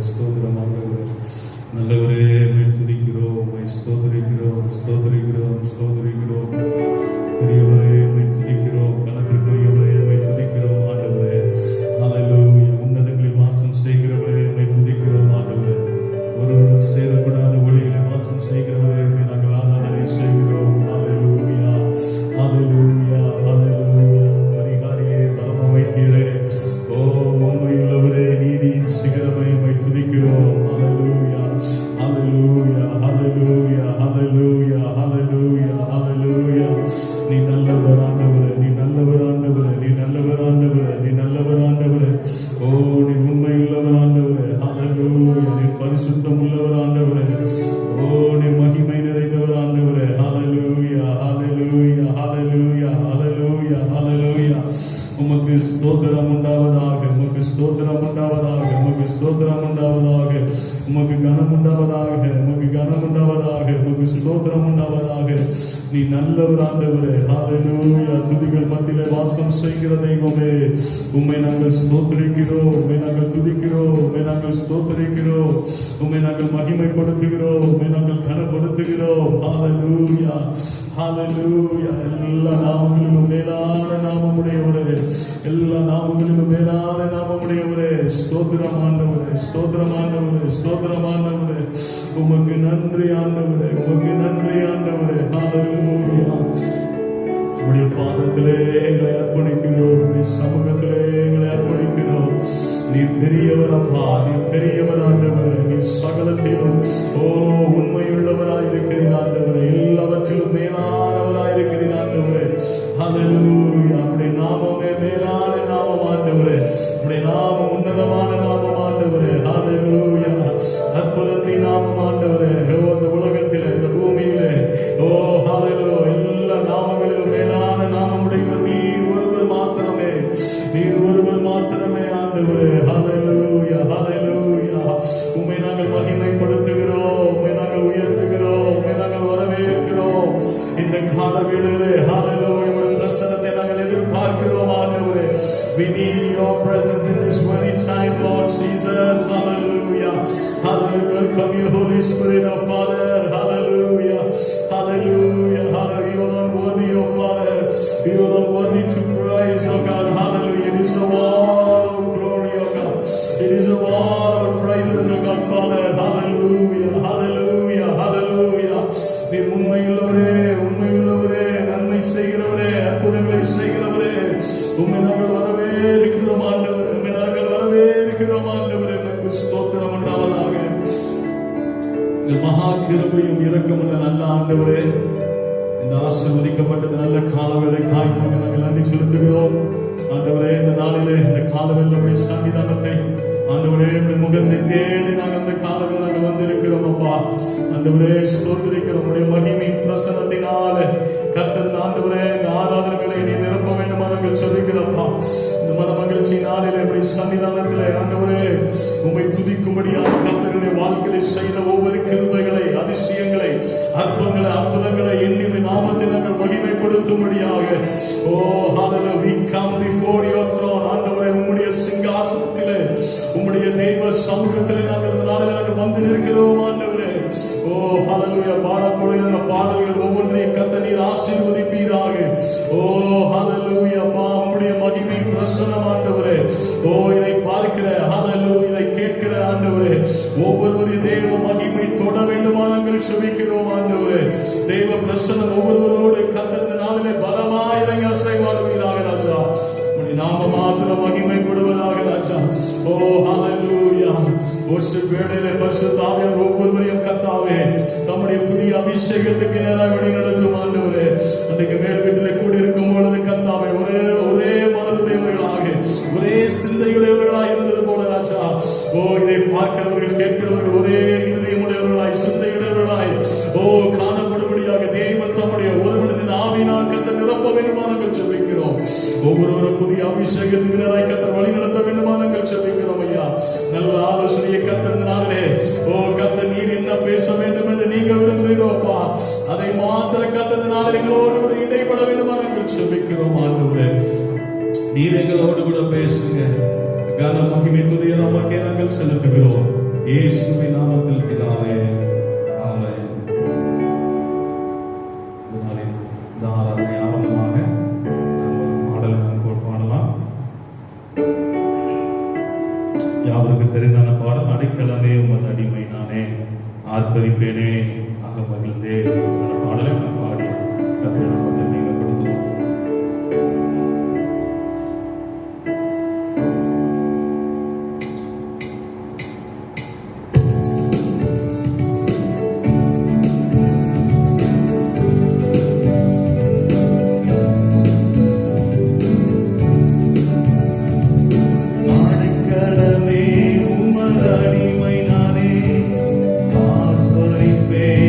ஸ்தோத்திரம் ஆண்டவரே. நல்லவரே உம்மை துதிக்கிறோம், உம்மை ஸ்தோத்திரிக்கிறோம், ஸ்தோத்திரிக்கிறோம், ஸ்தோத்திரிக்கிறோம். பெரியவரே உம்மை துதிக்கிறோம், கணக்கிற்குரியவரே உம்மை துதிக்கிறோம் ஆண்டவரே. ஹல்லேலூயா. உன்னதங்களில் வாசம் செய்கிறவரே உம்மை துதிக்கிறோம் ஆண்டவரே. ஒருவரும் சேரக்கூடாத ஒளியிலே வாசம் செய்கிறவரே உம்மை நாங்கள் ஆராதனை செய்கிறோம். ஹல்லேலூயா, ஹல்லேலூயா, ஹல்லேலூயா. பரிகாரியே, பரம வைத்தியரே, ஓ உண்மையுள்ளவரே, நீதியின் சிகரமே உம்மை துதிக்கிறோம். ஹல்லேலூயா, ஹல்லேலூயா, ஹல்லேலூயா, ஹல்லேலூயா, ஹல்லேலூயா, ஹல்லேலூயா. நீ நல்லவர் ஆண்டவரே, நீ நல்லவர் ஆண்டவரே, நீ நல்லவர் ஆண்டவரே, நீ நல்லவர் ஆண்டவரே. ஓ நீ உண்மையுள்ளவர் ஆண்டவரே. ஹல்லேலூயா. நீ பரிசுத்தம் உள்ளவர் ஆண்டவரே. ஓ நீ மகிமை நிறைந்தவர் ஆண்டவரே. ஹல்லேலூயா, ஹல்லேலூயா, ஹல்லேலூயா, ஹல்லேலூயா, ஹல்லேலூயா. உமக்கு ஸ்தோத்திரம் உண்டாவதாக, உமக்கு ஸ்தோத்திரம் உண்டாவதாக, உமக்கு ஸ்தோத்திரம் உண்டாவதாக, உமக்கு கனம் உண்டாவதாக, உமக்கு கனம் உண்டாவதாக, உமக்கு ஸ்தோத்திரம் உண்டாவதாக. நீ நல்லவர் ஆண்டவரே. ஹல்லேலூயா. துதிகள் மத்தியிலே வாசம் செய்கிற தெய்வமே, உம்மை நாங்கள் ஸ்தோத்திரிக்கிறோம், உம்மை நாங்கள் துதிக்கிறோம், உம்மை நாங்கள் ஸ்தோத்திரிக்கிறோம், உம்மை நாங்கள் மகிமைப்படுத்துகிறோம், உம்மை நாங்கள் கனப்படுத்துகிறோம். ஹல்லேலூயா, ஹல்லேலூயா. எல்லா நாமங்களிலும் மேலான நாமமுடையவரே, எல்லா நாமங்களிலும் மேலான நாமமுடையவரே. ஸ்தோத்திரம் ஆண்டவரே, ஸ்தோத்திரம் ஆண்டவரே, ஸ்தோத்திரம் ஆண்டவரே. உமக்கு நன்றி ஆண்டவரே, உமக்கு நன்றி ஆண்டவரே. ஹல்லேலூயா. உம்முடைய பாதத்திலே எங்களை அர்ப்பணிக்கிறோம், உம்முடைய சமூகத்திலே எங்களை அர்ப்பணிக்கிறோம். நீ பெரியவர் அப்பா, நீ பெரியவர் ஆண்டவரே. நீ சகலத்திலும் ஓ உண்மையுள்ளவராயிருக்கிறீர் ஆண்டவரே. எல்லாவற்றிலும் மேலானவராயிருக்கிறீர் ஆண்டவரே. ஹல்லேலூயா. உம்முடைய நாமமே மேலான நாமம் ஆண்டவரே. உம்முடைய நாமம் உன்னதமான நாமம் ஆண்டவரே. ஹல்லேலூயா. அற்புதத்தின் நாமம் ஆண்டவரே. ஓ இந்த உலகத்திலே, இந்த பூமியிலே, ஓ ஹல்லேலூயா, எல்லா நாமங்களிலும் மேலான நாமம் உடையவர் நீர் ஒருவர் மாத்திரமே, நீர் ஒருவர் மாத்திரமே ஆண்டவரே. ஹல்லேலூயா, ஹல்லேலூயா. உம்மை நாங்கள் மகிமைப்படுத்துகிறோம், உம்மை நாங்கள் உயர்த்துகிறோம், உம்மை நாங்கள் வரவேற்கிறோம். இந்த கால வேளையிலே ஹல்லேலூயா உம்முடைய பிரசன்னத்தை நாங்கள் எதிர்பார்க்கிறோம் ஆண்டவரே. We need your presence in this very time, Lord Jesus. Hallelujah. Hallelujah. Welcome you, Holy Spirit of Father. Hallelujah. Hallelujah. Hallelujah. You are worthy, O Father. You are worthy to praise, O God. Hallelujah. It is of all glory, O God. It is of all praises, O God, Father. Hallelujah. Hallelujah. Hallelujah. நீர் உண்மையுள்ளவரே, உண்மையுள்ளவரே, நன்மை செய்கிறவரே, அற்புதங்களை செய்கிறவரே. உம்மை நாங்கள் வரவேற்கிறோம் ஆண்டவரே, உம்மை நாங்கள் வரவேற்கிறோம் ஆண்டவரே. எனக்கு ஸ்தோத்திரம் உண்டாவதாக. மகா கிருபையும் இரக்கமுள்ள நல்ல ஆண்டவரே, இந்த ஆசீர்வதிக்கப்பட்டது நல்ல காலவேளைக்காய் நாங்கள் நன்றி செலுத்துகிறோம் ஆண்டவரே. இந்த நாளிலே இந்த காலவேளை நம்முடைய சன்னிதானத்தை ஆண்டவரே, நம்முடைய முகத்தை தேடி நாங்கள் அந்த காலவேளை நாங்கள் வந்திருக்கிறோம் அப்பா. ஆண்டவரே ஸ்தோத்திரிக்கிறோம். நம்முடைய மகிமையின் பிரசன்னத்தினால கர்த்தர் ஆண்டவரே இந்த ஆராதனைகளை நீ நிரப்ப வேண்டும் நாங்கள் சொல்லுகிறோம்ப்பா. இந்த மன மகிழ்ச்சி நாளிலே நம்முடைய சன்னிதானத்திலே ஆண்டவரே உம்மை துதிக்கும்படியாக கர்த்தருடைய வாழ்க்கையை செய்த ஒவ்வொரு கிருபைகளை, அதிசயங்களை, அற்புதங்களை எண்ணி நாமத்தை நாங்கள் மகிமைப்படுத்தும்படியாக ஓ ஹல்லேலூயா. We come before your throne ஆண்டவரே, உம்முடைய சிங்காசனத்திலே, உம்முடைய தெய்வ சமூகத்திலே நாங்கள் இந்த நாளிலே நாங்கள் வந்து நிற்கிறோம் ஆண்டவரே. ஓ ஹல்லேலூயா. பாடப்படுகிற பாடல்கள் ஒவ்வொன்றையும் கர்த்தர் நீர் ஆசீர்வதிப்பீராக. ஓ ஹல்லேலூயா. உம்முடைய மகிமை பிரசன்னம் ஆண்டவரே. ஓ இதை பார்க்கிற ஹல்லேலூயா, இதை கேட்கிற ஆண்டவரே, ஒவ்வொருவரையும் தேவ மகிமை தொட வேண்டுமா நாங்கள் செபிக்கிறோம் ஆண்டவரே. தேவ பிரசன்னம் ஒவ்வொருவரோடு கர்த்தர் இந்த நாளிலே பலமாய் இறங்கி அசைவாடுவீராக ராஜா. உம்முடைய நாம மாத்திரம் மகிமைப்படுவதாக ராஜா. ஓ ஹல்லேலூயா. வேளையிலே பரிசுத்த ஆவியானவர் ஒவ்வொருவரையும் கர்த்தாவே நம்முடைய புதிய அபிஷேகத்துக்கு நேராக வழி நடத்தும் ஆண்டவரே. அன்றைக்கு மேல் வீட்டிலே கூடி இருக்கும் பொழுது கர்த்தாவே ஒரே மனதுடையவர்களாக, ஒரே சிந்தையுடையவர்களாக இருந்தது போல ராஜா. ஓ இதை பார்க்கிறவர்கள், கேட்கிறவர்கள் ஒரே இதயமுடையவர்களாய், சிந்தையுடையவர்களாய் ஓ காணப்படும்படியாக தேவன் தம்முடைய ஒரு மனிதன் ஆவியினால் கர்த்தர் நிரப்ப வேண்டுமா நாங்கள் ஜெபிக்கிறோம். ஒவ்வொருவரும் புதிய அபிஷேகத்துக்கு நேராக கர்த்தர் வழி நடத்த வேண்டுமா நாங்கள் ஜெபிக்கிறோம் ஐயா. நல்ல ஆலோசனையை கர்த்தர் இந்த நாளிலே ஓ கர்த்தர் நீர் என்ன பேச வேண்டும் என்று நீங்க விரும்புகிறீரோப்பா, அதை மாத்திர கர்த்தர் இந்த நாளில் எங்களோடு கூட இடைப்பட வேண்டுமா நாங்கள் ஜெபிக்கிறோம் ஆண்டவரே. நீர் எங்களோடு கூட பேசுங்க. கன மகிமை துதியை நமக்கே நாங்கள் செலுத்துகிறோம். இயேசுவின் நாமத்தில் பிதாவே, ஆமென். இந்த நாளில் இந்த ஆராதனை ஆரம்பமாக நாம் ஒரு பாடலை நாம் பாடலாம். யாவருக்கு தெரிந்தான பாடல், அடைக்கலமே உமது அடிமை நானே, ஆர்ப்பரிப்பேனே ஆக மகிழ்ந்தே. அந்த பாடலை நாம் பாடி கர்த்தருடைய நாமத்தை மகிமைப்படுத்துவோம். அடைக்கலமே உமது அடிமை நானே, ஆர்ப்பரிப்பேனே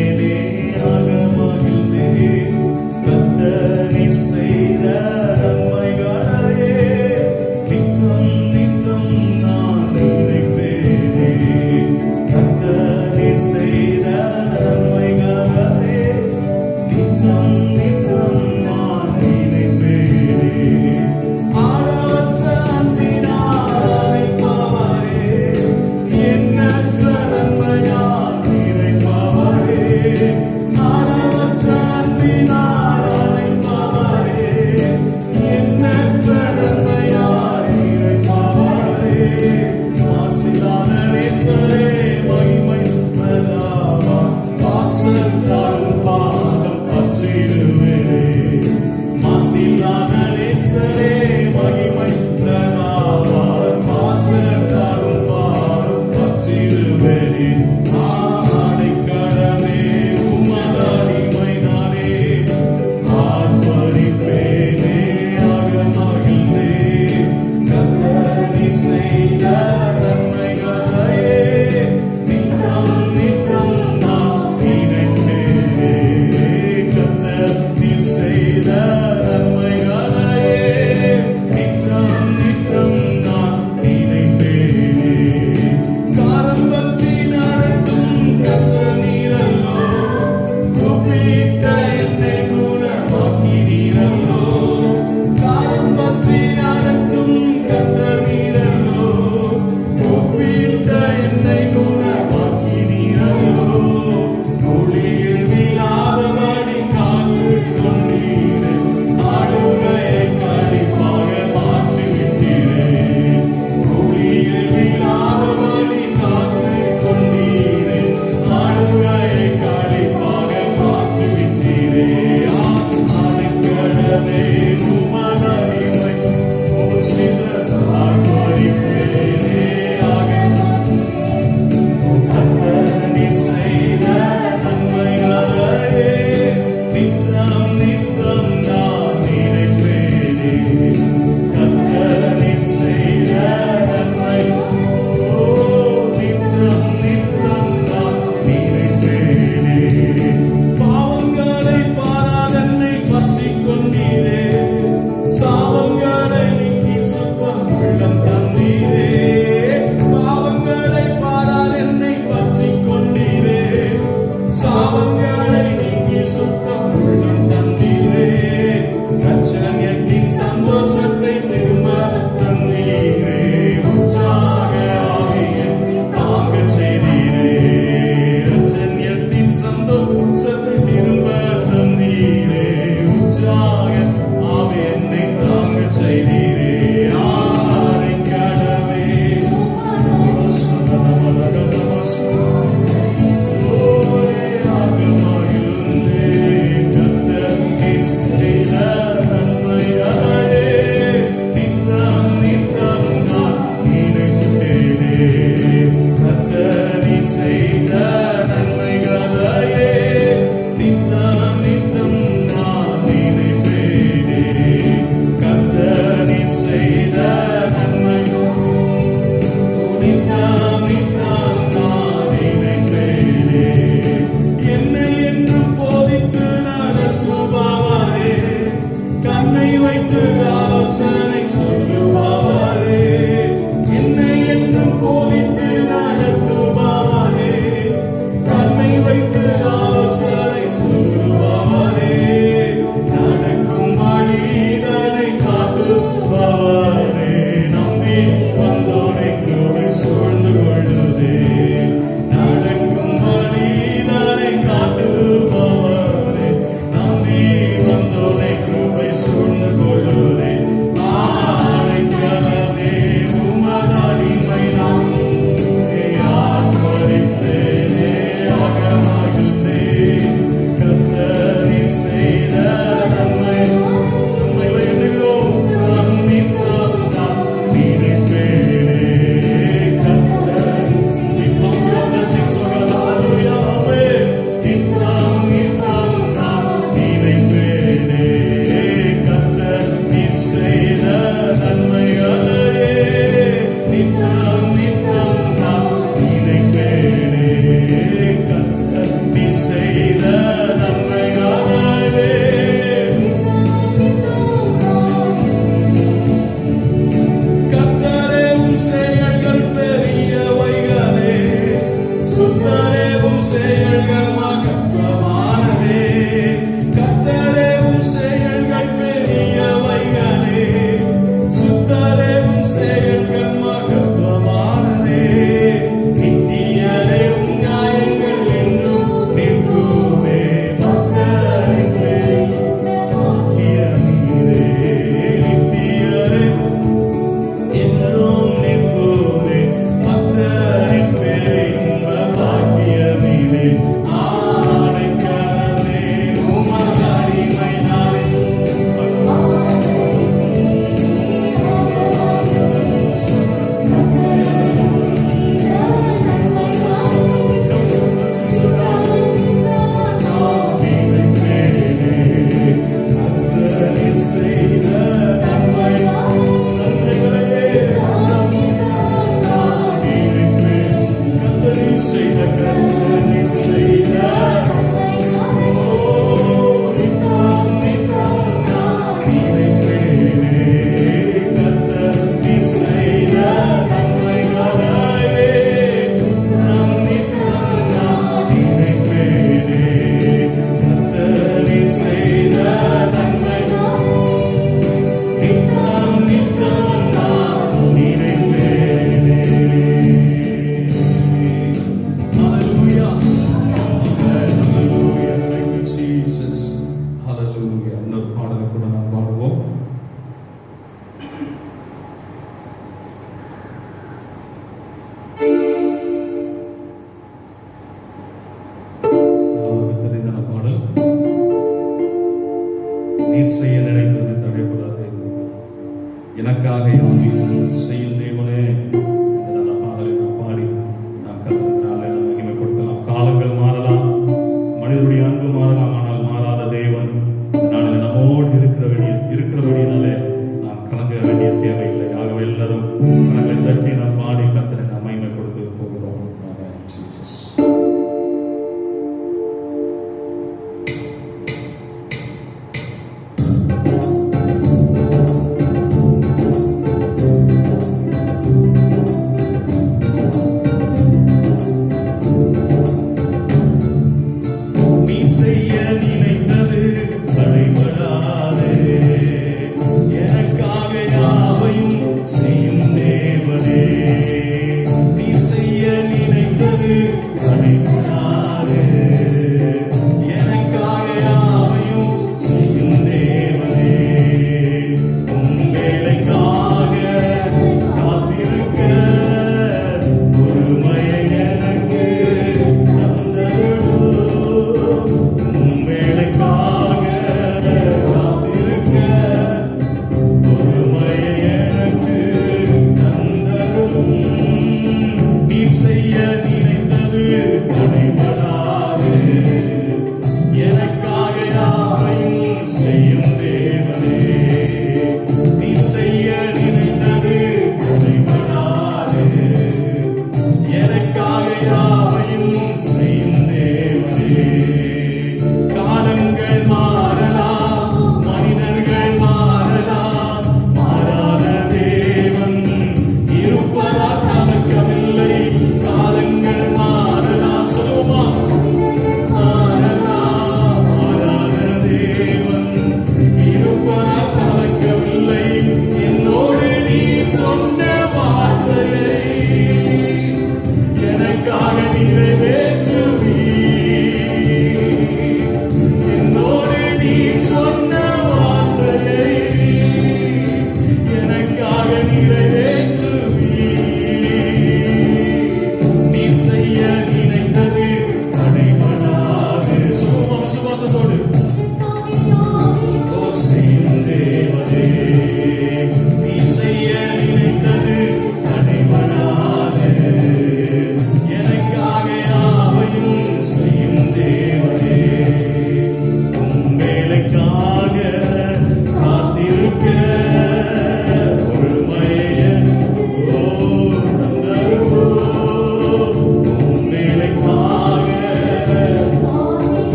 நன்மைகளையே நித்தம் நித்தம் நான் நினைப்பேனே. கர்த்தர் நீ செய்த நன்மைகளையே கர்த்தரே உம் செயல்கள் பெரியவைகளே, சுத்தரே உம் செயல்கள் மகத்துவமானதே. கர்த்தரே உம் செயல்கள் பெரியவைகளே, சுத்தரே உம் செயல்கள் மகத்துவமானதே. நித்தியரே உம் நியாயங்கள் என்றும் நிற்குமே. பக்தரின் பேர் பாக்கியமீரே. நித்தியரே என்றும் நிற்போமே. பக்தரின் பேர் இன்ப பாக்கியமீரே. ஆணைக்கரமே உமது அடிமை நானே. கர்த்தர் செய்த நன்மைகளே கர்த்தர் செய்த கர்த்தர் செய்த நித்தம் நித்தம் நான் நினைப்பேனே. கர்த்தர் செய்த நன்மைகளையே நித்தம் நித்தம் நான் நினைப்பேனே. கர்த்தர் செய்த நன்மைகள் நித்தம் நித்தம் நான் நினைப்பேனே. Hallelujah. Amen. Hallelujah. Thank you, Jesus. Hallelujah. இன்னொரு பாடலை கூட நாம் பாடுவோம். அவருக்கு தெரிந்த பாடல், நீர் செய்ய நினைத்தது தடைபடாது, எனக்காக யாவையும் செய்யும் தேவனே என்ற நல்ல பாடலை நாம் பாடி நாம் கர்த்தருடைய நாமத்தை மகிமைப்படுத்தலாம். காலங்கள் மாறலாம், மனிதனுடைய அன்பு மாறலாம், ஆனால் மாறாத தேவன் இந்த நாளில் நம்மோடு இருக்கிறபடினாலே நாம் கலங்க வேண்டிய தேவையில்லை. ஆகவே எல்லாரும் கரங்களை தட்டி நாம் பாடி கர்த்தரை நாம் மகிமைப்படுத்த போகிறோம். ஆமென். ஜீசஸ்.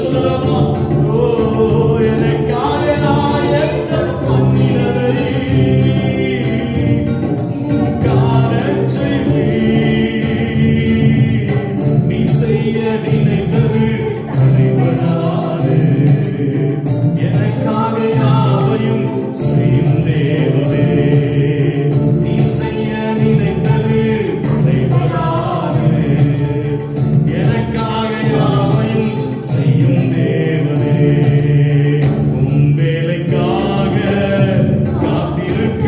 சொல்லலாமா? ஓ எனக்காக ஆயத்தம் பண்ணினதை காணச் செய்வீர். நீ செய்ய நினைத்தது தடைபடாது. எனக்காக யாவையும் செய்யும் தேவனே. நீ செய்ய நினைத்தது தடைபடாது. எனக்காக யாவையும் செய்யும் தேவனே. உம் வேலைக்காக காத்திருக்க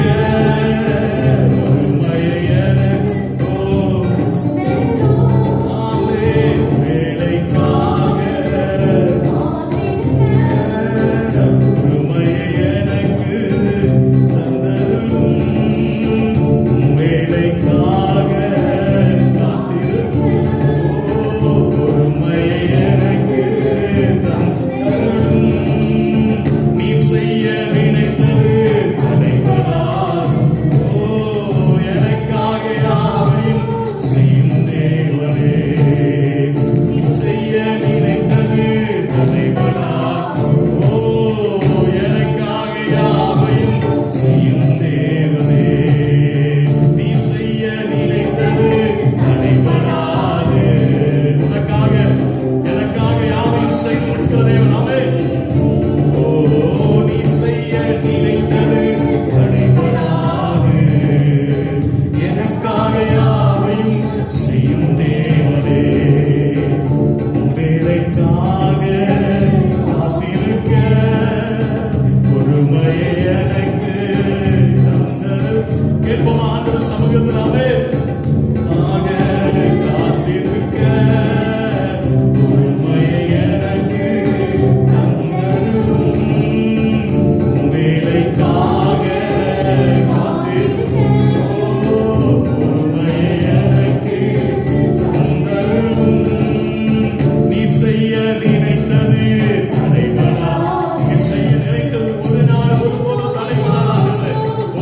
பொறுமையை எனக்கோ. ஆமே வேலைக்காக பொறுமையை எனக்கு தந்தருளும். உம் வேலைக்காக காத்திருக்கும் பொறுமையை எனக்கு தந்தருளும். நீ செய்ய நினைத்தது தடைபடாது. ஓ எனக்காக யாவையும் செய்யும் தேவனே. நீ செய்ய நினைத்தது தடைபடாது. ஓ எனக்காக யாவையும் செய்யும் தேவனே. நீ செய்ய நினைத்தது தடைபடாது. உனக்காக எனக்காக யாவையும் செய்து முடிக்கிற தேவன். ஆமென். ஓ நீ செய்ய நினைத்தது தடைபடாது. எனக்காக யாவையும் செய்யும் தேவனே. உம் வேலைக்காக காத்திருக்க பொறுமையை எனக்கு தந்தருளும். கேட்போமா ஆண்டவர் சமூகத்தில்? ஆமென். காத்திருக்க பொறுமையை எனக்கு தந்தருளும். உம் வேலைக்காக காத்திருக்க பொறுமையை எனக்கு தந்தருளும். நீ செய்ய நினைத்தது தடைபடாது. நீ செய்ய நினைத்தது ஒரு நாள் ஒருபோதும் தடைபடாது. ஓ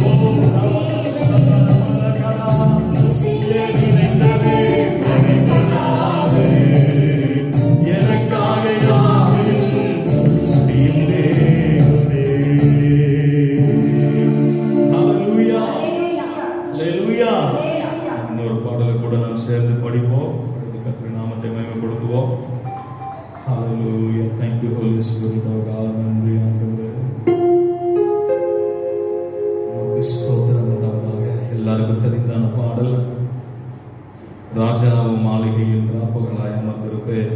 நீ செய்ய நினைத்தது தடைபடாது. எனக்காக யாவையும் செய்யும் தேவனே. ஹல்லேலூயா, ஹல்லேலூயா. இன்னொரு பாடலை கூட நாம் சேர்ந்து படிப்போம். அடுத்து கர்த்தருடைய நாமத்தை மகிமைப்படுத்துவோம். ஹல்லேலூயா. Thank you Holy Spirit of God. நன்றி ஆண்டவரே. உமக்கு ஸ்தோத்திரம் உண்டாவதாக. எல்லாருக்கும் தெரிந்தான பாடல் ராஜாவும் மாளிகையில் ராப்பகலாய் அமர்ந்திருப்பேன்.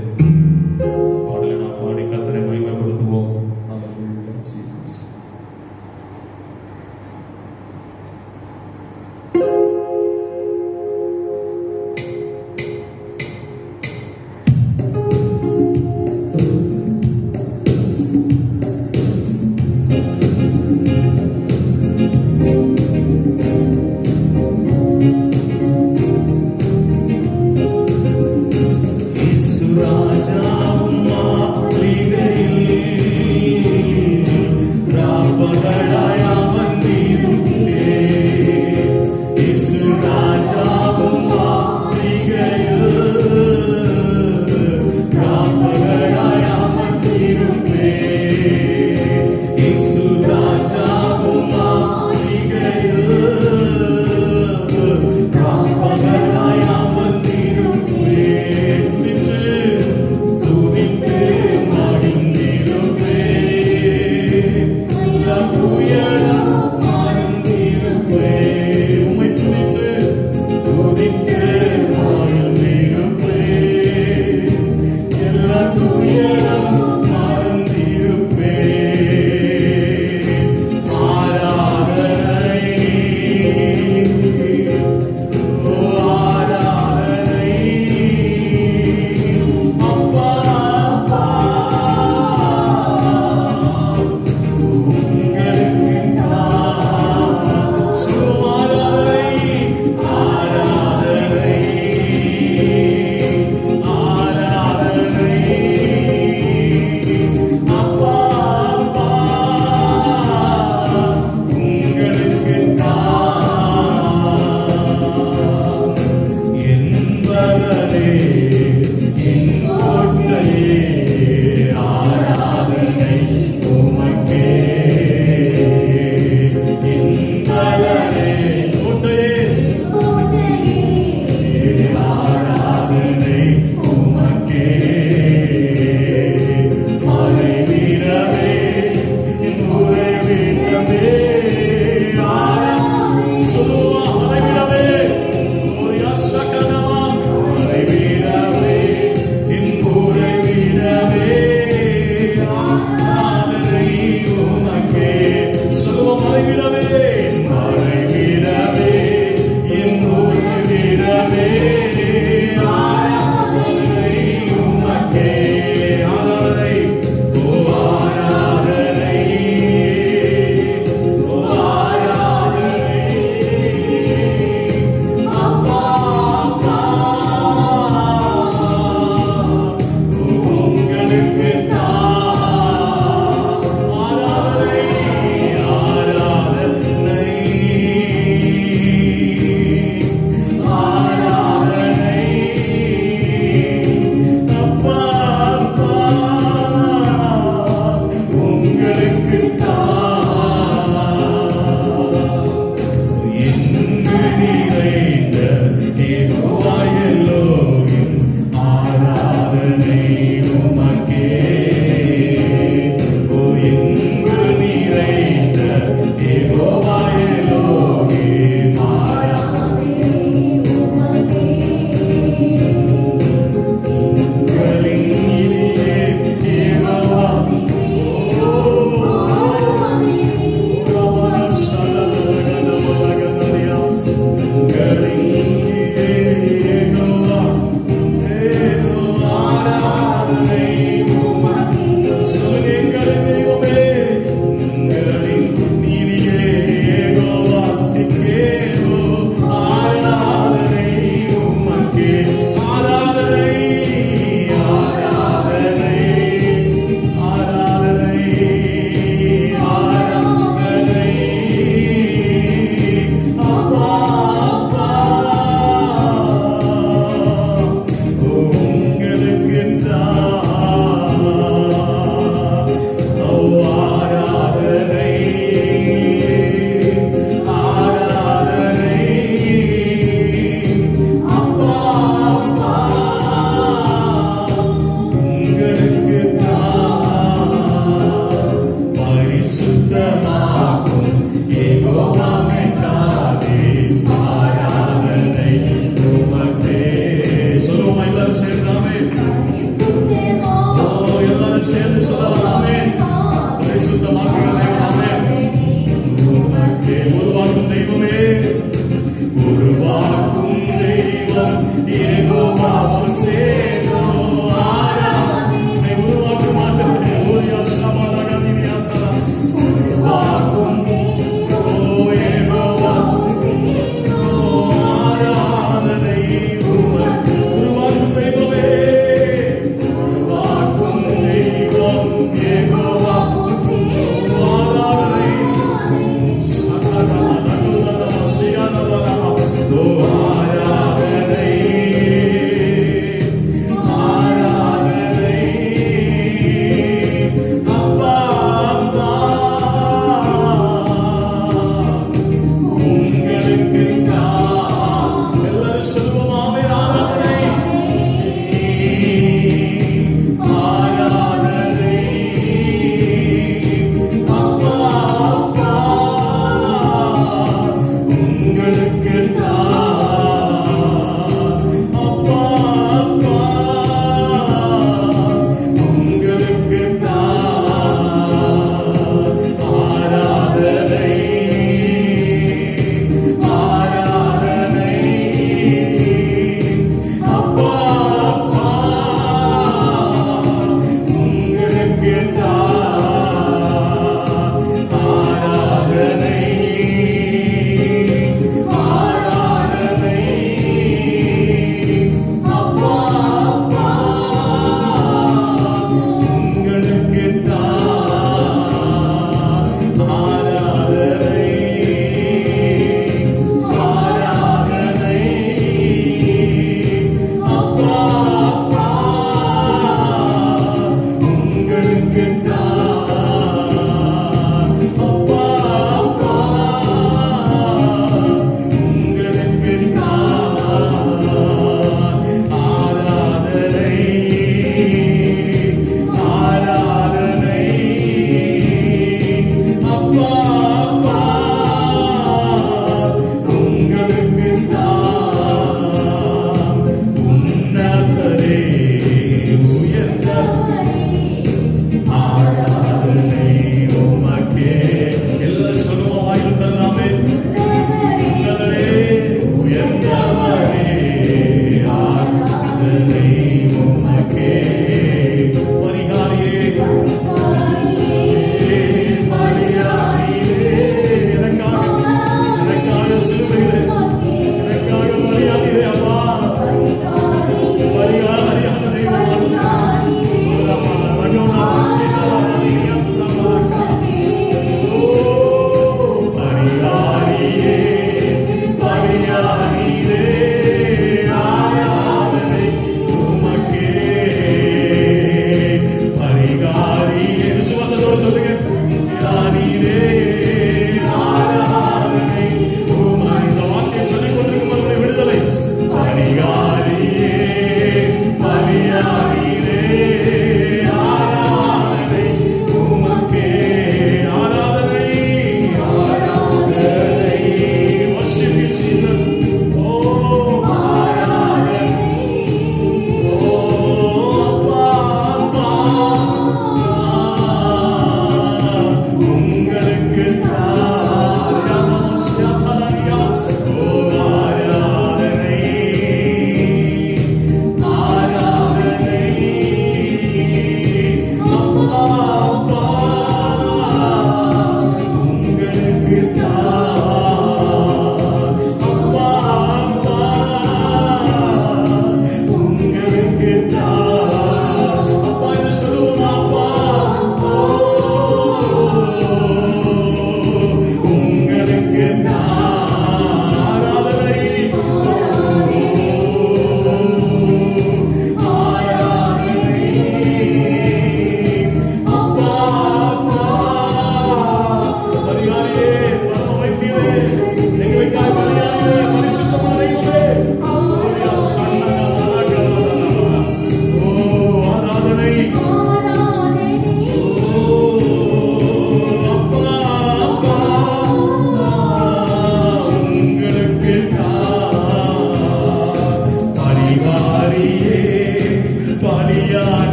பாடலை நாம் பாடி கர்த்தரை மகிமைப்படுத்துவோம். ஹல்லேலூயா ஜீசஸ். இயேசு ராஜாவும் மாளிகையில் ராப்பகலாய் அமர்ந்திருப்பேன். இயேசு ராஜாவும் மாளிகையில் ராப்பகலாய் அமர்ந்திருப்பேன். இயேசு ராஜாவும் மாளிகையில் ராப்பகலாய் அமர்ந்திருப்பேன். துதித்து மகிழ்ந்திருப்பேன். எல்லா துயரம் மறந்திருப்பேன். உம்மை துதித்து மகிழ்ந்திருப்பேன். எல்லா துயரம் மறந்திருப்பேன். ஆராதனை ஓ ஆராதனை அப்பா அப்பா உங்களுக்கு நான் சுமாராதனை ஆராதனை ஆராதனை உமக்கே. ஓ எங்கு நிறைந்த யெகோவா எலோஹிம் ஆராதனை உமக்கே. எங்களின் இனியே யெகோவா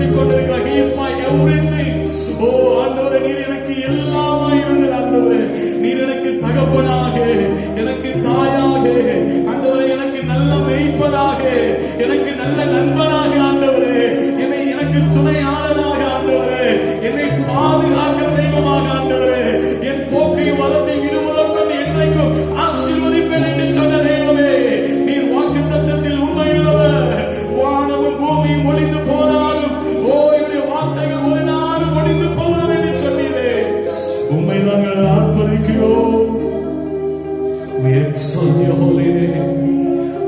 நடத்தி கொண்டிருக்கிறார். He is my everything. ஓ ஆண்டவரே, நீர் எனக்கு எல்லாமாய் இருந்தீர். ஆண்டவரே, நீர் எனக்கு தகப்பனாக, எனக்கு தாயாக, ஆண்டவரே எனக்கு நல்ல மேய்ப்பனாக, எனக்கு நல்ல நண்பனாக, ஆண்டவரே என்னை எனக்கு துணையாளராக, ஆண்டவரே என்னை பாதுகாக்கிற தெய்வமாக, ஆண்டவரே என் போக்கை வளத்தை விடுமுதல் கொண்டு என்றைக்கும் ஆசீர்வதிப்பேன் என்று சொன்ன தெய்வமே, நீர் வாக்குத்தத்தத்தில் உண்மையுள்ளவர். வானமும் பூமியும் ஒளிந்து போனாலும் ஓ என்னுடைய வார்த்தைகள் ஒரு நாளும் ஒளிந்து போவதும் என்று சொன்னீரே. உம்மை நாங்கள் ஆர்ப்பரிக்கிறோம். We exalt your holy name.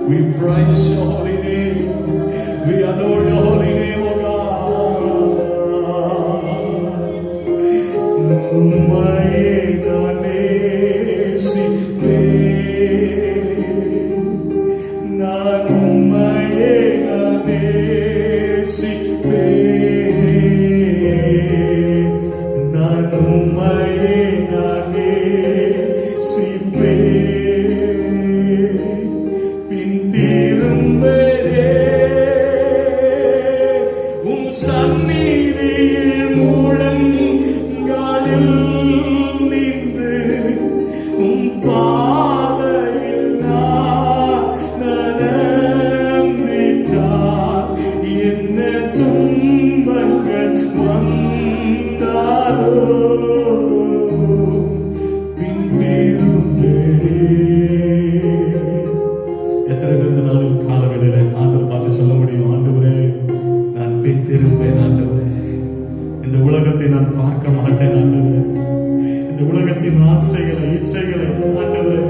We praise your holy name. We adore your holy name, O God. உம்மையே நான் நேசிப்பேன். நான் உம்மையே நான் நேசிப்பேன். நான் உம்மையே நான் நேசிப்பேன். பின் திரும்பவே உம் சந்நிதியில் முழங்காலில் நின்று உம் பாதையில் நான் நடந்திட்டால் என்ன துன்பங்கள் வந்தாலோ பின் திரும்பேன். எத்தனை பேர் இந்த நாளில் காலவேளையில ஆண்டவர் பார்த்து சொல்ல முடியும், ஆண்டவரே நான் பின் திரும்பேன். ஆண்டவரே, இந்த உலகத்தை நான் பார்க்க மாட்டேன். ஆண்டவரே, இந்த உலகத்தின் ஆசைகளை, இச்சைகளை, ஆண்டவரே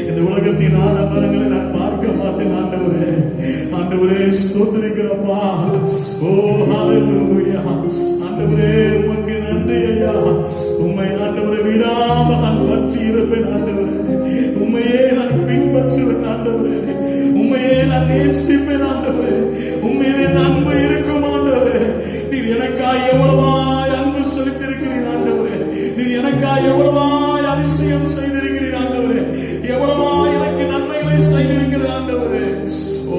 இந்த உலகத்தின் ஆடம்பரங்களை நான் பார்க்க மாட்டேன். ஆண்டவரே, ஆண்டவரே ஸ்தோத்திரிக்கிறப்பா. ஓ ஹalleluya. ஆண்டவரே உமக்கு நன்றி ஐயா. உம்மை ஆண்டவரே விடாம நான் பற்றி இருப்பேன். ஆண்டவரே உம்மையே நான் பின்பற்றுவேன். ஆண்டவரே உம்மையே நான் நேசிப்பேன். ஆண்டவரே உம்மையிலே அன்பு இருக்கும். ஆண்டவரே நீர் எனக்காய் எவ்வளவாய் அன்பு செலுத்தியிருக்கிறீர். ஆண்டவரே நீர் எனக்காய் எவ்வளவாய் அதிசயம் செய்திருக்கிறீர். ஆண்டவரே எவ்வளவாய் எனக்கு நன்மைகளை செய்திருக்கிறது. ஆண்டவரே ஓ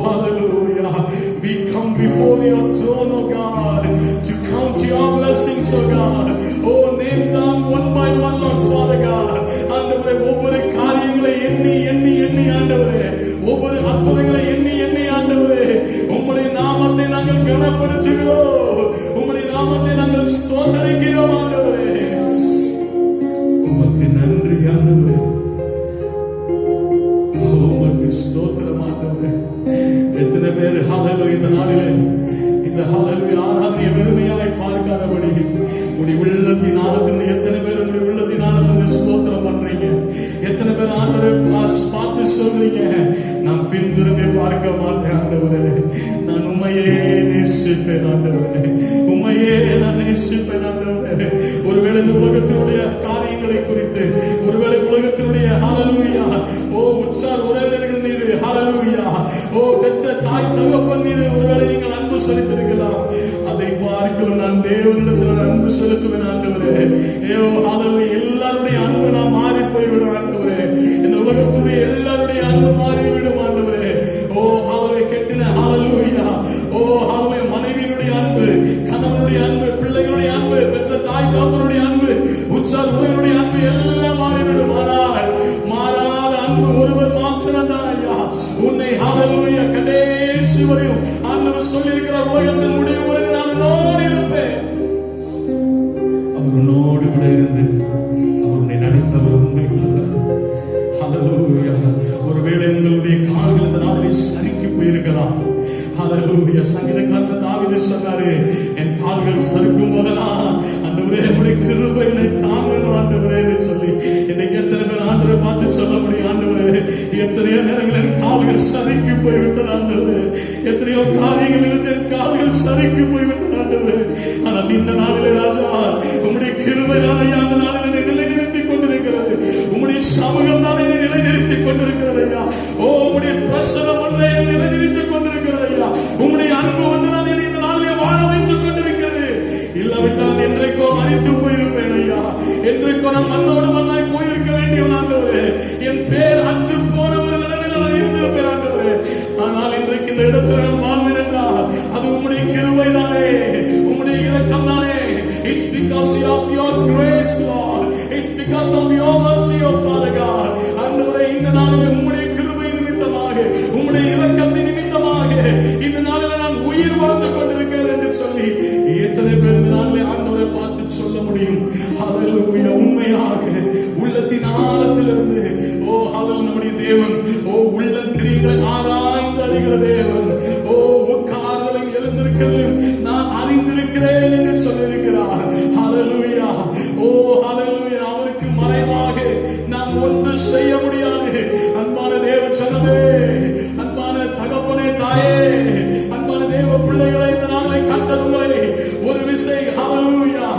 hallelujah. We come before your throne, O God, to count your blessings, O God. Oh, name them one by one, Lord Father God. ஆண்டவரே ஒவ்வொரு காரியங்களை எண்ணி எண்ணி எண்ணி, ஆண்டவரே ஒவ்வொரு அற்புதங்களை எண்ணி எண்ணி, ஆண்டவரே உம்முடைய நாமத்தை நாங்கள் கனப்படுத்துகிறோம். உம்முடைய நாமத்தை நாங்கள் ஸ்தோத்தரிக்கிறோம். ஆண்டவரே உமக்கு நன்றி. ஆண்டவரே உமக்கு ஸ்தோத்திரம். ஆண்டவரே எத்தனை பேர் ஹalleluya இந்த நாளிலே இந்த ஹalleluya ஆராதனையை வெறுமையாய் பார்க்காதபடி உடைய உள்ளத்தின் ஆழத்தில் எத்தனை பேர் உடைய உள்ளத்தின் ஆழத்தில் ஸ்தோத்திரம் பண்றீங்க? எத்தனை பேர் ஆண்டவரை பார்த்து சொல்றீங்க, நான் பின் திரும்பி பார்க்க மாட்டேன். ஆண்டவரே நான் உம்மையே நேசிப்பேன். ஆண்டவரே உம்மையே நான் நேசிப்பேன். ஆண்டவரே ஒருவேளை இந்த உலகத்தினுடைய காரியங்களை குறித்து, ஒருவேளை உலகத்தினுடைய ஹalleluya ஓ உற்சார் உறவினர்கள் மீது, ஹalleluya ஓ பெற்ற தாய் தகப்பன் மீது ஒருவேளை நீங்கள் அன்பு செலுத்திருக்கலாம். அதை பார்க்கலாம் நான் தேவனிடத்தில் அன்பு செலுத்துவேன். ஆண்டவரே ஏ ஹalleluya எல்லாருடைய அன்பு நான் மாறி போய்விடும். ஆண்டவரே இந்த உலகத்துடைய எல்லாருடைய அன்பு மாறிவிடும். ஆண்டவரே ஓ ஹalleluya கெட்டின ஹalleluya ஓ ஹalleluya மனைவியினுடைய அன்பு, கணவனுடைய அன்பு, பிள்ளைகளுடைய அன்பு, பெற்ற தாய் தகப்பனுடைய அன்பு, உற்சார் உறவினருடைய அன்பு எல்லாம் மாறிவிடும். ஆனால் மாறாத அன்பு ஒருவர் மாத்திரம் தான் ஐயா. உன்னை ஹalleluya கடைசி வரையும் ஆண்டவர் சொல்லியிருக்கிறார், உலகத்தின் முடிவு வரை நான் உன்னோடு இருப்பேன். அவர் உன்னோடு கூட இருந்து அவருடைய நடத்தவர் உண்மை உள்ளவர். ஹalleluya ஒருவேளை உங்களுடைய கால்கள் இந்த நாளில் சறுக்கி போயிருக்கலாம். ஹalleluya சங்கீதக்காரன் தாவீது சொன்னாரு, என் கால்கள் சறுக்கும் போதெல்லாம் ஆண்டவரே உம்முடைய கிருபை என்னை தாங்கணும் ஆண்டவரே என்று சொல்லி. இன்னைக்கு எத்தனை பேர் ஆண்டவரை பார்த்து சொல்ல முடியும், ஆண்டவரே எத்தனையோ நேரங்கள் என் கால்கள் சறுக்கி போய்விட்டது. ஆண்டவரே எத்தனையோ காரியங்களிலிருந்து என் கால்கள் சறுக்கி போய்விட்டது. ஆண்டவரே ஆனால் இந்த நாளிலே ராஜா உம்முடைய கிருபை தானே அந்த நாளில் நிலைநிறுத்திக் கொண்டிருக்கிறது. உம்முடைய சமூகம் தானே நிலைநிறுத்திக் கொண்டிருக்கிறது ஐயா. ஓ உம்முடைய பிரசனம் ஒன்றை நிலைநிறுத்திக் கொண்டிருக்கிறது ஐயா. உம்முடைய அன்பு ஒன்றுதான் இந்த நாளிலே வாழ வைத்துக் கொண்டிருக்கிறது. இல்லாவிட்டால் என்றைக்கோ மறித்து போயிருப்பேன் ஐயா. என்றைக்கோ நான் மண்ணோடு மண்ணாய் போயிருக்க வேண்டியவன். ஆண்டவரே என் பேர் அற்று போன ஒரு நிலைமையில் நான் இருந்திருப்பேன். ஆண்டவரே ஆனால் இன்றைக்கு இந்த இடத்துல நான் வாழ்வேன் என்றால் அது உம்முடைய கிருபை தானே. because of your mercy, oh Father God. ஆண்டவரே, இந்த நாளில் உம்முடைய கிருபை நிமித்தமாக, உம்முடைய இரக்கத்தின் நிமித்தமாக இந்த நாளில் நான் உயிர் வாழ்ந்து கொண்டிருக்கிறேன் என்று சொல்லி எத்தனை பேர் இந்த நாளில் ஆண்டவரை பார்த்து சொல்ல முடியும்? ஹல்லேலூயா. உண்மையாக உள்ளத்தின் ஆழத்திலிருந்து ஓ ஹல்லேலூயா, நம்முடைய தேவன் ஓ உள்ளக்கிரியைகளை ஆராய்ந்து அறிகிற தேவன். ஓ உட்கார்தலும் எழுந்திருக்கிறதையும் நான் அறிந்திருக்கிறேன் என்று சொல்லியிருக்கிறார். ஹல்லேலூயா. ஓ ஹல்லேலூயா. அவருக்கு மறைவாக நாம் ஒன்று செய்ய முடியாது. அன்பான தேவ ஜனமே, அன்பான தகப்பனே, தாயே, அன்பான தேவ பிள்ளைகளை இந்த நாளை கர்த்தர் உங்களை ஒரு விசை ஹல்லேலூயா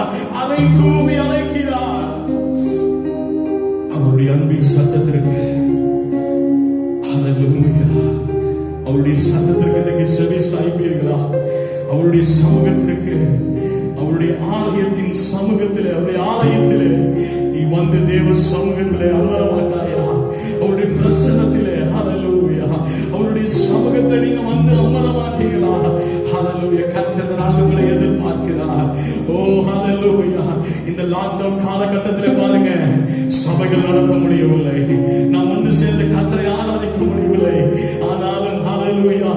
அலை கூவி அழைக்கிறார். அவருடைய அன்பின் சத்தத்திற்கு ஹல்லேலூயா, அவருடைய சத்தத்திற்கு நீங்க செவி சாய்ப்பீர்களா? அவருடைய சமூகத்திற்கு, அவருடைய ஆலயத்தின் சமூகத்திலே, அவருடைய ஆலயத்திலே நீ வந்து தேவ சமூகத்திலே அமர மாட்டாயா? அவருடைய பிரசன்னத்திலே ஹல்லேலூயா, அவருடைய சமூகத்திலே நீங்க வந்து அமர மாட்டீங்களா? ஹல்லேலூயா. கர்த்தர் உங்களை எதிர்பார்க்கிறார். ஓ ஹல்லேலூயா. இந்த லாக்டவுன் காலகட்டத்திலே பாருங்க, சபைகள் நடத்த முடியவில்லை, நாம் ஒன்று சேர்ந்து கர்த்தரை ஆராதிக்க முடியவில்லை. ஆனாலும் ஹல்லேலூயா,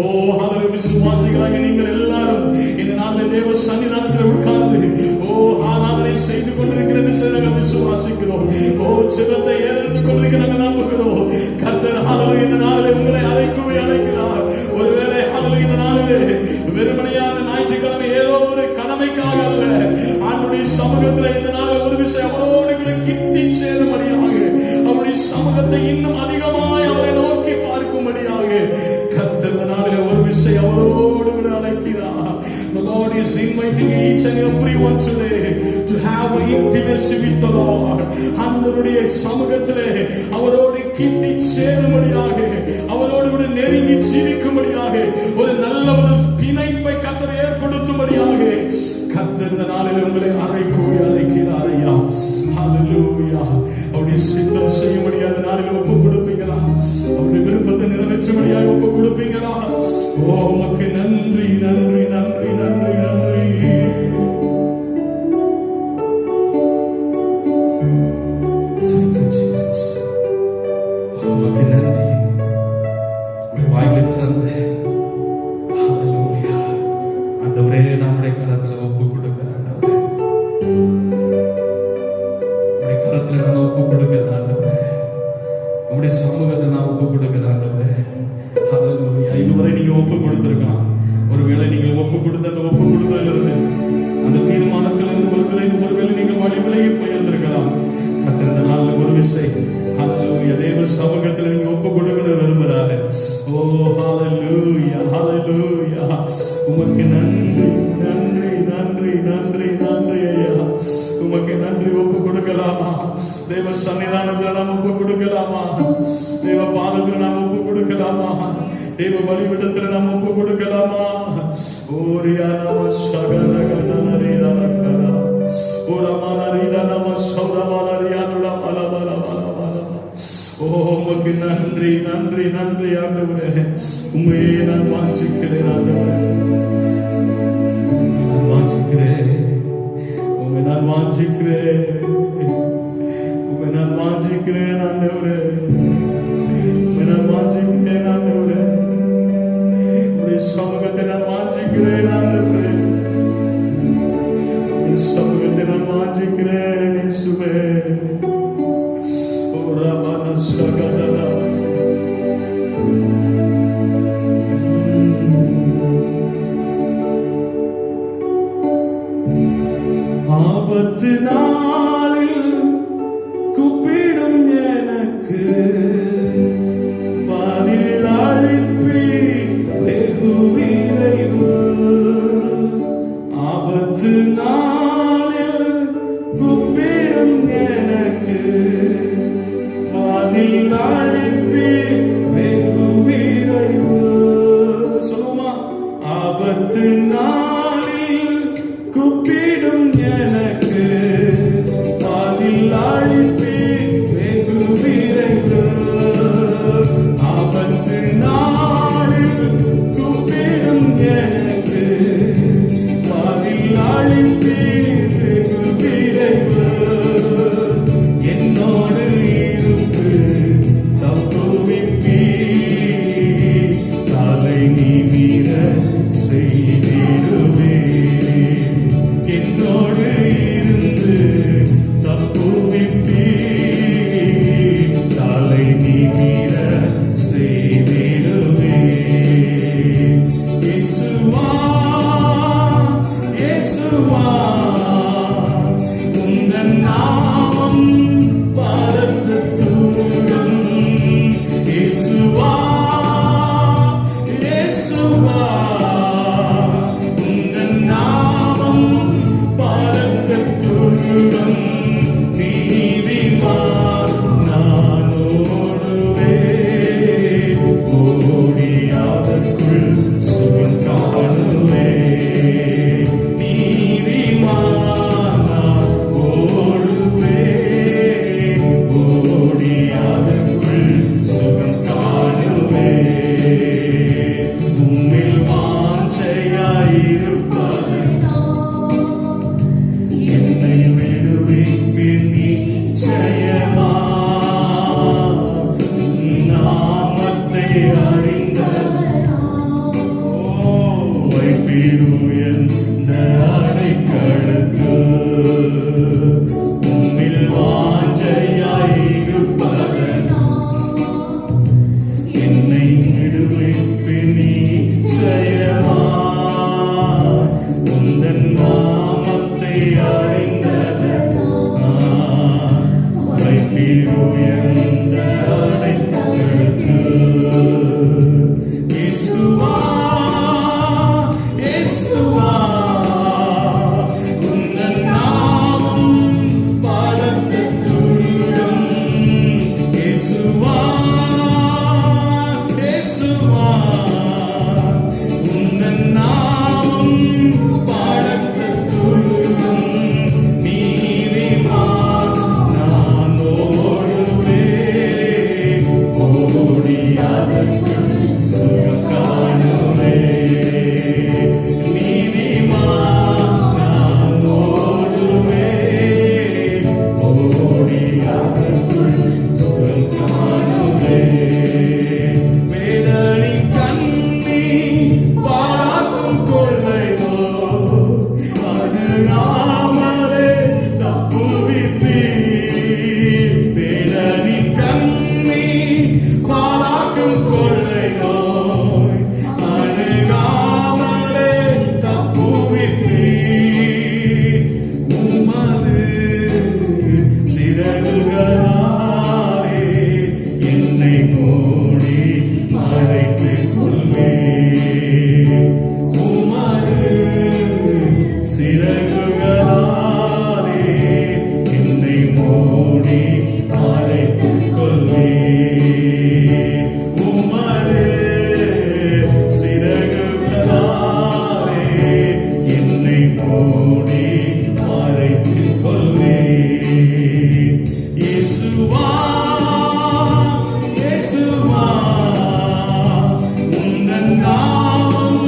ஓ ஹல்லேலூயா, விசுவாசிகளாக நீங்கள் எல்லாரும் இந்த நாளில் தேவ சன்னிதானத்தில் உட்கார்ந்து ஓ ஆராதனை செய்து கொண்டிருக்கிறேன் நாங்கள் விசுவாசிக்கிறோம். ஓ ஜெபத்தை ஏறெடுத்துக் கொண்டிருக்க நாங்கள் நம்புகிறோம். கர்த்தர் ஹல்லேலூயா இந்த நாளில் உங்களை அழைக்கிறார். ஒருவேளை ஹல்லேலூயா இந்த நாளிலே வெறுமனையான ஞாயிற்றுக்கிழமை ஏதோ ஒரு கடமைக்காக அல்ல, ஆண்டுடைய சமூகத்தில் இந்த நாளில் ஒரு விஷயம் அவரோடு கூட கிட்டி சேரும்படியாக, அவருடைய சமூகத்தை இன்னும் அதிகமாய் அவரை நோக்கி பார்க்கும்படியாக கர்த்தர் இந்த நாளில் ஒரு விஷயம் அவரோடு கூட அழைக்கிறார். The Lord is inviting each and everyone today to have an intimacy with the Lord. ஆண்டவருடைய சமூகத்திலே அவரோடு கிட்டி சேரும்படியாக, அவரோடு கூட நெருங்கி ஜீவிக்கும்படியாக, ஒரு நல்ல ஒரு பிணைப்பை கர்த்தர் ஏற்படுத்தும்படியாக கர்த்தர் இந்த நாளில் உங்களை அழைக்கிறார் ஐயா. ஹல்லேலூயா. அவருடைய சித்தம் செய்யும்படியாக அந்த நாளில் ஒப்பு கொடுப்பீங்களா? அவருடைய விருப்பத்தை நிறைவேற்றும்படியாக ஒப்பு கொடுப்பீங்களா? ஓ உமக்கு நன்றி, நன்றி, நன்றி, நன்றி, நன்றி. உமக்கு நன்றி. உடைய வாயிலை திறந்து ஹல்லேலூயா. ஆண்டவரே, நம்முடைய கரத்தில் ஒப்பு கொடுக்கிறேன். ஆண்டவரே, உடைய கரத்தில் நான் ஒப்பு கொடுக்கிறேன். ஆண்டவரே, உடைய சமூகத்தை நான் ஒப்பு கொடுக்கிறேன். ஆண்டவரே, ஹல்லேலூயா. இதுவரை நீங்க ஒப்பு கொடுத்திருக்கலாம். ஒருவேளை நீங்க ஒப்பு கொடுத்த அந்த ஒப்பு கொடுத்ததிலிருந்து, அந்த தீர்மானத்திலிருந்து ஒருவேளை நீங்க வழி விலகி போயிருந்திருக்கலாம். கர்த்தர் இந்த நாளில் ஒரு விசை ஹல்லேலூயா தேவ சமூகத்தில் நீங்க ஒப்பு கொடுக்கணும் விரும்புறாரு. ஓ ஹல்லேலூயா, ஹல்லேலூயா. உமக்கு நன்றி, நன்றி, நன்றி, நன்றி, நன்றி ஐயா. உமக்கு நன்றி. ஒப்பு கொடுக்கலாமா? தேவ சன்னிதானத்தில் நாம் ஒப்பு கொடுக்கலாமா? தேவ பாதத்தில் நாம் ஒப்பு கொடுக்கலாமா? தேவ பலிபீடத்தில் நாம் ஒப்பு கொடுக்கலாமா? ஓரியா நம சகரகதனரீதா ரக்கரா ஓரமனரீதா நம சௌரமனரியானுடா பலபலபலபலப. ஓ உமக்கு நன்றி, நன்றி, நன்றி ஆண்டவரே. உம்மையே நான் வாஞ்சிக்கிறேன் ஆண்டவரே, நான் வாஞ்சிக்கிறேன், உம்மை நான் வாஞ்சிக்கிறேன், உம்மை நான் வாஞ்சிக்கிறேன் ஆண்டவரே, உம்மை நான் வாஞ்சிக்கிறேன் ஆண்டவரே. உம்முடைய சமூகத்தை நான் வாஞ்சிக்கிறேன் ஆண்டவரே, உம்முடைய சமூகத்தை நான் வாஞ்சிக்கிறேன் இயேசுவே. ஓ ரபன சகதரா. ஆபத்து நாளில் கூப்பிடும் எனக்கு பதில் அளிப்பி வெகு விரைவு. ஆபத்து நாளில் கூப்பிடும் எனக்கு பதில் அளிப்பி வெகு விரைவு. சொல்லுமா? ஆபத்து நாளில் கூப்பிடும் எனக்கு பதில் அளிப்பி வெகு விரைவு. ஆபத்து நாளில் கூப்பிடும் எனக்கு பதில் அளிப்பி வெகு விரைவு. என்னை விடுவிப்பின் நிச்சயமா நாமத்தை அறிந்தவர் வைப்பீருயர்ந்த அடைக்கலுக்கு உம்மில் வாஞ்சையாயிருப்பதன் என்னை விடுவிப்பின் நிச்சயமா உந்தன் நாமத்தை அறிந்ததன் வைப்பீருயர்ந்த அடைக்கலுக்கு இயேசுவா இயேசுவா உந்தன் நாமம் பாடத்த துருடம் இயேசுவா இயேசுவா உந்தன் நாமம் பாடத்த துருடம் நீதிமான் நான் ஓடுவேன் ஓடியாதற்கு சுகம் காணுவேன் நீதிமான் நான் ஓடுவேன் ஓடியாதற்கு சுகம் காணுவேன் வேடனின் கண்ணி பாழாக்கும் கொள்ளையோ அது நாமலே தப்புவிப்பீர் வேடனின் கண்ணி பாழாக்கும் கொள்ளையோ அணுகாமலே தப்புவிப்பீர் உமது சிறகுகளாலே என்னை மூடி மறைத்துக் கொள்வீர் உமது சிறகுகளாலே என்னை மூடி மறைத்துக் கொள்வீர் உமது சிறகுகளாலே என்னை மூடி மறைத்துக் கொள்வீர் இயேசுவா இயேசுவா உந்தன் நாமம்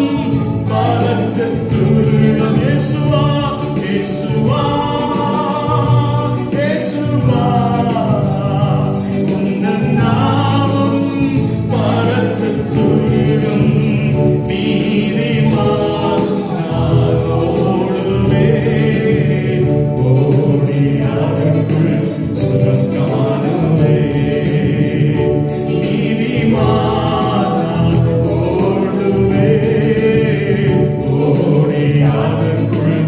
பலத்த துருடம் இயேசுவா இயேசுவா இயேசுவா உந்தன் நாமம் பலத்த துருடம் நீதிமான் நான் ஓடுவேன் ஓடியாதற்குள் சுகம் காணுவேன் நீதிமான் நான் ஓடுவேன் ஓடியாதற்குள்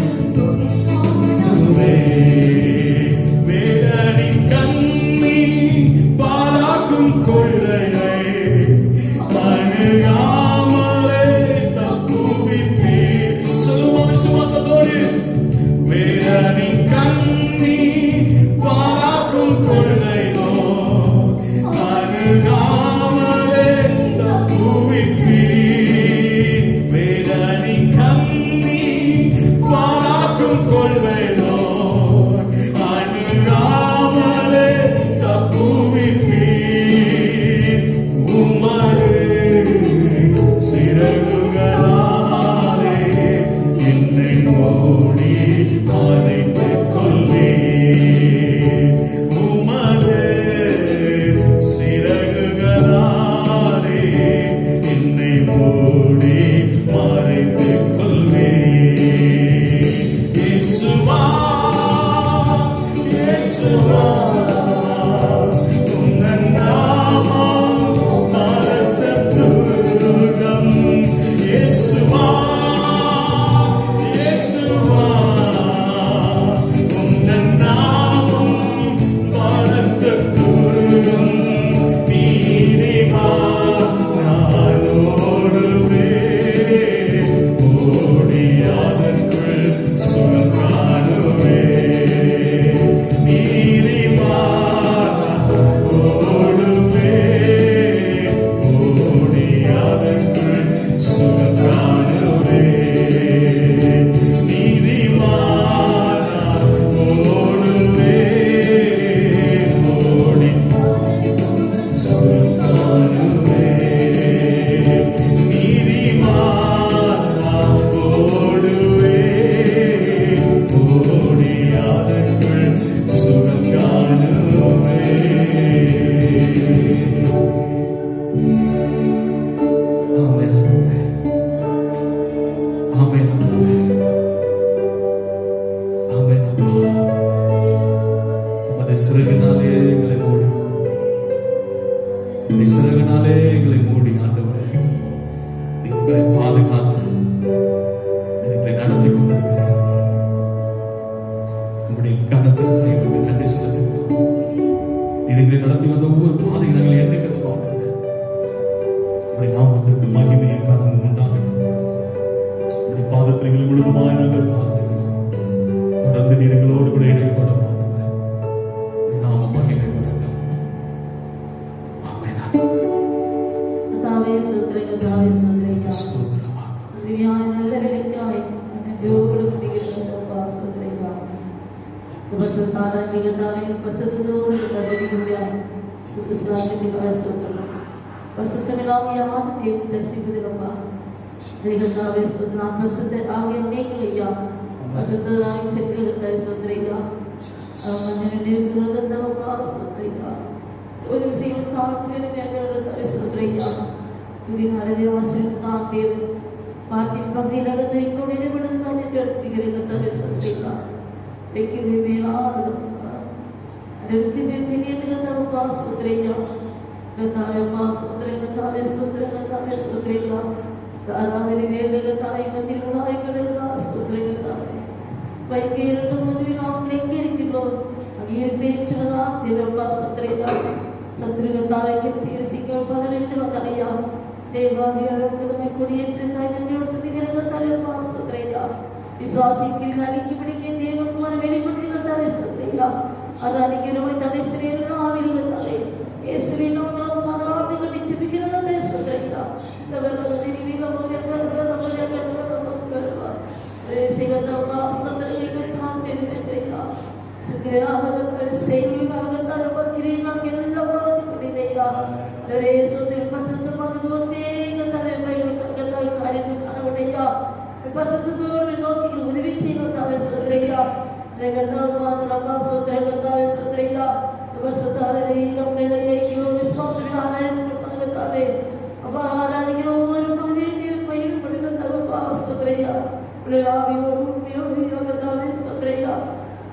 ஆமென் ஆண்டவரே. ஆமென் அப்பா. உமது சிறகினாலே எங்களை மூடி, உம்முடைய சிறகினாலே எங்களை மூடி ஆண்டவரே, நீர் எங்களை பாதுகாத்து நீர் எங்களை நடத்தி கொண்டிருக்கிறீர். உம்முடைய கனத்திற்காக எங்களுக்கு நன்றி செலுத்துகிறோம். நீர் எங்களை நடத்தி வந்த ஒவ்வொரு பாதையை நாங்கள் எண்ணுகிறோம் ஆண்டவரே. உம்முடைய நாமத்திற்கு மகிமையும் கனமும் உண்டாகட்டும். உம்முடைய பாதத்தில் எங்களை முழுவதுமாய் நாங்கள் தாழ்த்துகிறோம். தொடர்ந்து நீர் எங்களோடு கூட இடைப்படும் ஆண்டவரே. உம்முடைய நாமம் மகிமைப்படட்டும். ஆமென் ஆண்டவரே. കർത്താവേ സ്തോത്രം, കർത്താവേ സ്തോത്രം. ஸ்தோத்திரம் ஆண்டவரே. ദിവ്യമായ നല്ല വിലയ്ക്കായി എന്നോട് കുടിക്കുന്ന സ്തോത്രം. ഉപസുൽത്താനെ കർത്താവേ പരിശുദ്ധത്തോട് പ്രകടിപ്പിക്കുകയായി സ്തോത്രം. പരിശുദ്ധമില്ലാതെ യാതൊരു ദർശിപ്പതിലപ്പ കർത്താവേ സ്തോത്രം. പരിശുദ്ധ ആകെ അനേകയ്യ പരിശുദ്ധനായ ശരീരകത്തായി സ്തോത്രിക. ഒരു വിഷയം താഴ്ത്തിലും മേഖലകത്തായി സ്തോത്രിക. ഇതിനാലെ ആശ്രയിക്കുന്ന ദേവൻ പാർട്ടി പകുതിയിലകത്ത് എന്നോട് ഇടപെടുന്ന എൻ്റെ അടുത്തേക്ക് സ്തോത്രിക. വ്യക്തിയുടെ മേലാണ് അടുത്ത് പിന്നീട് കർത്താവ് സ്തോത്രിക. കർത്താവേ സ്തോത്രം, കർത്താവേ സ്തോത്രം, കർത്താവേ സ്തോത്രിക. ആരാധന വേല കർത്താവേ മധ്യമുള്ളതായി കരുതുക സ്തോത്രം. കർത്താവേ വൈകിട്ട് മുന്നിൽ നാമിലേക്ക് ഇരിക്കുമ്പോൾ അങ്ങേറ്റതാണ് ദൈവം സ്തോത്രിക. ശത്രു കർത്താവേ ചികിത്സിക്കാൻ പല വിധത്തിലും അറിയാം. ദൈവാവിയാലുമായി കൊടിയേറ്റതായി എന്നോട് കർത്താവേ സ്തോത്രിക. വിശ്വാസിക്ക് അടിക്ക് പിടിക്കാൻ ദൈവം വെളിപ്പെട്ടിരിക്കുന്ന സ്തോത്രിക. അത് അനുഗ്രഹമായി തന്നെ ശ്രീനാവിൽ കർത്താവേ യേശുവിൻ നാമത്തിൽ പാതാളത്തിൽ കടിച്ചുപിടിക്കുന്നത് സ്തോത്രിക.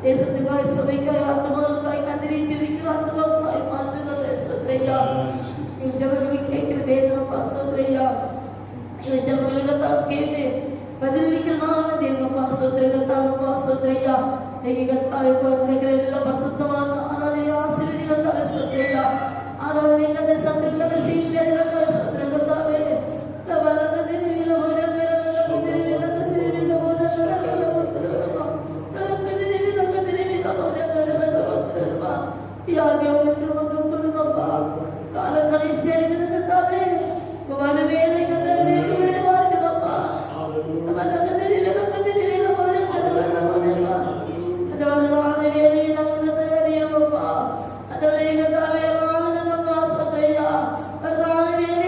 ദേശത്തുകായി സഭയ്ക്കായി ആത്മാക്കൾക്കായി കതിരിറ്റിരിക്കുന്ന ആത്മാക്കളായി മാറ്റുന്നത് സ്തോത്രയ്യ. ജനങ്ങളിൽ കേൾക്കുന്ന ദൈവം സ്തോത്രയ്യ. ജനങ്ങളിൽ കർത്താവ് കേട്ട് ബദലിക്കുന്നതാണ് ദൈവം സ്തോത്രയ്യ. കർത്താവ് എല്ലാം പരിശുദ്ധമാണ്. ആരാധന ആശീർവദിക്കുക കർത്താവേ സ്തോത്രയ്യ. ആരാധന ശത്രുക്കളുടെ ശീലം കർത്താവേ സ്തോത്രം. കർത്താവേ വേല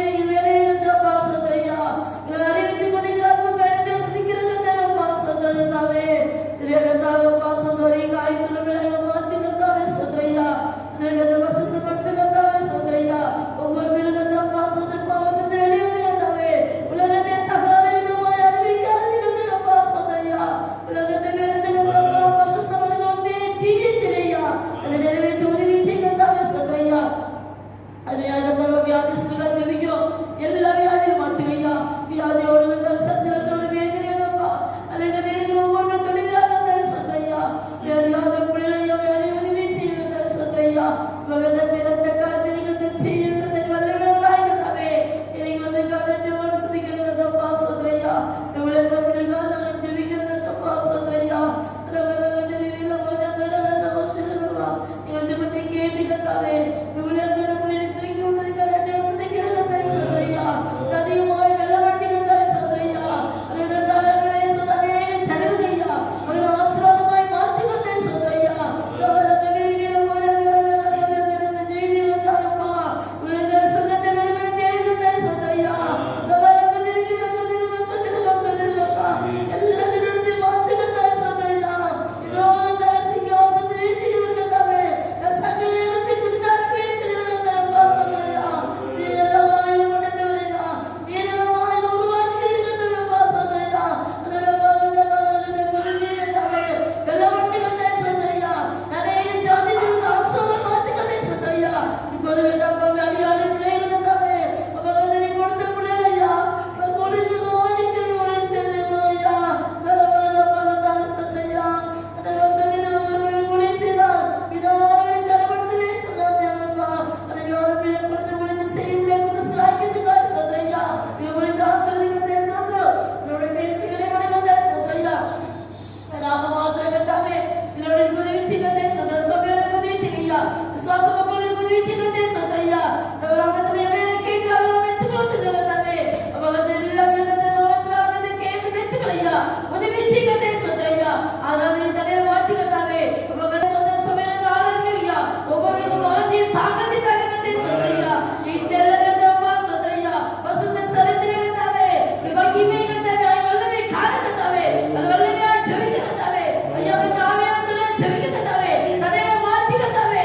உதவி செய்யதே சொந்தரையா ஆராதனை தடைய மாற்றி கத்தாவே உங்க சொந்த சபையில ஆராதனையா ஒவ்வொருவருக்கும் வாஞ்சி தாக்கத்தை தாக்கத்தை சொந்தரையா இதெல்லாம் கத்தப்பா சொந்தரையா பசுத்த சரித்திரே கத்தாவே விபகிமே கத்தாவே வல்லமே காண கத்தாவே வல்லமே ஜெபிக்க கத்தாவே ஐயா கத்தாவே அந்த ஜெபிக்க கத்தாவே தடைய மாற்றி கத்தாவே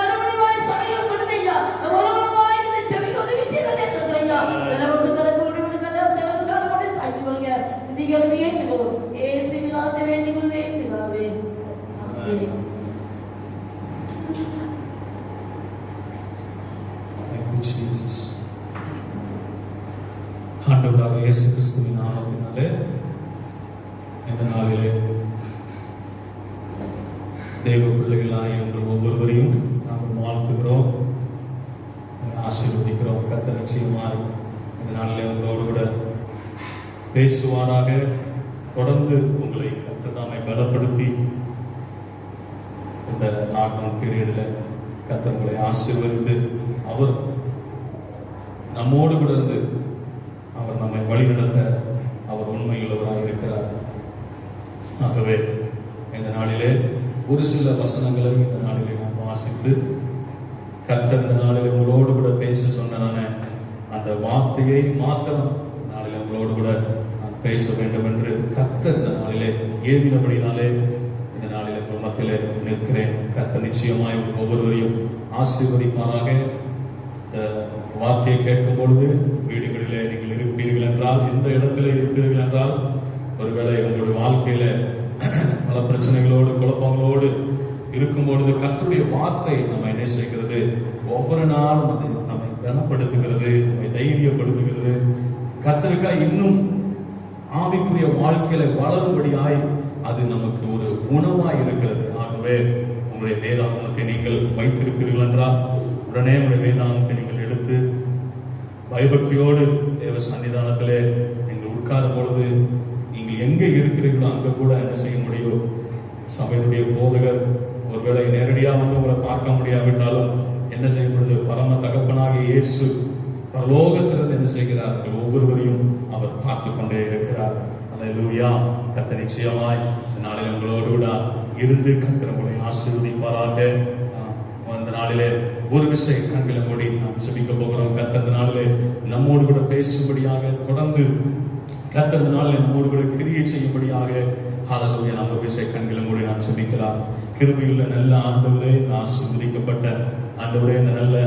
வரமுடிவாய் சபையில் கொடுதையா வரமுடிவாய் கதை ஜெபிக்க உதவி செய்யதே சொந்தரையா எல்லாரும் தனக்கு முடிவு கதை சேவலுக்கான கொண்டு தாக்கி கொள்ளுங்க நீங்கள் ஏற்றுக்கொள்ளும் இயேசுவின் நாமத்தை வேண்டிக் கொள்கிறேன் பிதாவே ஆமென். Thank you, Jesus. ஆண்டவராக இயேசு கிறிஸ்துவின் நாமத்தினாலே இந்த நாளிலே தேவ பிள்ளைகளாய் உங்கள் ஒவ்வொருவரையும் நாங்கள் வாழ்த்துகிறோம், ஆசீர்வதிக்கிறோம். கர்த்தர் நிச்சயமாய் இந்த நாளிலே உங்களோடு கூட பேசுவாராக. தொடர்ந்து உங்களை கர்த்தர் தாமே பலப்படுத்தி இந்த லாக்டவுன் பீரியடில் கர்த்தர் உங்களை ஆசீர்வதித்து அவர் நம்மோடு கூட இருந்து அவர் நம்மை வழிநடத்த அவர் உண்மையுள்ளவராக இருக்கிறார். ஆகவே இந்த நாளிலே ஒரு சில வசனங்களை இந்த நாளிலே நாம் வாசித்து கர்த்தர் இந்த நாளிலே உங்களோடு கூட பேச சொன்னதான அந்த வார்த்தையை மாத்திரம் இந்த நாளிலே உங்களோடு கூட நான் பேச வேண்டும் என்று கர்த்தர் இந்த நாளிலே ஏவினபடினாலே இந்த நாளிலே உங்கள் மத்தியிலே நிற்கிறேன். கர்த்தர் நிச்சயமாய் ஒவ்வொருவரையும் ஆசீர்வதிப்பாராக. இந்த வார்த்தையை கேட்கும் பொழுது வீடுகளிலே நீங்கள் இருப்பீர்கள் என்றால், எந்த இடத்துல இருப்பீர்கள் என்றால், ஒருவேளை உங்களுடைய வாழ்க்கையில பல பிரச்சனைகளோடு குழப்பங்களோடு இருக்கும் பொழுது கர்த்தருடைய வார்த்தை நம்ம என்ன செய்கிறது, ஒவ்வொரு நாளும் அது நம்மை கனப்படுத்துகிறது, நம்மை தைரியப்படுத்துகிறது. கர்த்தருக்காய் இன்னும் ஆவிக்குரிய வாழ்க்கையில வளரும்படியாய் அது நமக்கு ஒரு உணவாய் இருக்கிறது. ஆகவே உங்களுடைய வேதாகமத்தை நீங்கள் வைத்திருப்பீர்கள் என்றால் உடனே உங்களுடைய வேதாகமத்தை நீங்கள் எடுத்து பயபக்தியோடு தேவ சன்னிதானத்திலே நீங்கள் உட்காரும் பொழுது நீங்கள் எங்கே இருக்கிறீர்களோ அங்க கூட என்ன செய்ய முடியும், சபையினுடைய போதகர் ஒருவேளை நேரடியாக வந்து உங்களை பார்க்க முடியாவிட்டாலும் என்ன செய்யப்படுது, பரம தகப்பனாக இயேசு பரலோகத்திலிருந்து என்ன செய்கிறார், ஒவ்வொருவரையும் அவர் பார்த்து கொண்டே இருக்கிறார். அல்லேலூயா. கர்த்தர் நிச்சயமாய் இந்த நாளில் உங்களோடு கூட இருந்து கர்த்தர் உங்களை ஆசீர்வதிப்பாராக. அந்த நாளிலே ஒரு விஷயம் கண்களை மூடி நாம் ஜெபிக்க போகிறோம். கர்த்தர் இந்த நாளிலே நம்மோடு கூட பேசும்படியாக, தொடர்ந்து கர்த்தர் இந்த நாளிலே நம்மோடு கூட கிரியை செய்யும்படியாக ஹல்லேலூயா. நாம் ஒரு விஷயம் கண்களை மூடி நாம் ஜெபிக்கலாம். கிருபையுள்ள நல்ல ஆண்டவரே, ஆசீர்வதிக்கப்பட்ட ஆண்டவரே, இந்த நல்ல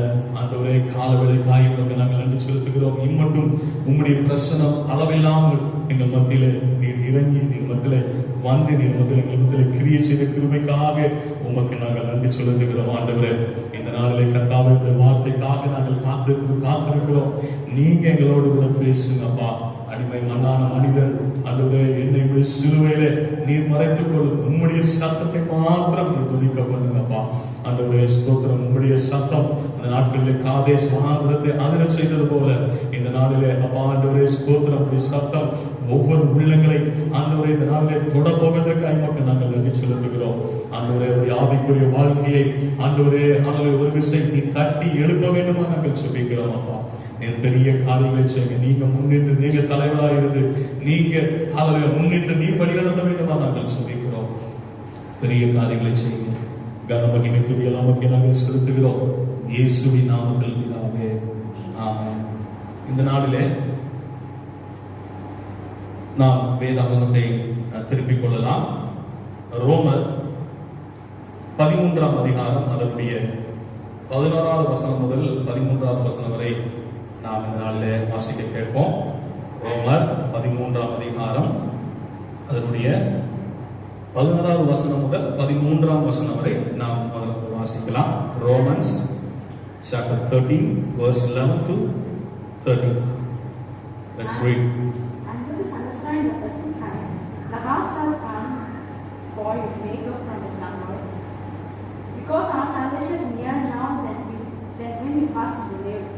ஆண்டவரே காலவேளை காயங்களுக்கு நாங்கள் நன்றி செலுத்துகிறோம். இம்மட்டும் உம்முடைய பிரசனம் அளவில்லாமல் எங்கள் மத்தியிலே நீர் இறங்கி நீர் மத்தியிலே வந்து நீர் மத்தியில் எங்கள் மத்தியிலே கிரியை செய்த கிருபைக்காக உமக்கு நாங்கள் நன்றி செலுத்துகிறோம். ஆண்டவரே, இந்த நாளிலே கர்த்தாவுடைய வார்த்தைக்காக நாங்கள் காத்திருக்கிறோம். நீங்க எங்களோடு கூட பேசுங்கப்பா. அடிமை மண்ணான மனிதன் ஆண்டவரே, என்னை சிலுவையிலே நீர் மறைத்துக் கொள்ளும் உம்முடைய சத்தத்தை மாத்திரம் நீர் துணிக்க பண்ணுங்கப்பா. ஆண்டவரே ஸ்தோத்திரம். உம்முடைய சத்தம் அந்த நாட்களிலே காதேஸ் வனாந்திரத்தை அதிர செய்தது போல இந்த நாளிலே அப்பா ஆண்டவரே ஸ்தோத்திரம், உம்முடைய சத்தம் ஒவ்வொரு உள்ளங்களை ஆண்டவரே இந்த நாளிலே தொட போவதற்காக மக்கள் நாங்கள் நன்றி செலுத்துகிறோம். ஆண்டவரே, அவருடைய ஆவிக்குரிய வாழ்க்கையை ஆண்டவரே ஆண்டவரே ஒரு விஷயம் நீ தட்டி எழுப்ப வேண்டுமா நாங்கள் ஜெபிக்கிறோம். அப்பா நீர் பெரிய காரியங்களை செய்யுங்க. நீங்க முன்னின்று, நீங்க தலைவராக இருந்து நீங்க ஆண்டவரே முன்னின்று நீர் வழிநடத்த வேண்டுமா நாங்கள் ஜெபிக்கிறோம். பெரிய காரியங்களை செய்யுங்க. கனமகிமை துதி எல்லாம் நாங்கள் செலுத்துகிறோம் இயேசுவின் நாமத்தில் பிதாவே, ஆமென். இந்த நாளிலே நாம் வேதாகமத்தை திருப்பிக் கொள்ளலாம். ரோமர் 13ஆம் அதிகாரம் அதனுடைய 11வது வசனம் முதல் 13வது வசனம் வரை நாம் இந்த நாளிலே வாசிக்க கேட்போம். ரோமர் 13ஆம் அதிகாரம் அதனுடைய 11வது வசனம் முதல் 13ஆம் வசனம் வரை நாம் முதல்ல வாசிக்கலாம். Romans chapter 13 verse 11 to 13. Let's read. And with this understanding of the same kind, the house has come for you to make up from his number. Because our salvation is nearer now than when we first believed.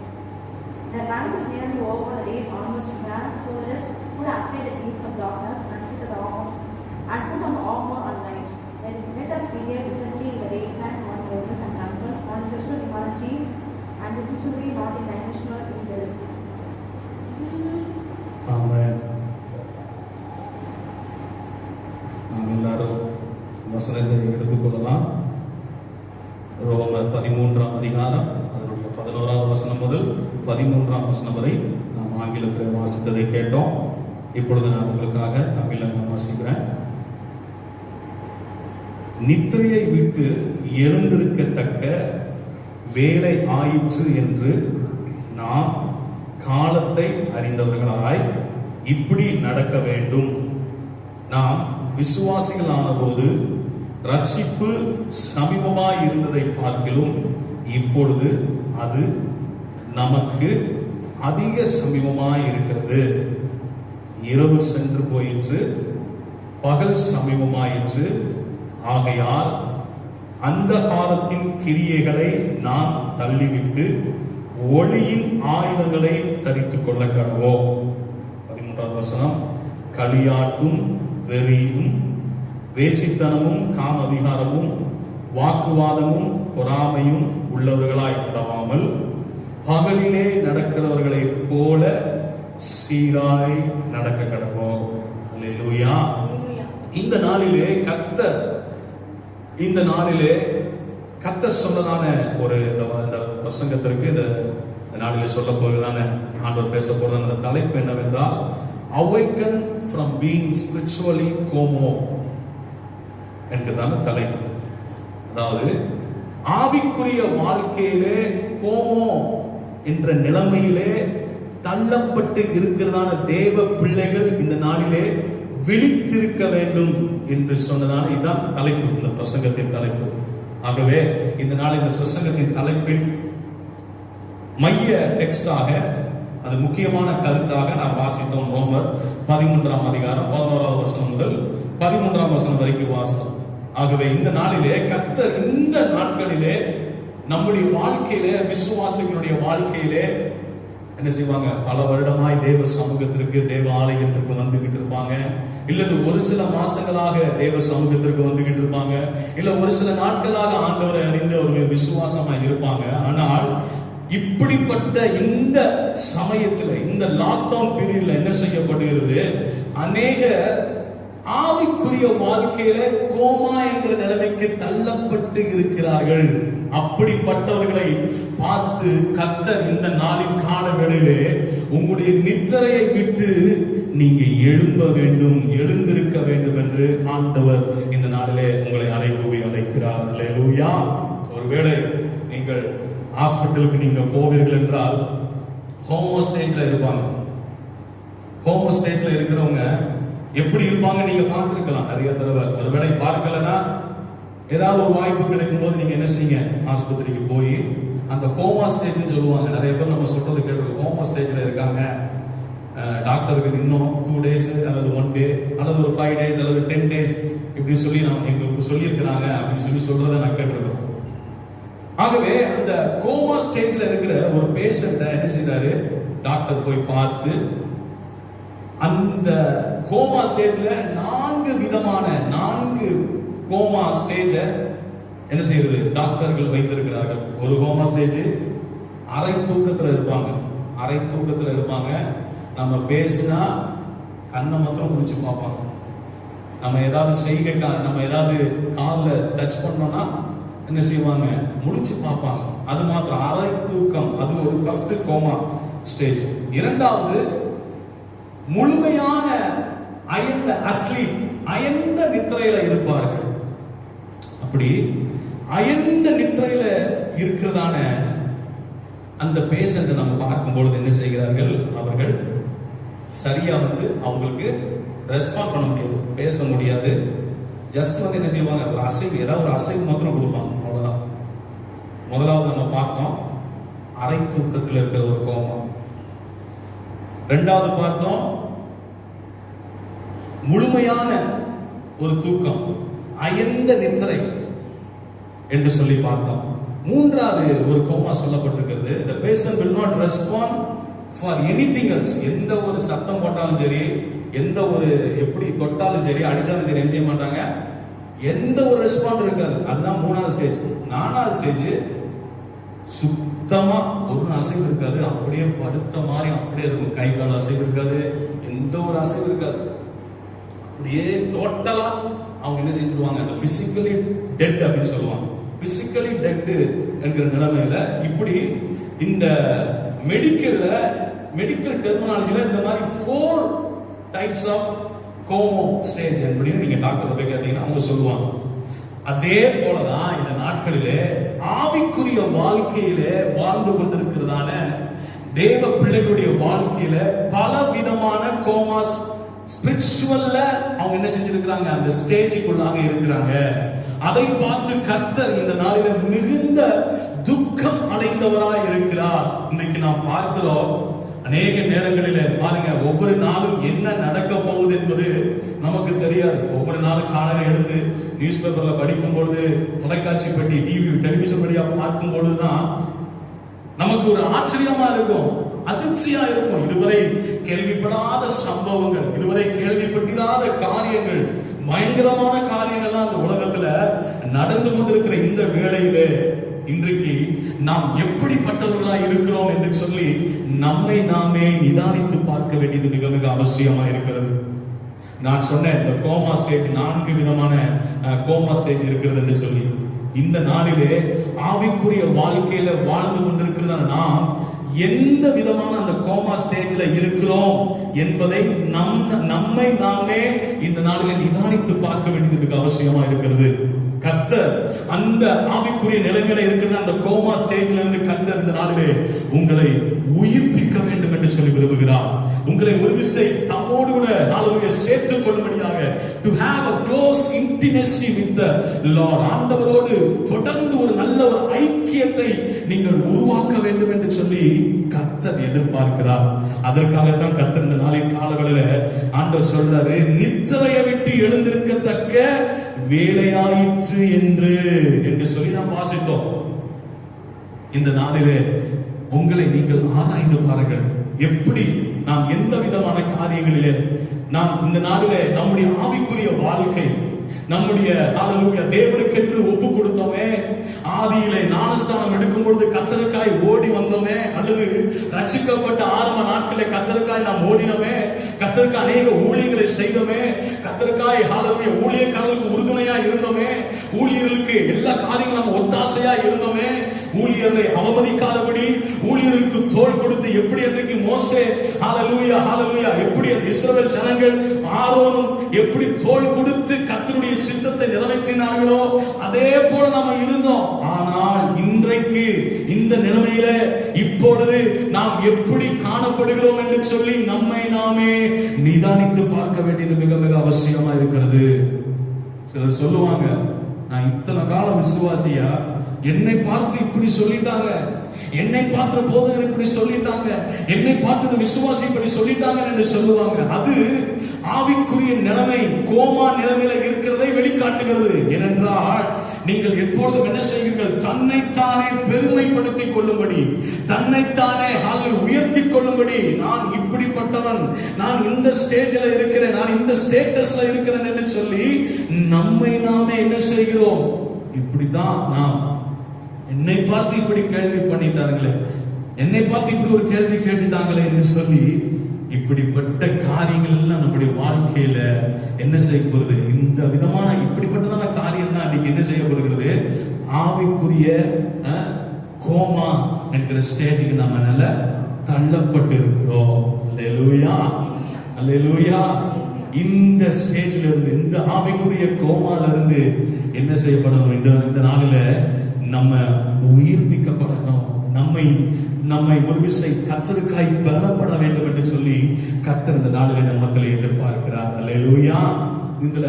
The time is nearly over, the day is almost done, so let us put aside the deeds of darkness and put on the armor of light. Then let us behave decently in the daytime, on motives and temples, on sexual immorality, and habitually not in emotional நாம் எல்லாரும் வசனத்தை எடுத்துக்கொள்ளலாம். ரோமர் 13ஆம் அதிகாரம் அதனுடைய 11ஆம் வசனம் முதல் 13ஆம் வசனம் வரை நாம் ஆங்கிலத்தில் வாசித்ததை கேட்டோம். இப்பொழுது நான் உங்களுக்காக தமிழில் நான் வாசிக்கிறேன். நித்திரையை விட்டு எழுந்திருக்கத்தக்க வேலை ஆயிற்று என்று நாம் காலத்தை அறிந்தவர்களாய் இப்படி நடக்க வேண்டும். நாம் விசுவாசிகளான போது ரட்சிப்பு சமீபமாய் இருந்ததை பார்க்கிலும் இப்பொழுது அது நமக்கு அதிக சமீபமாய் இருக்கிறது. இரவு சென்று போயிற்று, பகல் சமீபமாயிற்று. ஆகையால் அந்த காலத்தின் கிரியைகளை நாம் தள்ளிவிட்டு ஒளியின் ஆயுதங்களை தரித்துக் கொள்ள கடவோம். 13ஆம் வசனம். களியாட்டும் வெறியும் வேசித்தனமும் காம விகாரமும் வாக்குவாதமும் பொறாமையும் உள்ளவர்களாய் நடவாமல் பகலிலே நடக்கிறவர்களைப் போல சீராய் நடக்க கடவோம். அல்லேலூயா. இந்த நாளிலே கர்த்தர் சொன்னதான ஒரு இந்த பிரசங்கத்திற்கு இந்த நாளிலே சொல்ல போகிறதான ஆண்டவர் பேச போகிறதான அந்த தலைப்பு என்னவென்றால் awaken from being spiritually como என்கிறதான தலைப்பு. அதாவது ஆவிக்குரிய வாழ்க்கையிலே கோமோ என்ற நிலைமையிலே தள்ளப்பட்டு இருக்கிறதான தேவ பிள்ளைகள் இந்த நாளிலே விழித்திருக்க வேண்டும் என்று சொன்னதான இதுதான் தலைப்பு, இந்த பிரசங்கத்தின் தலைப்பு. ஆகவே இந்த நாள் இந்த பிரசங்கத்தின் தலைப்பின் மைய டெக்ஸ்டாக, அது முக்கியமான கருத்தாக நாம் வாசித்தோம். ரோமர் 13ஆம் அதிகாரம் 11ஆவது வசனம் முதல் 13ஆம் வசனம் வரைக்கும் வாசித்தோம். ஆகவே இந்த நாளிலே கர்த்தர் இந்த நாட்களிலே நம்முடைய வாழ்க்கையிலே, விசுவாசிகளுடைய வாழ்க்கையிலே என்ன செய்வாங்க? பல வருடமாய் தேவ சமூகத்திற்கு, தேவ ஆலயத்திற்கு வந்துகிட்டு இருப்பாங்க. இல்லது ஒரு சில மாசங்களாக தேவ சமூகத்திற்கு வந்துகிட்டு இருப்பாங்க. இல்ல ஒரு சில நாட்களாக ஆண்டவரை அறிந்து அவர்கள் விசுவாசமா இருப்பாங்க. ஆனால் இப்படிப்பட்ட இந்த சமயத்தில், இந்த லாக்டவுன் பீரியட்ல என்ன செய்யப்படுகிறது? அநேக ஆவிக்குரிய வாழ்க்கையில கோமா என்கிற நிலைமைக்கு தள்ளப்பட்டு இருக்கிறார்கள். அப்படிப்பட்டவர்களை பார்த்து கர்த்தர் இந்த நாளின் காலங்களிலே உங்களுடைய நித்திரையை விட்டு நீங்க எழும்ப வேண்டும், எழுந்திருக்க வேண்டும் என்று ஆண்டவர் இந்த நாளிலே உங்களை அழைக்கூவி அழைக்கிறார். அல்லேலூயா. ஒருவேளை நீங்கள் ஹாஸ்பிட்டலுக்கு நீங்க போவீர்கள் என்றால் ஹோமோ ஸ்டேஜ்ல இருப்பாங்க. ஹோமோ ஸ்டேஜ்ல இருக்கிறவங்க எப்படி இருப்பாங்க நீங்க பார்த்திருக்கலாம் நிறைய தடவை. ஒருவேளை பார்க்கலன்னா ஏதாவது ஒரு வாய்ப்பு கிடைக்கும் போது நீங்க என்ன செய்யுங்க? ஆஸ்பத்திரிக்கு போய் அந்த ஹோமா ஸ்டேஜ்னு சொல்லுவாங்க. நிறைய பேர் நம்ம சொல்றது கேட்டு ஹோமா ஸ்டேஜ்ல இருக்காங்க, டாக்டருக்கு இன்னும் 2 days அல்லது 1 day அல்லது ஒரு 5 days அல்லது 10 days இப்படி சொல்லி நம்ம எங்களுக்கு சொல்லியிருக்கிறாங்க அப்படின்னு சொல்றதை நான் கேட்டிருக்கிறோம். ஆகவே அந்த கோமா ஸ்டேஜ்ல இருக்கிற ஒரு பேஷண்ட என்ன செய்யறாரு? டாக்டர் போய் பார்த்து அந்த கோமா ஸ்டேஜ்ல 4 விதமான 4 கோமா ஸ்டேஜ என்ன செய்யறது? டாக்டர்கள் வைத்திருக்கிறார்கள். ஒரு கோமா ஸ்டேஜ் அரை தூக்கத்துல இருப்பாங்க. அரை தூக்கத்துல இருப்பாங்க. நம்ம பேசினா கண்ணை மாத்திரம் முடிச்சு பார்ப்பாங்க. நம்ம ஏதாவது செய்கை, நம்ம ஏதாவது காலில் டச் பண்ணோம்னா என்ன செய்வாங்க? முடிச்சு பார்ப்பாங்க. அது மாத்திரம் அரை தூக்கம். அது ஒரு ஃபர்ஸ்ட் கோமா ஸ்டேஜ். இரண்டாவது முழுமையான அயர்ந்த அஸ்லீப், அயர்ந்த நித்திரையில இருப்பார்கள். அப்படி அயர்ந்த நித்திரையில இருக்கிறதான அந்த பேஷண்ட் நம்ம பார்க்கும் பொழுது என்ன செய்கிறார்கள்? அவர்கள் சரியா அவங்களுக்கு ரெஸ்பாண்ட் பண்ண முடியாது, பேச முடியாது. ஜஸ்ட் என்ன செய்வாங்க? ஒரு அசைவு, ஏதாவது ஒரு அசைவு மாத்திரம் கொடுப்பாங்க, அவ்வளவுதான். முதலாவது நம்ம பார்த்தோம் அரை தூக்கத்தில் இருக்கிற ஒரு கோபம். இரண்டாவது பார்த்தோம் முழுமையான ஒரு தூக்கம், அயர்ந்த நித்திரை என்று சொல்லி பார்த்தோம். மூன்றாவது ஒரு கோமா சொல்லப்பட்டிருக்கிறது. the patient will not respond for anything else. எந்த ஒரு சத்தம் போட்டாலும் சரி, எந்த ஒரு எப்படி தொட்டாலும் சரி, அடிச்சாலும் சரி, என்ன செய்ய மாட்டாங்க? எந்த ஒரு ரெஸ்பாண்ட் இருக்காது. அதுதான் 3வது ஸ்டேஜ். 4வது ஸ்டேஜ் சுத்தமா ஒரு அசைவு இருக்காது, அப்படியே படுத்த மாதிரி அப்படியே இருக்கும். கை கால் அசைவு இருக்காது, எந்த ஒரு அசைவு இருக்காது. அப்படியே டோட்டலா அவங்க என்ன செஞ்சிருவாங்க, அந்த பிசிக்கலி டெட் அப்படின்னு சொல்லுவாங்க. பிசிக்கலி டெட் என்கிற நிலைமையில இப்படி இந்த மெடிக்கல் டெர்மினாலஜில இந்த மாதிரி 4 டைப்ஸ் ஆஃப் கோமா ஸ்டேஜ் அப்படின்னு நீங்க டாக்டர் போய் கேட்டீங்கன்னா அவங்க சொல்லுவாங்க. அதே போலதான் இந்த நாட்களிலே ஆவிக்குரிய வாழ்க்கையிலே வாழ்ந்து கொண்டிருக்கிறதான தேவ பிள்ளைகளுடைய வாழ்க்கையில பல விதமான கோமாஸ் ஸ்பிரிச்சுவல்ல அவங்க என்ன செஞ்சிருக்கிறாங்க, அந்த ஸ்டேஜுக்குள்ளாக இருக்கிறாங்க. அதை பார்த்து கர்த்தர் இந்த நாளில மிகுந்த துக்கம் அடைந்தவராய் இருக்கிறார். இன்னைக்கு நாம் பார்க்கிறோம், அநேக நேரங்களில பாருங்க, ஒவ்வொரு நாளும் என்ன நடக்க போகுது என்பது நமக்கு தெரியாது. ஒவ்வொரு நாளும் காலையில எழுந்து நியூஸ் பேப்பர்ல படிக்கும் பொழுது, தொலைக்காட்சி பெட்டி டெலிவிஷன் வழியா பார்க்கும் பொழுதுதான் நமக்கு ஒரு ஆச்சரியமா இருக்கும், அதிர்ச்சியா இருக்கும். இதுவரை கேள்விப்படாத சம்பவங்கள், இதுவரை கேள்விப்பட்டிராத காரியங்கள், பயங்கரமான காரியங்கள்லாம் அந்த உலகத்துல நடந்து கொண்டிருக்கிற இந்த வேளையிலே இன்றைக்கு நாம் எப்படிப்பட்டவர்களா இருக்கிறோம் என்று சொல்லி நம்மை நாமே நிதானித்து பார்க்க வேண்டியது மிக மிக அவசியமா இருக்கிறது. நான் சொன்னேன், இந்த கோமா ஸ்டேஜ் 4 விதமான கோமா ஸ்டேஜ் இருக்கிறது என்று சொல்லி. இந்த நாளிலே ஆவிக்குரிய வாழ்க்கையில வாழ்ந்து கொண்டிருக்கிறதான நாம் எந்த விதமான அந்த கோமா ஸ்டேஜ்ல இருக்கிறோம் என்பதை நம்மை நாமே இந்த நாளிலே நிதானித்து பார்க்க வேண்டியது மிக அவசியமா இருக்கிறது. கர்த்தர் அந்த ஆவிக்குரிய நிலைமையில இருக்கிற அந்த கோமா ஸ்டேஜ்ல இருந்து கர்த்தர் இந்த நாளிலே உங்களை உயிர்ப்பிக்க வேண்டும் என்று சொல்லி விரும்புகிறார். உங்களை ஒரு விசை தம்மோடு கூட ஹalleluya சேர்த்துக் கொள்ளும்படியாக to have a close intimacy with the Lord, ஆண்டவரோடு தொடர்ந்து ஒரு நல்ல ஒரு ஐக்கியத்தை நீங்கள் உருவாக்க வேண்டும் என்று சொல்லி கர்த்தர் எதிர்பார்க்கிறார். அதற்காகத்தான் கர்த்தர் இந்த நாளின் காலவெளியில ஆண்டவர் சொல்றாரு, நித்திரையை விட்டு எழுந்திருக்கத்தக்க வேலையாயிற்று என்று சொல்லி நாம் வாசித்தோம். இந்த நாளிலே உங்களை நீங்கள் ஆராய்ந்து பாருங்கள். எப்படி நாம் எந்த விதமான காரியங்களிலே நாம் இந்த நாளிலே நம்முடைய ஆவிக்குரிய வாழ்க்கை, நம்முடைய ஹalleluya தேவனுக்கென்று ஒப்பு கொடுத்தோமே, ஆதியிலே ஞானஸ்நானம் எடுக்கும் பொழுது கர்த்தருக்காய் ஓடி வந்தோமே, அல்லது ரட்சிக்கப்பட்ட ஆரம்ப நாட்களிலே கர்த்தருக்காய் நாம் ஓடினோமே, கர்த்தருக்கு அநேக ஊழியங்களை செய்தோமே, கர்த்தருக்காய் ஹalleluya ஊழியக்காரர்களுக்கு உறுதுணையா இருந்தோமே, ஊழியர்களுக்கு எல்லா காரியங்களும் நம்ம ஒத்தாசையா இருந்தோமே, ஊழியர்களை அவமதிக்காதபடி ஊழியர்களுக்கு தோள் கொடுத்து எப்படி அன்றைக்கு மோசே ஹalleluya ஹalleluya எப்படி இஸ்ரவேல் ஜனங்கள் ஆரோனும் எப்படி தோள் கொடுத்து கர்த்தருடைய சித்தத்தை நிறைவேற்றினார்களோ அதே போல நாம இருந்தோம். ஆனால் இன்றைக்கு இந்த நிலைமையில இப்பொழுது நாம் எப்படி காணப்படுகிறோம் என்று சொல்லி நம்மை நாமே நிதானித்து பார்க்க வேண்டியது மிக மிக அவசியமா இருக்கிறது. சிலர் சொல்லுவாங்க, நான் இத்தனை காலம் விசுவாசியா, என்னை பார்த்து இப்படி சொல்லிட்டாங்க, என்னை பார்த்த போதகர் இப்படி சொல்லிட்டாங்க, என்னை பார்த்து விசுவாசி இப்படி சொல்லிட்டாங்க என்று சொல்லுவாங்க. அது ஆவிக்குரிய நிலைமை, கோமா நிலைமையில இருக்கிறதை வெளிக்காட்டுகிறது. ஏனென்றால் நீங்கள் எப்பொழுதும் என்ன செய்வீர்கள், தன்னைத்தானே பெருமைப்படுத்திக் கொள்ளும்படி, தன்னைத்தானே உயர்த்தி கொள்ளும்படி, நான் இப்படிப்பட்டவன், நான் இந்த ஸ்டேஜ்ல இருக்கிறேன், நான் இந்த ஸ்டேட்டஸ்ல இருக்கிறேன் என்று சொல்லி நம்மை நாமே என்ன செய்கிறோம், இப்படிதான் நாம், என்னை பார்த்து இப்படி கேள்வி பண்ணிட்டாங்களே, என்னை பார்த்து இப்படி ஒரு கேள்வி கேட்டுட்டாங்களே என்று சொல்லி இப்படிப்பட்ட காரியங்கள் எல்லாம் நம்முடைய வாழ்க்கையில என்ன செய்யப்படுது, இந்த விதமான இப்படிப்பட்டதான காரியம் தான் அன்னைக்கு என்ன செய்யப்படுகிறது, ஆவிக்குரிய கோமா என்கிற ஸ்டேஜுக்கு நம்ம நல்ல தள்ளப்பட்டு இருக்கிறோம். அல்லேலூயா அல்லேலூயா. இந்த ஸ்டேஜ்ல இருந்து, இந்த ஆவிக்குரிய கோமால இருந்து என்ன செய்யப்படணும், இந்த நாளில நம்ம உயிர்ப்பிக்கப்படணும். நம்மை ஒரு விசை கர்த்தருக்காய் பலப்பட வேண்டும் என்று சொல்லி கர்த்தர் இந்த நாளில் நம்மளை எதிர்பார்க்கிறார். அல்லேலூயா. இதுல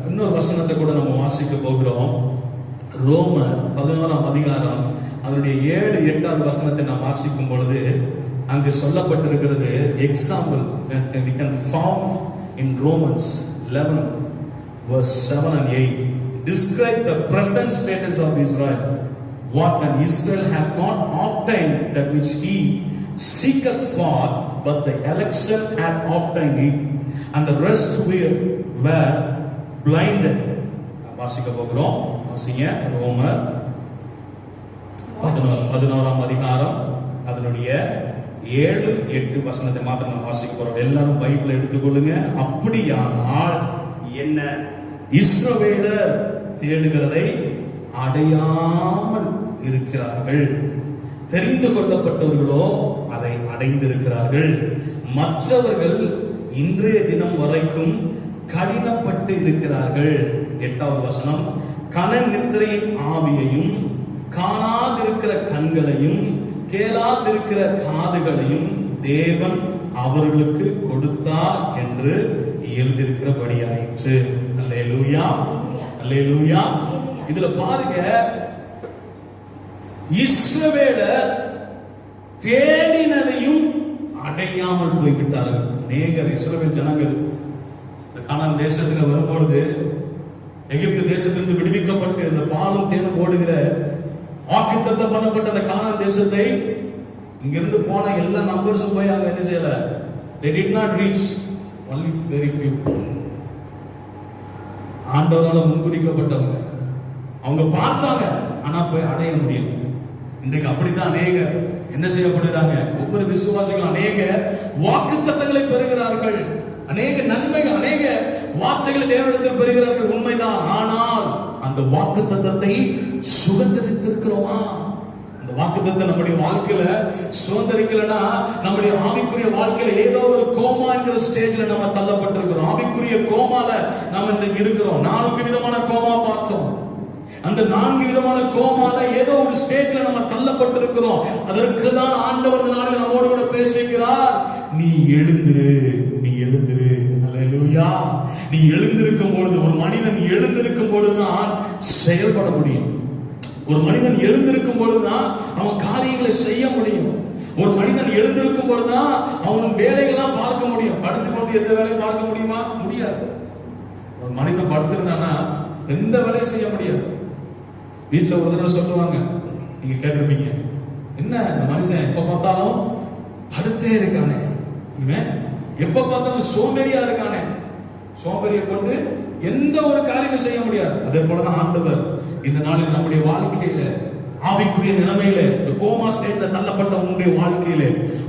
இன்னொரு வசனத்தை கூட நம்ம வாசிக்க போகிறோம். ரோமர் 11ஆம் அதிகாரம் அதனுடைய 7-8வது வசனத்தை நாம் வாசிக்கும் பொழுது அங்கு சொல்லப்பட்டிருக்கிறது. Example we can found in Romans 11 verse 7 and 8 describe the present status of Israel, what an Israel had not obtained that which he seeketh for, but the election had obtained it, and the rest were blinded. வாசிக்க போகிறோம். வாசிங்க. ரோமர் 11ஆம் அதிகாரம் அதனுடைய 7-8 வசனத்தை மாத்திரம் நான் வாசிக்க போறோம். எல்லாரும் பைபிளை எடுத்துக்கொள்ளுங்க. அப்படியானால் என்ன? இஸ்ரவேலர் தேடுகிறதை அடையாமல் இருக்கிறார்கள், தெரிந்து கொள்ளப்பட்டவர்களோ அதை அடைந்திருக்கிறார்கள். மற்றவர்கள் இன்றைய தினம் வரைக்கும் கடினப்பட்டு இருக்கிறார்கள். 8வது வசனம், கனன் நித்திரையின் ஆவியையும் காணாதிருக்கிற கண்களையும் கேளாதிருக்கிற காதுகளையும் தேவன் அவர்களுக்கு கொடுத்தார் என்று எழுதியிருக்கிறபடியாயிற்று. அல்லேலூயா, அல்லேலூயா. இதுல பாருங்க, இஸ்ரவேலர் தேடினதையும் அடையாமல் போய்விட்டார்கள். அநேகர் இஸ்ரவேல் ஜனங்கள் கானான் தேசத்துக்கு வரும்பொழுது, எகிப்து தேசத்திலிருந்து விடுவிக்கப்பட்டு இந்த பாலும் தேனும் ஓடுகிற வாக்குத்தத்தம் பண்ணப்பட்ட அந்த கானான் தேசத்தை இங்கிருந்து போன எல்லா நம்பர்ஸும் போய் அங்க என்ன செய்யல, they did not reach, only very few. ஆண்டவரால் முன்குறிக்கப்பட்டவங்க அவங்க பார்த்தாங்க, ஆனா போய் அடைய முடியல. இன்றைக்கு அப்படித்தான் அநேகர் என்ன செய்யப்படுகிறாங்க, ஒவ்வொரு விசுவாசிகளும் அநேக வாக்குத்தத்தங்களை பெறுகிறார்கள், அநேக நன்மைகள், அநேக வார்த்தைகளை தேவனிடத்தில் பெறுகிறார்கள், உண்மைதான். ஆனால் அந்த வாக்குத்தத்தத்தை சுதந்திரித்திருக்கிறோமா? அந்த வாக்குத்தத்தம் நம்முடைய வாழ்க்கையில சுதந்திரிக்கலனா நம்முடைய ஆவிக்குரிய வாழ்க்கையில ஏதோ ஒரு கோமா என்கிற ஸ்டேஜ்ல நம்ம தள்ளப்பட்டிருக்கிறோம். ஆவிக்குரிய கோமால நாம் இன்றைக்கு இருக்கிறோம். 4 விதமான கோமா பார்த்தோம். அந்த 4 விதமான கோமால ஏதோ ஒரு ஸ்டேஜ்ல நம்ம தள்ளப்பட்டிருக்கிறோம். அதற்கு தான் ஆண்டவர் இந்த நாளில் நம்மோடு கூட பேசுகிறார், நீ எழுந்திரு, நீ எழுந்திரு. அல்லேலூயா. நீ எழுந்திருக்கும் பொழுது, ஒரு மனிதன் எழுந்திருக்கும் பொழுதுதான் செயல்பட முடியும். ஒரு மனிதன் எழுந்திருக்கும் பொழுதுதான் அவன் காரியங்களை செய்ய முடியும். ஒரு மனிதன் எழுந்திருக்கும் பொழுதுதான் அவன் வேலைகள்லாம் பார்க்க முடியும். படுத்துக்கொண்டு எந்த வேலையும் பார்க்க முடியுமா? முடியாது. ஒரு மனிதன் படுத்திருந்தானா எந்த வேலையும் செய்ய முடியாது. வீட்டுல ஒரு தடவை சொல்லுவாங்க, நீங்க கேட்டிருப்பீங்க, என்ன இந்த மனுஷன் எப்ப பார்த்தாலும் படுத்தே இருக்கானே, இவன் எப்ப பார்த்தாலும் சோம்பேறியா இருக்கானே, சோம்பேறியை கொண்டு எந்த ஒரு காரியமும் செய்ய முடியாது. அதே போலதான் ஆண்டவர் இந்த நாளில் நம்முடைய வாழ்க்கையில, ஆவிக்குரிய நிலைமையில, இந்த கோமா ஸ்டேஜ்ல தள்ளப்பட்ட உங்களுடைய வாழ்க்கையில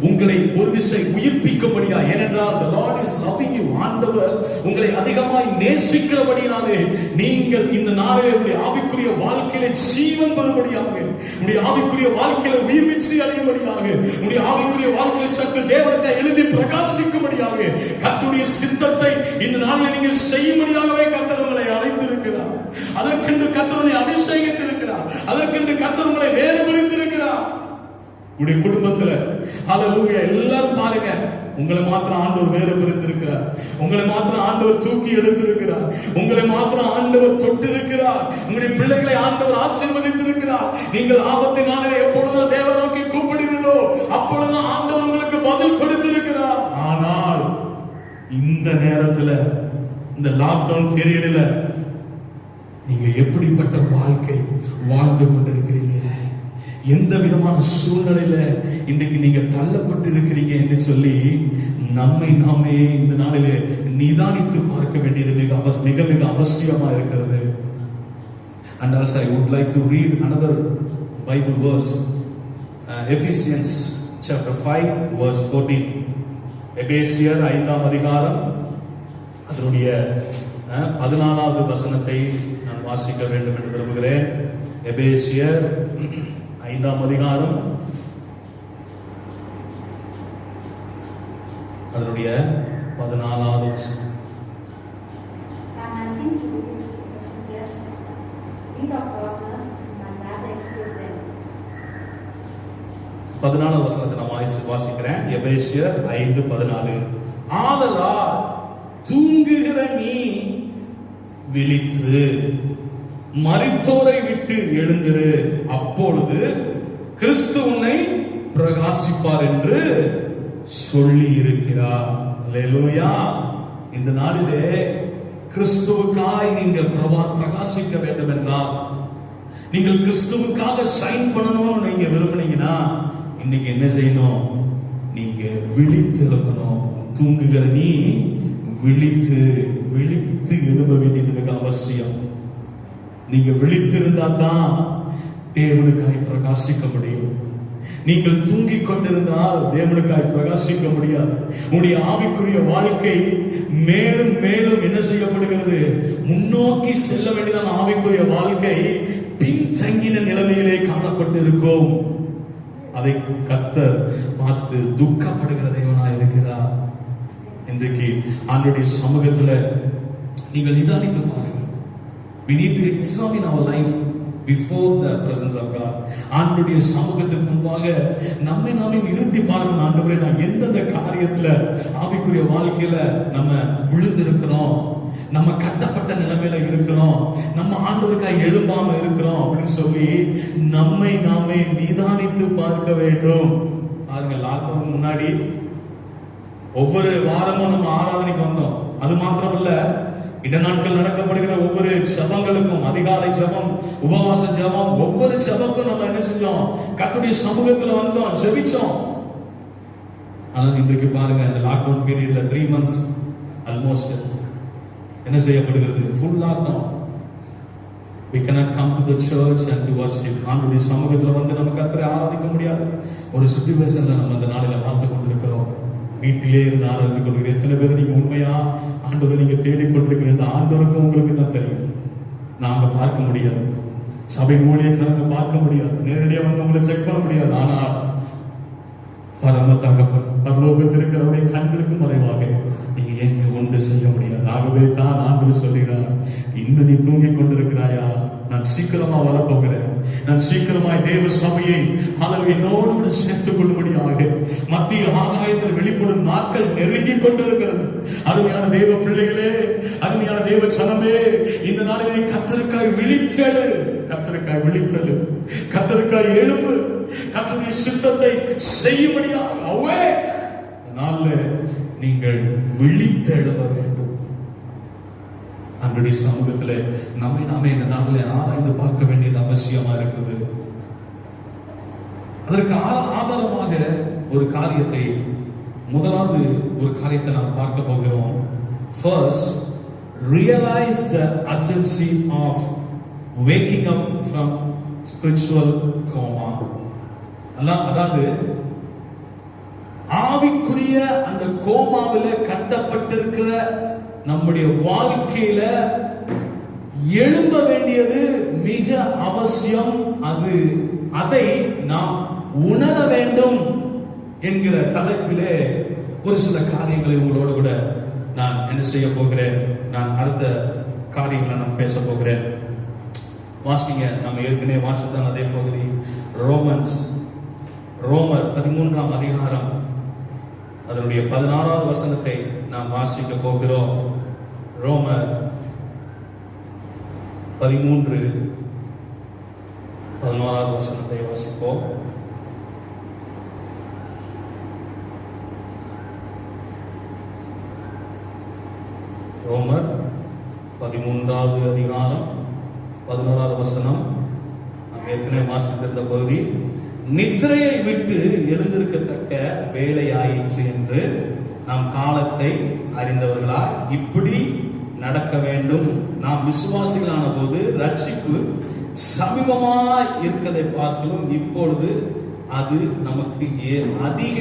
உங்களை ஒரு விசை உயிர்ப்பிக்கும்படியா, ஏனென்றால் the Lord is loving you, ஆண்டவர் உங்களை அதிகமாய் நேசிக்கிறபடியாலே நீங்கள் இந்த நாளிலே உங்களுடைய ஆவிக்குரிய வாழ்க்கையில ஜீவன் பெறும்படியாக, உங்களுடைய ஆவிக்குரிய வாழ்க்கையில உயிர்மீச்சு அடையும்படியாக, உங்களுடைய ஆவிக்குரிய வாழ்க்கையில சற்று தேவனுக்கு எழுதி பிரகாசிக்கும்படியாக கர்த்தருடைய சித்தத்தை இந்த நாளில் நீங்கள் செய்யும்படியாகவே கர்த்தர் உங்களை அழைத்திருக்கிறார். அதற்கென்று கர்த்தர் உங்களை அபிஷேகித்திருக்கிறார். அதற்கென்று கர்த்தர் உங்களை வேறுபடுத்தியிருக்கிறார். உங்களுடைய குடும்பத்துல ஹல்லேலூயா, எல்லாரும் பாருங்க, உங்களை மாத்திரம் ஆண்டவர் வேறுபடுத்தியிருக்கிறார். உங்களை மாத்திரம் ஆண்டவர் தூக்கி எடுத்திருக்கிறார். உங்களை மாத்திரம் ஆண்டவர் தொட்டிருக்கிறார். உங்களுடைய பிள்ளைகளை ஆண்டவர் ஆசீர்வதித்திருக்கிறார். நீங்கள் ஆபத்தின் நாளிலே எப்பொழுதும் தேவ நோக்கி கூப்பிடுகிறீர்களோ அப்பொழுது ஆண்டவர் உங்களுக்கு பதில் கொடுத்திருக்கிறார். ஆனால் இந்த நேரத்துல, இந்த லாக்டவுன் பீரியட்ல நீங்க எப்படிப்பட்ட வாழ்க்கை வாழ்ந்து கொண்டிருக்கிறீங்க? எந்த விதமான சூழ்நிலையில இன்றைக்கு நீங்க தள்ளப்பட்டு இருக்கிறீங்க என்று சொல்லி நம்மை நாமே இந்த நாளிலே நிதானித்து பார்க்க வேண்டியது மிக மிக அவசியமா இருக்கிறது. And also I would like to read another Bible verse, Ephesians chapter 5 verse 14. எபேசியர் 5ஆம் அதிகாரம் அதனுடைய 14வது வசனத்தை நான் வாசிக்க வேண்டும் என்று விரும்புகிறேன். எபேசியர் 5ஆம் அதிகாரம் அதனுடைய 14வது வசனம். பதினாலாவது வசனத்தை நான் வாசிக்கிறேன். எபேசியர் 5:14. ஆதலால் தூங்குகிற நீ விழித்து மரித்தோரை விட்டு எழுந்திரு, அப்பொழுது கிறிஸ்து உன்னை பிரகாசிப்பார் என்று சொல்லி இருக்கிறார். அல்லேலூயா. இந்த நாளிலே கிறிஸ்துவுக்காய் நீங்கள் பிரகாசிக்க வேண்டும் என்றால், நீங்கள் கிறிஸ்துவுக்காக ஷைன் பண்ணணும்னு நீங்க விரும்புனீங்கன்னா இன்னைக்கு என்ன செய்யணும்? நீங்க விழித்து எழுப்பணும். தூங்குகிற நீ விழித்து விழித்து எழுப்ப வேண்டியது மிக அவசியம். நீங்க விழித்திருந்தா தான் தேவனுக்காய் பிரகாசிக்க முடியும். நீங்கள் தூங்கிக் கொண்டிருந்தால் தேவனுக்காய் பிரகாசிக்க முடியாது. உங்களுடைய ஆவிக்குரிய வாழ்க்கை மேலும் மேலும் என்ன செய்யப்படுகிறது? முன்னோக்கி செல்ல வேண்டியதான ஆவிக்குரிய வாழ்க்கை பின்தங்கின நிலைமையிலே காணப்பட்டு இருக்கும். அதை கர்த்தர் பார்த்து துக்கப்படுகிற தேவனாய் இருக்கிறார். இன்றைக்கு ஆண்டவருடைய சமூகத்துல நீங்கள் நிதானித்து பாருங்கள். We need to examine our life before the presence of God. ஆண்டவருடைய சமூகத்துக்கு முன்பாக நம்மை நாமே நிறுத்தி பார்க்கணும். ஆண்டவரே, நான் எந்தெந்த காரியத்துல ஆவிக்குரிய வாழ்க்கையில நம்ம விழுந்திருக்கிறோம், நம்ம கட்டப்பட்ட நிலைமையில இருக்கிறோம், நம்ம ஆண்டவருக்காய் எழும்பாம இருக்கிறோம் அப்படின்னு சொல்லி நம்மை நாமே நிதானித்து பார்க்க வேண்டும். பாருங்க, லாக்டவுன் முன்னாடி ஒவ்வொரு வாரமும் நம்ம ஆராதனைக்கு வந்தோம். அது மாத்திரமல்ல, இடைநாட்கள் நடக்கப்படுகிற ஒவ்வொரு ஜெபங்களுக்கும், அதிகாலை ஜெபம், உபவாச ஜெபம், ஒவ்வொரு ஜெபக்கும் நம்ம என்ன செஞ்சோம்? கர்த்தருடைய சமூகத்துல வந்தோம், ஜெபிச்சோம். ஆனா இன்றைக்கு பாருங்க, இந்த லாக்டவுன் பீரியட்ல 3 months ஆல்மோஸ்ட் என்ன செய்யப்படுகிறது? Full lockdown. We cannot come to the church and to worship. ஆண்டவருடைய சமூகத்துல வந்து நம்ம கர்த்தரை ஆராதிக்க முடியாது ஒரு சிச்சுவேஷன்ல நம்ம இந்த நாளில வாழ்ந்து கொண்டிருக்கிறோம். வீட்டிலே இருந்து ஆராதித்து கொண்டிருக்கிற எத்தனை பேர் நீங்க உண்மையா ஆண்டவரை நீங்க தேடிக்கொண்டிருக்கிற ஆண்டவருக்கு உங்களுக்கு தான் தெரியும். நாங்க பார்க்க முடியாது, சபை ஊழியக்காரங்க பார்க்க முடியாது, நேரடியா வந்து உங்களை செக் பண்ண முடியாது. ஆனால் பரம தகப்பன் பரலோகத்தில் இருக்கிறவருடைய கண்களுக்கு மறைவாக நீங்க எங்க ஒன்று செய்ய முடியாது. ஆகவே தான் ஆண்டவர் சொல்கிறார், இன்னும் நீ தூங்கிக் கொண்டிருக்கிறாயா? நான் சீக்கிரமா வரப்போகிறேன். நான் சீக்கிரமாய் தேவ சபையை என்னோடு சேர்த்துக் கொள்ளும்படியாக மத்திய ஆகாயத்தில் வெளிப்படும் நாட்கள் நெருங்கிக் கொண்டிருக்கிறது. அருமையான தேவ பிள்ளைகளே, அருமையான தேவ ஜனமே, இந்த நாளிலே கர்த்தருக்காய் விழித்தெழு, கர்த்தருக்காய் விழித்தெழு, கர்த்தருக்காய் எழும்பு, கர்த்தருடைய சித்தத்தை செய்யும்படியாக awake. அதனால நீங்கள் விழித்தெழுவ வேண்டும். ஆண்டவருடைய சமூகத்துல நம்மை நாமே இந்த நாளிலே ஆராய்ந்து பார்க்க வேண்டியது அவசியமா இருக்கிறது. அதற்கு ஆதாரமாக ஒரு காரியத்தை, முதலாவது ஒரு காரியத்தை நாம் பார்க்க போகிறோம். First, realize the urgency of waking up from spiritual coma. அதாவது ஆவிக்குரிய அந்த கோமாவில கட்டப்பட்டிருக்கிற நம்முடைய வாழ்க்கையில எழும்ப வேண்டியது மிக அவசியம். அதை நாம் உணர வேண்டும் என்கிற தலைப்பிலே ஒரு சில காரியங்களை உங்களோடு கூட நான் என்ன செய்ய போகிறேன். நான் அடுத்த காரியங்களை நான் பேச போகிறேன். வாசிங்க, நம்ம ஏற்கனவே வாசித்தான் அதே பகுதி. ரோமர் 13ஆம் அதிகாரம் அதனுடைய 16வது வசனத்தை நாம் வாசிக்க போகிறோம். ரோமர் 13:11 வசனத்தை வாசிப்போம். ரோமர் 13வது அதிகாரம் 11வது வசனம். நாம் ஏற்கனவே வாசித்திருந்த பகுதி. நித்திரையை விட்டு எழுந்திருக்கத்தக்க வேலை ஆயிற்று என்று நாம் காலத்தை அறிந்தவர்களாய் இப்படி நடக்க வேண்டும். நாம் விசுவாசிகளான போது ரட்சிப்பு சமீபமாய் இருக்கிறதை பார்க்கலும் இப்பொழுது அது நமக்கு அதிக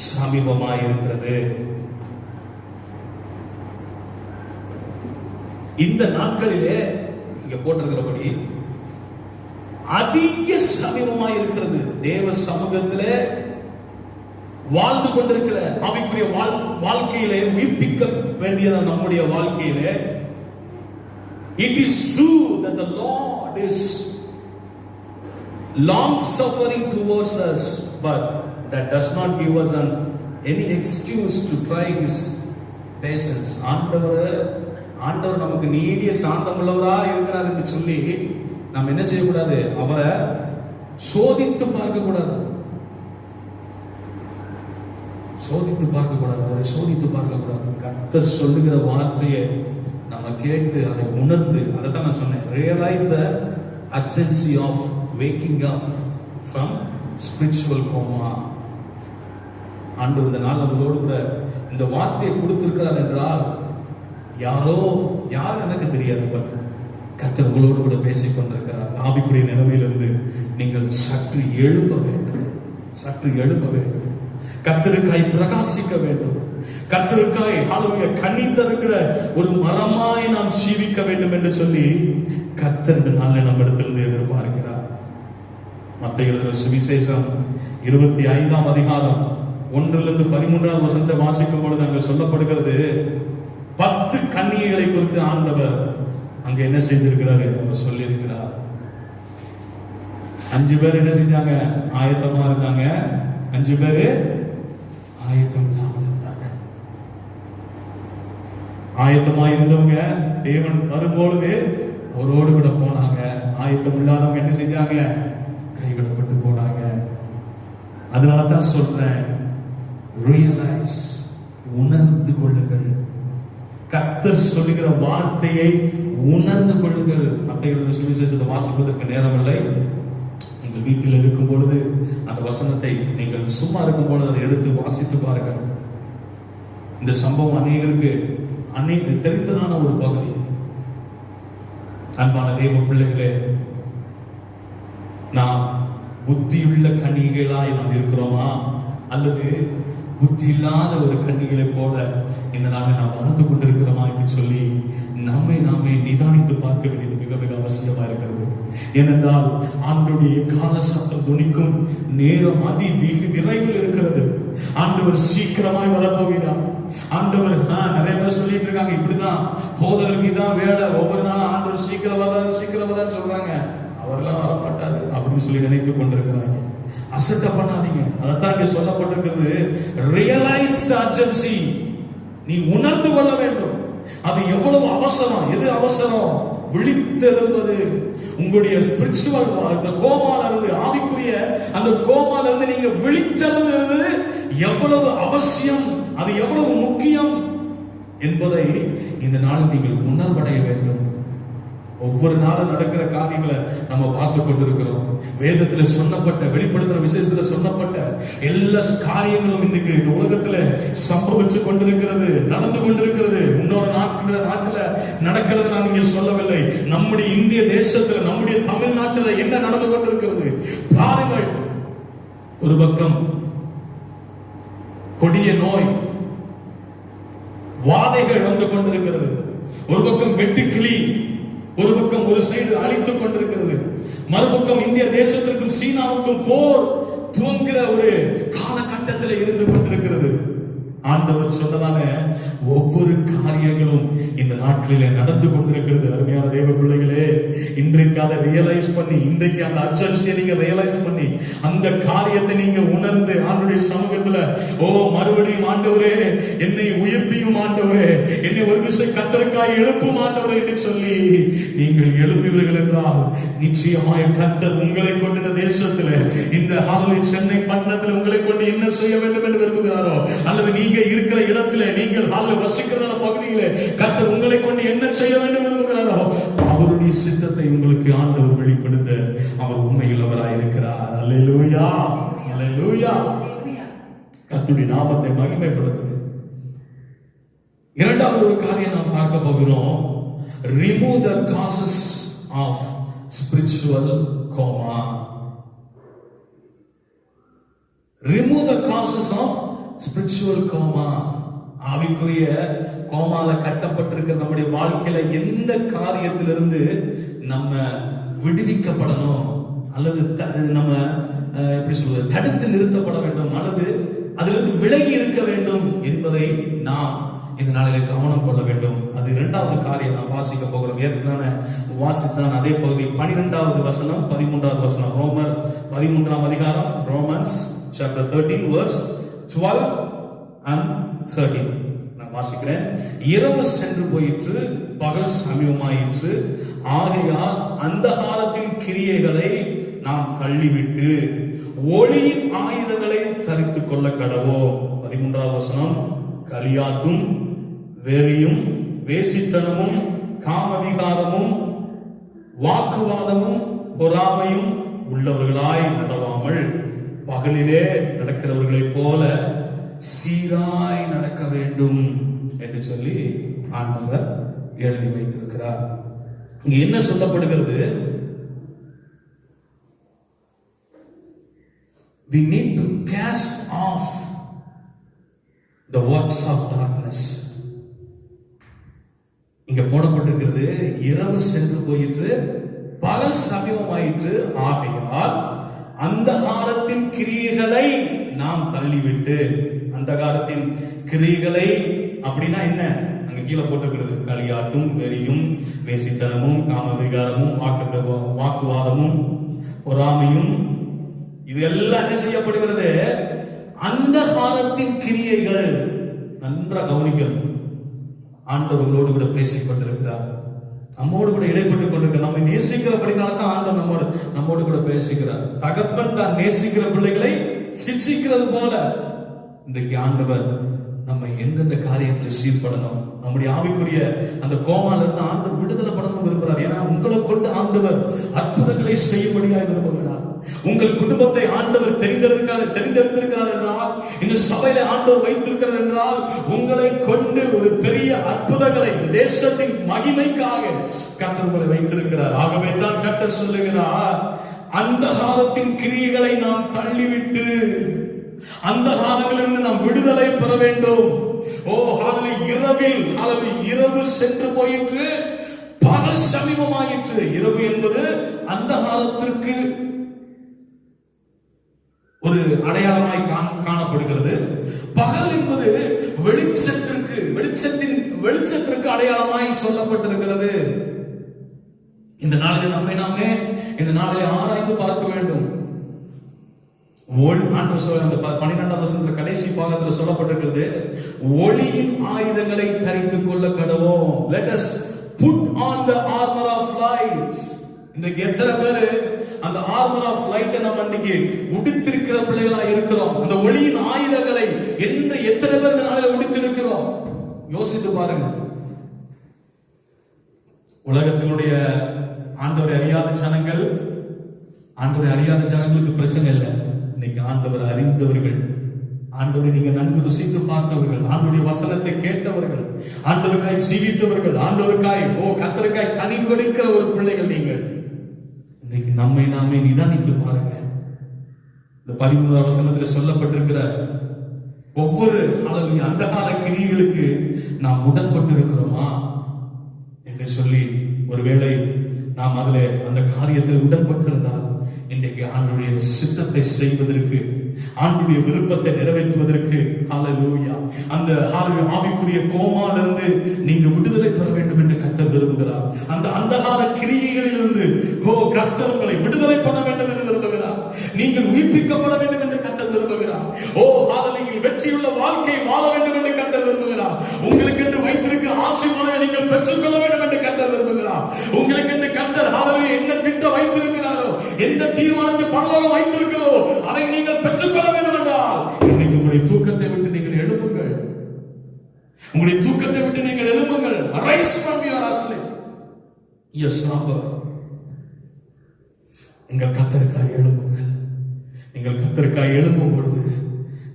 சமீபமாய் இருக்கிறது. இந்த நாட்களிலே இங்க போட்டிருக்கிறபடி அதிக சமீபமாய் இருக்கிறது. தேவ சமூகத்திலே வாழ்ந்து கொண்டிருக்கிற ஆவிக்குரிய வாழ்க்கையிலே உயிர்ப்பிக்க வேண்டியது நம்முடைய வாழ்க்கையிலே. It is true that the Lord is long suffering towards us, but that does not give us any excuse to try His patience. ஆண்டவர் நமக்கு நீடிய சாந்தமுள்ளவரா இருக்கிறார் என்று சொல்லி நாம் என்ன செய்யக்கூடாது? அவரை சோதித்து பார்க்க கூடாது. அவரை சோதித்து பார்க்க கூடாது. கர்த்தர் சொல்லுகிற வார்த்தையை நம்ம கேட்டு அதை உணர்ந்து, அதை தான் நான் சொன்னேன், realise the urgency of waking up from spiritual coma. ஆண்டவர் இந்த நாள் நம்மளோடு கூட இந்த வார்த்தையை கொடுத்திருக்கிறார் என்றால் யாரும் எனக்கு தெரியாது, பட் கர்த்தர் உங்களோடு கூட பேசிக் கொண்டிருக்கிறார். ஆவிக்குரிய நிலைமையிலிருந்து நீங்கள் சற்று எழும்ப வேண்டும், சற்று எழும்ப வேண்டும். கர்த்தருக்காய் பிரகாசிக்க வேண்டும். கர்த்தருக்காய் ஹalleluya கனி தருகிற ஒரு மரமாய் நாம் ஜீவிக்க வேண்டும் என்று சொல்லி கர்த்தர் இந்த நாளில் நம்மிடத்திலிருந்து எதிர்பார்க்கிறார். மத்தேயு எழுதின சுவிசேஷம் 25ஆம் அதிகாரம் 1 13 வசனத்தை வாசிக்கும் பொழுது அங்க சொல்லப்படுகிறது, 10 கன்னிகைகளை குறித்து ஆண்டவர் அங்க என்ன செய்திருக்கிறாரு, அவர் சொல்லி இருக்கிறார். 5 பேர் என்ன செஞ்சாங்க, ஆயத்தமா இருந்தாங்க. 5 பேரு ஆயத்தம் இல்லாமல் இருந்தாங்க. ஆயத்தமா இருந்தவங்க தேவன் வரும்பொழுது அவரோடு கூட போனாங்க. ஆயத்தம் இல்லாதவங்க என்ன செஞ்சாங்க, கைவிடப்பட்டு போனாங்க. அதனாலதான் சொல்றேன், ரியலைஸ், உணர்ந்து கொள்ளுங்கள். கர்த்தர் சொல்லுகிற வார்த்தையை உணர்ந்து கொள்ளுங்கள். மத்தேயு சுவிசேஷத்தை வாசிப்பதற்கு நேரம் இல்லை. நீங்கள் வீட்டில் இருக்கும் பொழுது அந்த வசனத்தை நீங்கள் சும்மா இருக்கும் பொழுது அதை எடுத்து வாசித்து பாருங்கள். இந்த சம்பவம் அநேகருக்கு தெரிந்ததான ஒரு பகுதி. அன்பான தேவ பிள்ளைகளே, நாம் புத்தியுள்ள கன்னிகைகளாய் நாம் இருக்கிறோமா, அல்லது புத்தி இல்லாத ஒரு கன்னிகளை போல இந்த நாளில் நாம் வாழ்ந்து கொண்டிருக்கிறோமா என்று சொல்லி நம்மை நாமே நிதானித்து பார்க்க வேண்டியது மிக மிக அவசியமா இருக்கிறது. ஏனென்றால் ஆண்டவருடைய கால சத்தம் துணிக்கும் நேரம் விரைவில் இருக்கிறது. ஆண்டவர் சீக்கிரமாய் வரப்போகிறார். ஆண்டவர் நிறைய பேர் சொல்லிட்டு இருக்காங்க, இப்படிதான் போதலுக்கு இதான் வேலை, ஒவ்வொரு நாளும் ஆண்டவர் சீக்கிரம் வராது சொல்றாங்க. அவரெல்லாம் வரமாட்டாரு அப்படின்னு சொல்லி நினைத்து கொண்டிருக்கிறாங்க. அசட்ட பண்ணாதீங்க. அதைத்தான் இங்க சொல்லப்பட்டிருக்கிறது, ரியலைஸ் தி அர்ஜென்சி. நீ உணர்ந்து கொள்ள வேண்டும். அது எவ்வளவு அவசரம். எது அவசரம்? விழித்தெழும்பது. உங்களுடைய ஸ்பிரிச்சுவல் அந்த கோமால இருந்து, ஆவிக்குரிய அந்த கோமால இருந்து நீங்க விழித்தெழுவது எவ்வளவு அவசியம், அது எவ்வளவு முக்கியம் என்பதை இந்த நாள் நீங்கள் உணர்வடைய வேண்டும். ஒவ்வொரு நாளும் நடக்கிற காரியங்களை நம்ம பார்த்து கொண்டிருக்கிறோம். வேதத்துல சொன்னப்பட்ட, வெளிப்படுத்துற விசேஷத்துல சொன்னப்பட்ட எல்லா காரியங்களும் இன்னைக்கு இந்த உலகத்துல சம்பவிச்சு கொண்டிருக்கிறது, நடந்து கொண்டிருக்கிறது. இன்னொரு நாட்டுல நடக்கிறது நான் இங்க சொல்லவில்லை. நம்முடைய இந்திய தேசத்துல, நம்முடைய தமிழ்நாட்டுல என்ன நடந்து கொண்டிருக்கிறது பாருங்கள். ஒரு பக்கம் கொடிய நோய், வாதைகள் வந்து கொண்டிருக்கிறது. ஒரு பக்கம் வெட்டுக்கிளி, ஒரு பக்கம் ஒரு சைடு அழித்துக் கொண்டிருக்கிறது. மறுபக்கம் இந்திய தேசத்திற்கும் சீனாவுக்கும் போர் துவங்குகிற ஒரு காலகட்டத்தில் இருந்து கொண்டிருக்கிறது. ஆண்டவர் சொன்னதான ஒவ்வொரு காரியங்களும் இந்த நாட்களிலே நடந்து கொண்டிருக்கிறது. அருமையான தேவ பிள்ளைகளே, இன்றைக்கு அதை ரியலைஸ் பண்ணி, இன்றைக்கு அந்த அர்ஜென்சியை நீங்க ரியலைஸ் பண்ணி, அந்த காரியத்தை நீங்க உணர்ந்து ஆண்டவருடைய சமூகத்துல, ஓ மறுபடியும் ஆண்டவரே என்னை உயிர்ப்பியும், ஆண்டவரே என்னை ஒரு விஷயம் கர்த்தருக்காய் எழுப்பும் ஆண்டவரே என்று சொல்லி நீங்கள் எழுப்புவீர்கள் என்றால் நிச்சயமாய் கர்த்தர் உங்களை கொண்டு இந்த தேசத்துல, இந்த சென்னை பட்டணத்தில் உங்களை கொண்டு என்ன செய்ய வேண்டும் என்று விரும்புகிறாரோ, அல்லது நீங்க இருக்கிற இடத்துல, நீங்கள் வசிக்கிற பகுதியிலே கர்த்தர் உங்களை கொண்டு என்ன செய்ய வேண்டும் விரும்புகிறாரோ அவருடைய சித்தத்தை உங்களுக்கு ஆண்டவர் வெளிப்படுத்த அவர் உண்மையில் அவராயிருக்கிறார். அல்லேலூயா, அல்லேலூயா. கர்த்தருடைய நாமத்தை மகிமைப்படுத்துது. இரண்டாவது ஒரு காரியம் நாம் பார்க்க போகிறோம். Remove the causes of spiritual coma. Remove the causes of spiritual coma. ஆவிக்குரிய கோமால கட்டப்பட்டிருக்கிற நம்முடைய வாழ்க்கையில எந்த காரியத்திலிருந்து நம்ம விடுவிக்கப்படணும், அல்லது நம்ம எப்படி சொல்வது, தடுத்து நிறுத்தப்பட வேண்டும், அல்லது அதிலிருந்து விலகி இருக்க வேண்டும் என்பதை நாம் இந்த நாளிலே கவனம் கொள்ள வேண்டும். அது இரண்டாவது காரியம் நாம் வாசிக்க போகிறோம். ஏற்கனவே வாசித்தான் அதே பகுதி 12வது வசனம் 13வது வசனம். ரோமர் 13ஆம் அதிகாரம், ரோமன்ஸ் சாப்டர் 13 verse 12 and 13. நான் வாசிக்கிறேன். இரவு சென்று போயிற்று, பகல் சமீபமாயிற்று, ஆகையால் அந்தகாரத்தின் கிரியைகளை நாம் தள்ளிவிட்டு ஒளியின் ஆயுதங்களை தரித்துக் கொள்ள கடவோம். 13வது வசனம். களியாட்டும் வெறியும் வேசித்தனமும் காமவிகாரமும் வாக்குவாதமும் பொறாமையும் உள்ளவர்களாய் நடவாமல் பகலிலே நடக்கிறவர்களைப் போல சீராய் நடக்க வேண்டும் என்று சொல்லி ஆண்டவர் எழுதி வைத்திருக்கிறார். இங்க என்ன சொல்லப்படுகிறது? we need to cast off the works of darkness. இங்க போடப்பட்டிருக்கிறது இரவு சென்று போயிற்று, பகல் சமீபமாயிற்று, ஆகையால் அந்தகாரத்தின் கிரியைகளை நாம் தள்ளிவிட்டு. அந்தகாரத்தின் கிரியைகளை அப்படின்னா என்ன? அங்க கீழே போட்டிருக்கிறது களியாட்டும், வெறியும், வேசித்தனமும், காம விகாரமும், வாக்குவாதமும், பொறாமையும், இது எல்லாம் என்ன செய்யப்படுகிறது? அந்தகாரத்தின் கிரியைகள். நன்றா கவனிக்கணும். ஆண்டவர்களோடு கூட பேசிக் கொண்டிருக்கிறார், நம்மோடு கூட இடைப்பட்டுக் கொண்டிருக்கிறார். நம்மை நேசிக்கிறபடினால தான் ஆண்டவர் நம்மோடு கூட பேசிக்கிறார். தகப்பன் தான் நேசிக்கிற பிள்ளைகளை சிட்சிக்கிறது போல இன்றைக்கு ஆண்டவர் நம்ம எந்தெந்த காரியத்துல சீர்படணும், நம்முடைய ஆவிக்குரிய அந்த கோமால இருந்து ஆண்டவர் விடுதலை படணும் விரும்புகிறார். ஏன்னா உங்களை கொண்டு ஆண்டவர் அற்புதங்களை செய்யும்படியாக விரும்புகிறார். உங்கள் குடும்பத்தை ஆண்டவர் தெரிந்தெடுத்திருக்கிறார் என்றால், இந்த சபையில ஆண்டவர் வைத்திருக்கிறார் என்றால், உங்களை கொண்டு ஒரு பெரிய அற்புதங்களை தேசத்தின் மகிமைக்காக கர்த்தர் உங்களை வைத்திருக்கிறார். ஆகவே தான் கர்த்தர் சொல்லுகிறார், அந்தகாரத்தின் கிரியைகளை நாம் தள்ளிவிட்டு அந்த காலங்களிலிருந்து நாம் விடுதலை பெற வேண்டும். ஓ ஹalleluya, இரவு சென்று போயிற்று, பகல் சமீபமாயிற்று. இரவு என்பது அந்த காலத்திற்கு ஒரு அடையாளமாய் காணப்படுகிறது. பகல் என்பது வெளிச்சத்திற்கு அடையாளமாய் சொல்லப்பட்டிருக்கிறது. இந்த நாளில் நாமே இந்த நாளிலே ஆராய்ந்து பார்க்க வேண்டும். அந்த 12ஆம் வசனத்துல கடைசி பாகத்துல சொல்லப்பட்டிருக்கிறது, ஒளியின் ஆயுதங்களை தரித்துக் கொள்ள கடவோம். Let us put on the armor of light. இன்னைக்கு எத்தனை பேரு அந்த ஆர்மர் ஆஃப் லைட்டை நம்ம இன்னைக்கு உடுத்திருக்கிற பிள்ளைகளா இருக்கிறோம்? அந்த ஒளியின் ஆயுதங்களை என்று எத்தனை பேர் இந்த நாளில் உடுத்திருக்கிறோம்? யோசித்து பாருங்க. உலகத்தினுடைய ஆண்டவரை அறியாத ஜனங்களுக்கு பிரச்சனை இல்லை. இன்னைக்கு ஆண்டவர் அறிந்தவர்கள், ஆண்டவரை நீங்க நன்கு ருசித்து பார்த்தவர்கள், ஆண்டவருடைய வசனத்தை கேட்டவர்கள், ஆண்டவருக்காய் ஜீவித்தவர்கள், ஆண்டவருக்காய் கர்த்தருக்காய் கனிவு எடுக்கிற ஒரு பிள்ளைகள் நீங்கள். இன்னைக்கு நம்மை நாமே நிதானித்து பாருங்க. இந்த 13ஆம் வசனத்தில் சொல்லப்பட்டிருக்கிற ஒவ்வொரு அந்தகால கிரியைகளுக்கு நாம் உடன்பட்டு இருக்கிறோமா என்று சொல்லி, ஒருவேளை நாம் அதுல அந்த காரியத்தில் உடன்பட்டு இருந்தால் இன்றைக்கு ஆண்டுடைய சித்தத்தை செய்வதற்கு, ஆண்டுடைய விருப்பத்தை நிறைவேற்றுவதற்கு ஹalleluya, அந்த ஆவிக்குரிய கோமாலிருந்து நீங்க விடுதலை பெற வேண்டும் என்று கர்த்தர் விரும்புகிறார். அந்த அந்தகால கிரியைகளிலிருந்து கர்த்தர் உங்களை விடுதலை பண்ண வேண்டும் என்று விரும்புகிறார். நீங்கள் உயிர்ப்பிக்கப்பட வேண்டும் என்று கர்த்தர் விரும்புகிறார். ஹalleluya, வெற்றியுள்ள வாழ்க்கை வாழ வேண்டும் என்று கர்த்தர் விரும்புகிறார். உங்களுக்கு என்று வைத்திருக்கிற ஆசீர்வாதத்தை நீங்கள் பெற்றுக்கொள்ள வேண்டும் என்று கர்த்தர் விரும்புகிறார். உங்களுக்கு என்று கர்த்தர் ஹalleluya என்ன திட்டம் வைத்திருக்கிறாரோ, எந்த தீர்மானத்தை பரலோகம் வைத்திருக்கிறோ அதை நீங்கள் பெற்றுக்கொள்ள வேண்டும் என்றால் இன்னைக்கு உங்களுடைய தூக்கத்தை விட்டு நீங்கள் எழும்புங்கள். உங்களுடைய தூக்கத்தை விட்டு நீங்கள் எழும்புங்கள். Arise from your sleep. Yes, slumber. நீங்கள் கர்த்தருக்காய் எழும்புங்கள். நீங்கள் கர்த்தருக்காய் எழும்பும் பொழுது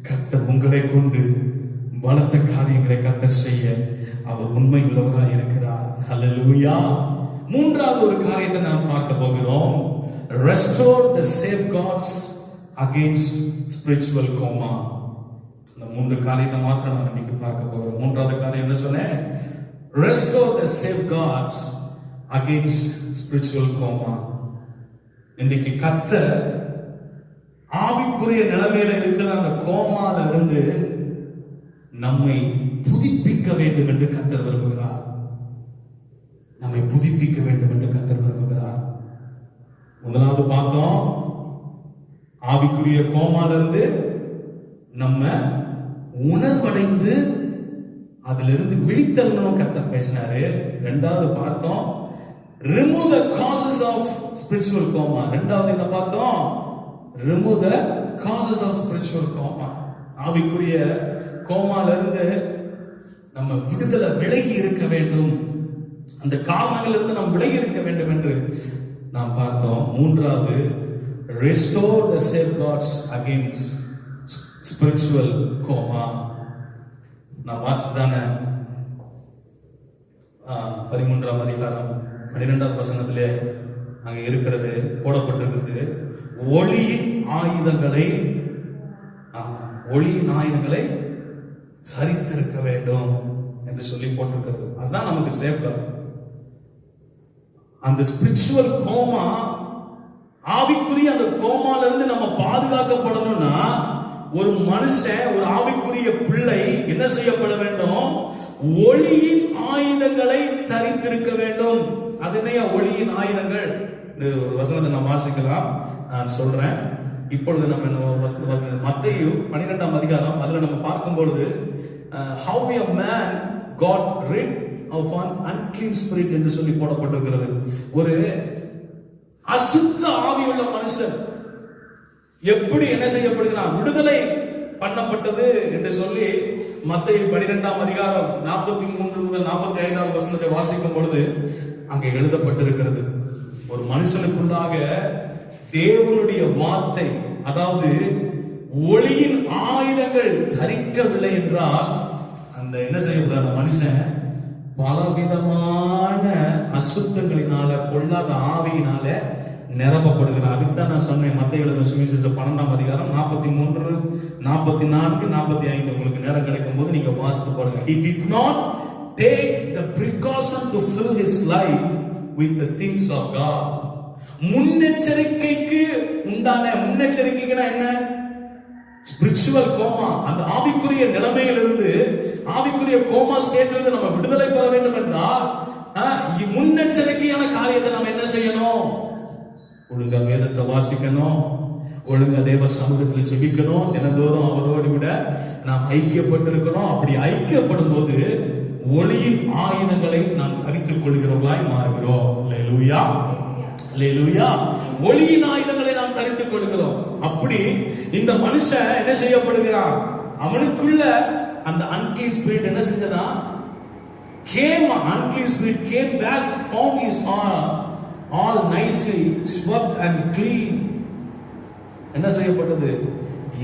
கர்த்தர் உங்களை கொண்டு பலத்த காரியங்களை கர்த்தர் செய்ய அவர் உண்மை உள்ளவராய் இருக்கிறார். ஹalleluya. மூன்றாவது ஒரு காரியத்தை நாம் பார்க்க போகிறோம். Restore the safeguards against spiritual coma. இந்த மூன்று காரியத்தை மாத்திரம் நான் இன்னைக்கு பார்க்க போகிறோம். மூன்றாவது காரியம் என்ன சொன்னேன்? Restore the safeguards against spiritual coma. இன்னைக்கு கர்த்தர் ஆவிக்குரிய நிலைமையில இருக்கிற அந்த கோமால இருந்து நம்மை புதுப்பிக்க வேண்டும் என்று கர்த்தர் விரும்புகிறார். நம்மை புதுப்பிக்க வேண்டும் என்று கர்த்தர் விரும்புகிறார். முதலாவது பார்த்தோம், ஆவிக்குரிய கோமால இருந்து நம்ம உணர்வடைந்து அதிலிருந்து விழித்தல் கர்த்தர் பேசினாரு. இரண்டாவது பார்த்தோம், remove the causes of spiritual coma. இரண்டாவது என்ன பார்த்தோம்? remove the causes of spiritual coma. ஆவிக்குரிய கோமால இருந்து நம்ம விலகி இருக்க வேண்டும், அந்த காரணங்கள் இருந்து நாம் விலகி இருக்க வேண்டும் என்று நாம் பார்த்தோம். மூன்றாவது, restore the safeguards against spiritual coma. நாம் வாசித்தான 13ஆம் அதிகாரம் 12ஆம் வசனத்திலே அங்க இருக்கிறது போடப்பட்டிருக்கிறது, ஒளியின் ஆயுதங்களை ஒளியின் ஆயுதங்களை சரித்திருக்க வேண்டும் என்று சொல்லி போட்டிருக்கிறது. அதுதான் நமக்கு சேஃப்கார்ட். அந்த ஸ்பிரிச்சுவல் கோமா, ஆவிக்குரிய அந்த கோமால இருந்து நம்ம பாதுகாக்கப்படணும்னா ஒரு மனுஷன், ஒரு ஆவிக்குரிய பிள்ளை என்ன செய்யப்பட வேண்டும்? ஒளியின் ஆயுதங்களை தரித்திருக்க வேண்டும். அதுனையா ஒளியின் ஆயுதங்கள்? ஒரு வசனத்தை நாம் வாசிக்கலாம், நான் சொல்றேன். இப்பொழுது நம்ம மத்தேயு 12ஆம் அதிகாரம், அதுல நம்ம பார்க்கும் பொழுது how a man got rid of an unclean spirit என்று சொல்லி போடப்பட்டிருக்கிறது. ஒரு அசுத்த ஆவியுள்ள மனுஷன் எப்படி என்ன செய்யப்படுகிறான், விடுதலை பண்ணப்பட்டது என்று சொல்லி மத்தேயு 12ஆம் அதிகாரம் 43 முதல் 45ஆம் வசனத்தை வாசிக்கும் பொழுது அங்கே எழுதப்பட்டிருக்கிறது. ஒரு மனுஷனுக்குள்ளாக தேவனுடைய வார்த்தை, அதாவது ஒளியின் ஆயுதங்கள் தரிக்கவில்லை என்றால் அந்த என்ன செய்யப்படாத மனுஷன் பலவிதமான அசுத்தங்களினால, பொல்லாத ஆவியினால நிரப்பப்படுகிறார். அதுக்கு தான் நான் சொன்னேன், மத்தேயு எழுதின சுவிசேஷம் 12ஆம் அதிகாரம் 43, 44, 45 உங்களுக்கு நேரம் கிடைக்கும் போது நீங்க வாசித்து பாருங்க. He did not take the precaution to fill his life with the things of God. முன்னெச்சரிக்கைக்கு உண்டான, முன்னெச்சரிக்கைக்குனா என்ன? ஸ்பிரிச்சுவல் கோமா, அந்த ஆவிக்குரிய நிலைமையிலிருந்து, ஆவிக்குரிய கோமா ஸ்டேஜ்ல இருந்து நம்ம விடுதலை பெற வேண்டும் என்றால் முன்னெச்சரிக்கையான காரியத்தை நம்ம என்ன செய்யணும்? ஒழுங்கா வேதத்தை வாசிக்கணும், ஒழுங்கா தேவ சமூகத்தில் ஜெபிக்கணும், தினந்தோறும் அவரோடு கூட நாம் ஐக்கியப்பட்டிருக்கிறோம். அப்படி ஐக்கியப்படும் போது ஒளியின் ஆயுதங்களை நாம் தரித்துக் கொள்கிறவர்களாய் மாறுகிறோம். அல்லேலூயா, அல்லேலூயா. ஒளியின் ஆயுதங்களை நாம் தரித்துக் கொள்கிறோம். அப்படி இந்த மனுஷன் என்ன செய்யப்படுகிறான்? அவனுக்குள்ள அந்த unclean spirit என்ன செஞ்சதா? unclean spirit came back, found his all nicely swept and clean. என்ன செய்யப்பட்டது?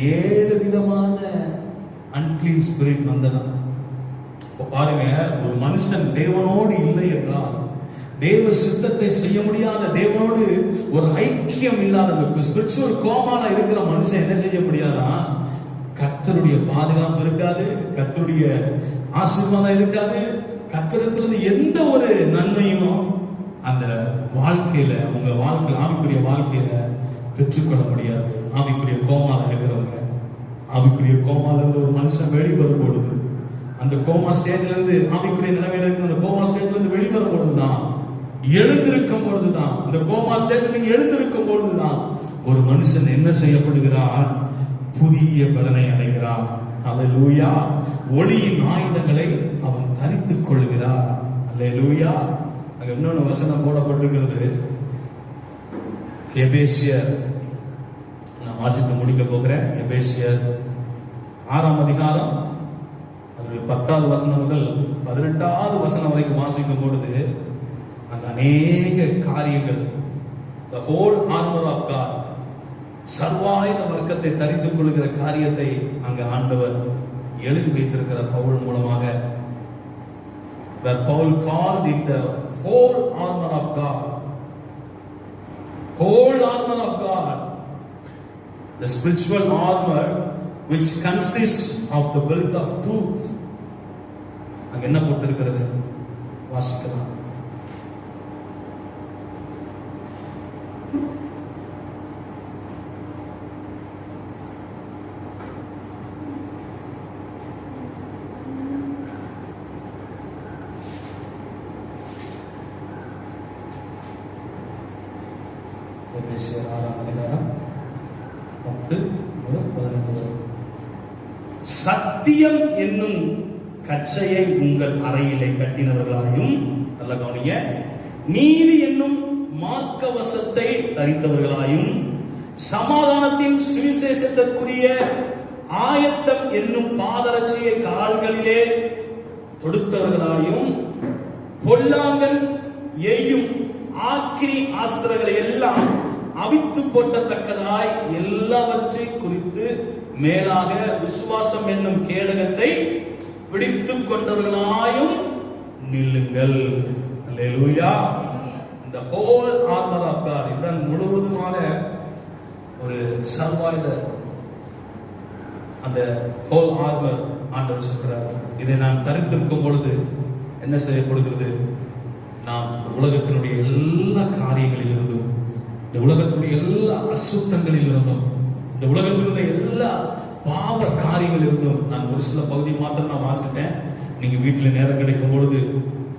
7 விதமான unclean spirit வந்ததா. பாருங்க, ஒரு மனுஷன் தேவனோடு இல்லை என்றால், தேவ சித்தத்தை செய்ய முடியாத, தேவனோடு ஒரு ஐக்கியம் இல்லாத, அந்த ஸ்பிரிச்சுவல் கோமால இருக்கிற மனுஷன் என்ன செய்ய முடியாதா? கர்த்தருடைய பாதுகாப்பு இருக்காது, கர்த்தருடைய ஆசீர்வாதம் இருக்காது, கர்த்தரிடத்திலிருந்து எந்த ஒரு நன்மையும் அந்த வாழ்க்கையில, அவங்க வாழ்க்கையில, ஆவிக்குரிய வாழ்க்கையில பெற்றுக்கொள்ள முடியாது. ஆவிக்குரிய கோமால இருக்கிறவங்க, ஆவிக்குரிய கோமால இருந்து ஒரு மனுஷன் வெளிவரும் பொழுது, அந்த கோமா ஸ்டேஜ்ல இருந்து, ஆவிக்குரிய நிலைமையில இருந்து அந்த கோமா ஸ்டேஜ்ல இருந்து வெளிவரும் பொழுதுதான், எழுந்திருக்கும் பொழுதுதான், அந்த கோமா ஸ்டேஜ்ல நீங்க எழுந்திருக்கும் பொழுதுதான் ஒரு மனுஷன் என்ன செய்யப்படுகிறான்? புதிய பலனை அடைகிறான். அல்லேலூயா. ஒளியின் ஆயுதங்களை அவன் தரித்துக் கொள்கிறான். அல்லேலூயா. அங்க இன்னொரு வசனம் போடப்பட்டிருக்கிறது. எபேசியர், நான் வாசித்து முடிக்க போகிறேன். எபேசியர் 6ஆம் அதிகாரம் 10வது வசனம் முதல் 18வது வசனம் வரைக்கும் வாசிக்கும் பொழுது அங்க அநேக காரியங்கள், the whole armor of God, சர்வாயுத வர்க்கத்தை தரித்துக் கொள்கிற காரியத்தை அங்க ஆண்டவர் எழுதி வைத்திருக்கிறார் பவுல் மூலமாக. Where Paul called it the whole armor of God. Whole armor of God. The spiritual armor which consists of the belt of truth. அங்க என்ன போட்டிருக்கிறது? வாசிக்கலாம். எபேசியர் 6ஆம் அதிகாரம் 10 முதல் 18 வரை. சத்தியம் என்னும் கச்சையை உங்கள் அறையிலே கட்டினவர்களாயும், நல்ல கவனிங்க, நீதி என்னும் மார்க்கவசத்தை தரித்தவர்களாயும், சமாதானத்தின் சுவிசேஷத்திற்குரிய ஆயத்தம் என்னும் பாதரட்சியை கால்களிலே தொடுத்தவர்களாயும், பொல்லாங்கன் எய்யும் ஆக்கினி ஆஸ்திரங்களை எல்லாம் அவித்து போட்டத்தக்கதாய் எல்லாவற்றை குறித்து மேலாக விசுவாசம் என்னும் கேடகத்தை பிடித்துக் கொண்டவர்களாயும் நில்லுங்கள். அல்லேலூயா. இந்த whole armor of God, இதன் முழுவதுமான ஒரு சர்வாயுத அந்த ஹோல் ஆர்மர் ஆண்டவர் சொல்றார். இதை நாம் தரித்திருக்கும் பொழுது என்ன செய்யப்படுகிறது? நாம் இந்த உலகத்தினுடைய எல்லா காரியங்களிலிருந்தும், இந்த உலகத்தினுடைய எல்லா அசுத்தங்களிலிருந்தும், இந்த உலகத்தினுடைய எல்லா பாவ காரியங்களிலிருந்தும், நான் ஒரு சில பகுதியை மாத்திரம் நான் வாசித்தேன். நீங்க வீட்டுல நேரம் கிடைக்கும் பொழுது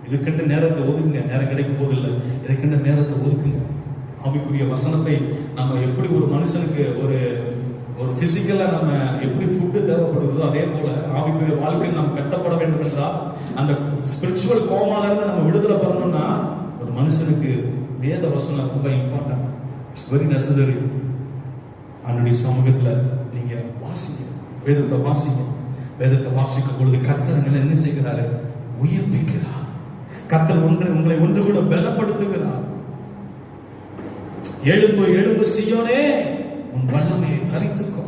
இதுக்கென்று நேரத்தை ஒதுக்குங்க. நேரம் கிடைக்கும் போது இல்லை, இதுக்கென்று நேரத்தை ஒதுக்குங்க. ஆவிக்குரிய வசனத்தை நம்ம எப்படி ஒரு மனுஷனுக்கு ஒரு பிசிக்கலா நம்ம எப்படி ஃபுட்டு தேவைப்படுகிறதோ அதே போல ஆவிக்குரிய வாழ்க்கை நாம் கட்டப்பட வேண்டும் என்றால், அந்த ஸ்பிரிச்சுவல் கோமால இருந்து நம்ம விடுதலை பண்ணணும்னா ஒரு மனுஷனுக்கு வேத வசனம் ரொம்ப இம்பார்ட்டன்ட். It's very necessary. அவனுடைய சமூகத்துல நீங்க வாசிங்க, வேதத்தை வாசிங்க. வேதத்தை வாசிக்கும் பொழுது கர்த்தர் என்ன செய்கிறாரு? உயிர்ப்பிக்கிறார். கர்த்தர் உங்களை ஒன்று கூட பலப்படுத்துகிறார். எழும்பு எழும்பு சீயோனே, உன் வல்லமையை தரித்துக்கோ.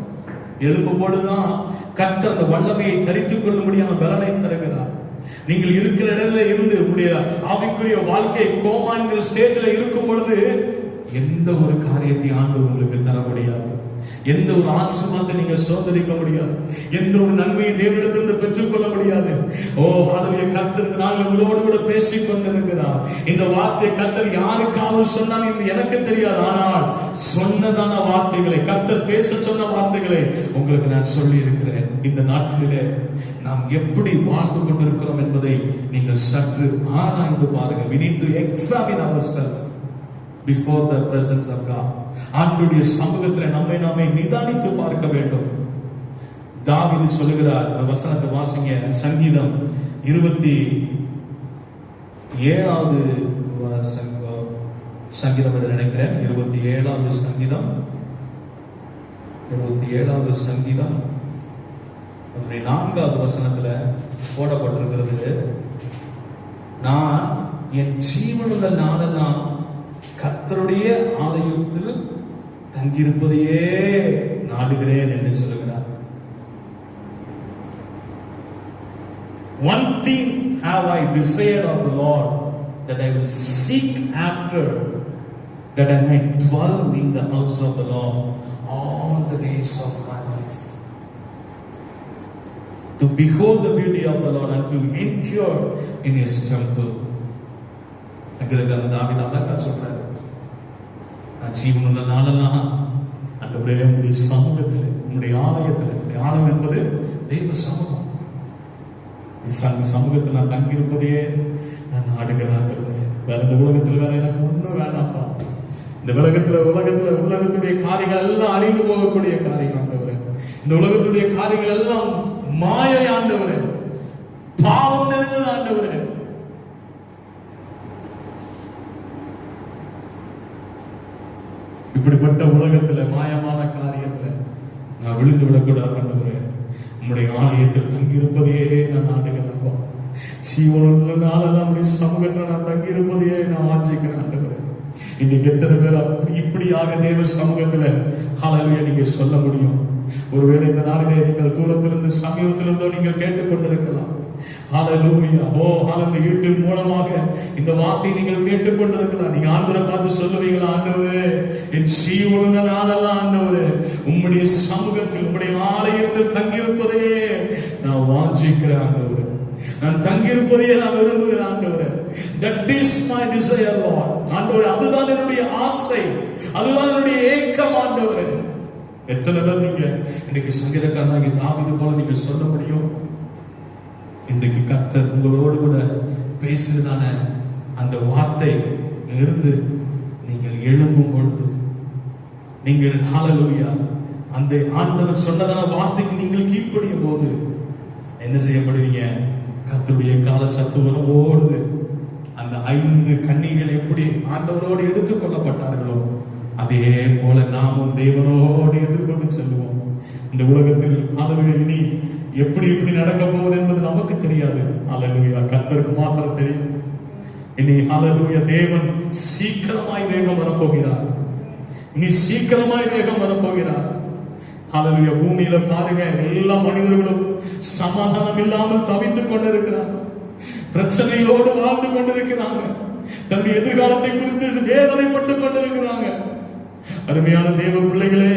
எழும்பும் பொழுதுதான் கர்த்தர் அந்த வல்லமையை தரித்துக் கொள்ளும்படியான பலனை தருகிறார். நீங்கள் இருக்கிற இடத்துல இருந்து உங்களுடைய ஆவிக்குரிய வாழ்க்கை கோமா என்கிற ஸ்டேஜ்ல இருக்கும் பொழுது எந்த ஒரு காரியத்தை ஆண்டவர் உங்களுக்கு தர முடியாது. எந்த ஒரு ஆசீர்வாதத்தை நீங்க சோதரிக்க முடியாது. எந்த ஒரு நன்மையை தேவனிடத்திலிருந்து பெற்றுக்கொள்ள முடியாது. ஓ ஹalleluya, கர்த்தர் நான் உங்களோடு கூட பேசிக் கொண்டிருக்கிறார். இந்த வார்த்தை கர்த்தர் யாருக்காவது சொன்னார் என்று எனக்கு தெரியாது. ஆனால் சொன்னதான வார்த்தைகளை, கர்த்தர் பேச சொன்ன வார்த்தைகளை உங்களுக்கு நான் சொல்லி இருக்கிறேன். இந்த நாட்களிலே நாம் எப்படி வாழ்ந்து கொண்டிருக்கிறோம் என்பதை நீங்கள் சற்று ஆராய்ந்து பாருங்க. We need to examine ourselves before the presence of God. ஆண்டவருடைய சமூகத்தில் நம்மை நாமே நிதானித்து பார்க்க வேண்டும். தாவீது சொல்லுகிறார், ஒரு வசனத்தை வாசிங்க. சங்கீதம் 27வது சங்கீதம் என்று நினைக்கிறேன். 27வது சங்கீதம் 4வது வசனத்துல போடப்பட்டிருக்கிறது. நான் என் ஜீவனுள்ள நாளெல்லாம் கர்த்தருடைய ஆலயத்தில் தங்கியிருப்பதையே நாடுகிறேன் என்று சொல்லுகிறார். One thing have I desired of the Lord, that I will seek after, that I might dwell in the house of the Lord all the days of my life, to behold the beauty of the Lord and to enter in his temple. அங்கிருக்கிற தாவீது அழகா சொல்றாரு, நான் ஜீவனுள்ள நாளெல்லாம் ஆண்டவரே உம்முடைய சமூகத்தில், உம்முடைய ஆலயத்தில், உம்முடைய ஆலயம் என்பது தெய்வ சமூகம், சமூகத்தில் நான் தங்கியிருப்பதையே நான் நாடுகிறேன். ஆண்டவரே, வேற இந்த உலகத்தில் வேற எனக்கு ஒண்ணும் வேண்டாம்ப்பா. இந்த உலகத்துடைய காரியங்கள் எல்லாம் அழிந்து போகக்கூடிய காரியம் ஆண்டவரே. இந்த உலகத்துடைய காரியங்கள் எல்லாம் மாயை ஆண்டவரே, பாவம் நிறைந்தது ஆண்டவரே. இப்படிப்பட்ட உலகத்துல மாயமான காரியத்துல நான் விழுந்து விடக்கூடாது ஆண்டவரே. உம்முடைய ஆலயத்தில் தங்கியிருப்பதையே நான் நாடுகிறேன்ப்பா. ஜீவனுள்ள நாளெல்லாம் உம்முடைய சமூகத்துல நான் தங்கியிருப்பதையே நான் வாஞ்சிக்கிறேன் ஆண்டவரே. இன்னைக்கு எத்தனை பேர் இப்படியாக தேவ சமூகத்துல ஹல்லேலூயா நீங்க சொல்ல முடியும்? ஒருவேளை இந்த நாளிலே நீங்கள் தூரத்திலிருந்து சமீபத்திலிருந்தோ நீங்கள் கேட்டுக்கொண்டிருக்கலாம். ஹல்லேலூயா. ஓ ஹல்லேலூயா, யூடியூப் மூலமாக இந்த வார்த்தையை நீங்கள் கேட்டுக்கொண்டிருக்கலாம். நீங்க ஆண்டவரை பார்த்து சொல்லுவீங்களா, ஆண்டவரே என் ஜீவனுள்ள நாளெல்லாம் ஆண்டவரே உம்முடைய சமூகத்தில், உம்முடைய ஆலயத்தில் தங்கியிருப்பதையே நான் வாஞ்சிக்கிறேன் ஆண்டவரே. நான் தங்கியிருப்பதையே நான் விரும்புகிறேன் ஆண்டவரே. That is my desire, Lord. ஆண்டவரே, அதுதான் என்னுடைய ஆசை, அதுதான் என்னுடைய ஏக்கம் ஆண்டவரே. எத்தனை பேர் நீங்க இன்னைக்கு சங்கீதக்காரனாகிய தாவீது போல நீங்க சொல்ல முடியும்? இன்றைக்கு கர்த்தர் உங்களோடு கூட பேசுறதான அந்த வார்த்தை இருந்து நீங்கள் எழும்பும் பொழுது, நீங்கள் ஹல்லேலூயா அந்த ஆண்டவர் சொன்னதான வார்த்தைக்கு நீங்கள் கீழ்ப்படியும் போது என்ன செய்யப்படுவீங்க? கர்த்தருடைய கால சத்துவம் ஓடுது. அந்த 5 கன்னிகள் எப்படி ஆண்டவரோடு எடுத்துக் கொள்ளப்பட்டார்களோ அதே போல நாமும் தேவனோடு எதிர்கொண்டு செல்வோம். இந்த உலகத்தில் ஹல்லேலூயா இனி எப்படி நடக்க போகுது என்பது நமக்கு தெரியாது. ஹல்லேலூயா, கர்த்தருக்கு மாத்திரம் தெரியும். இனி ஹல்லேலூயா தேவன் சீக்கிரமாய் வேகம் வரப்போகிறார். இனி சீக்கிரமாய் வேகம் வரப்போகிறார். ஹல்லேலூயா, பூமியில பாருங்க, எல்லா மனிதர்களும் சமாதானம் இல்லாமல் தவித்துக் கொண்டிருக்கிறாங்க, பிரச்சனையோடு வாழ்ந்து கொண்டிருக்கிறாங்க, தன்னுடைய எதிர்காலத்தை குறித்து வேதனைப்பட்டுக் கொண்டிருக்கிறாங்க. அருமையான தேவ பிள்ளைகளே,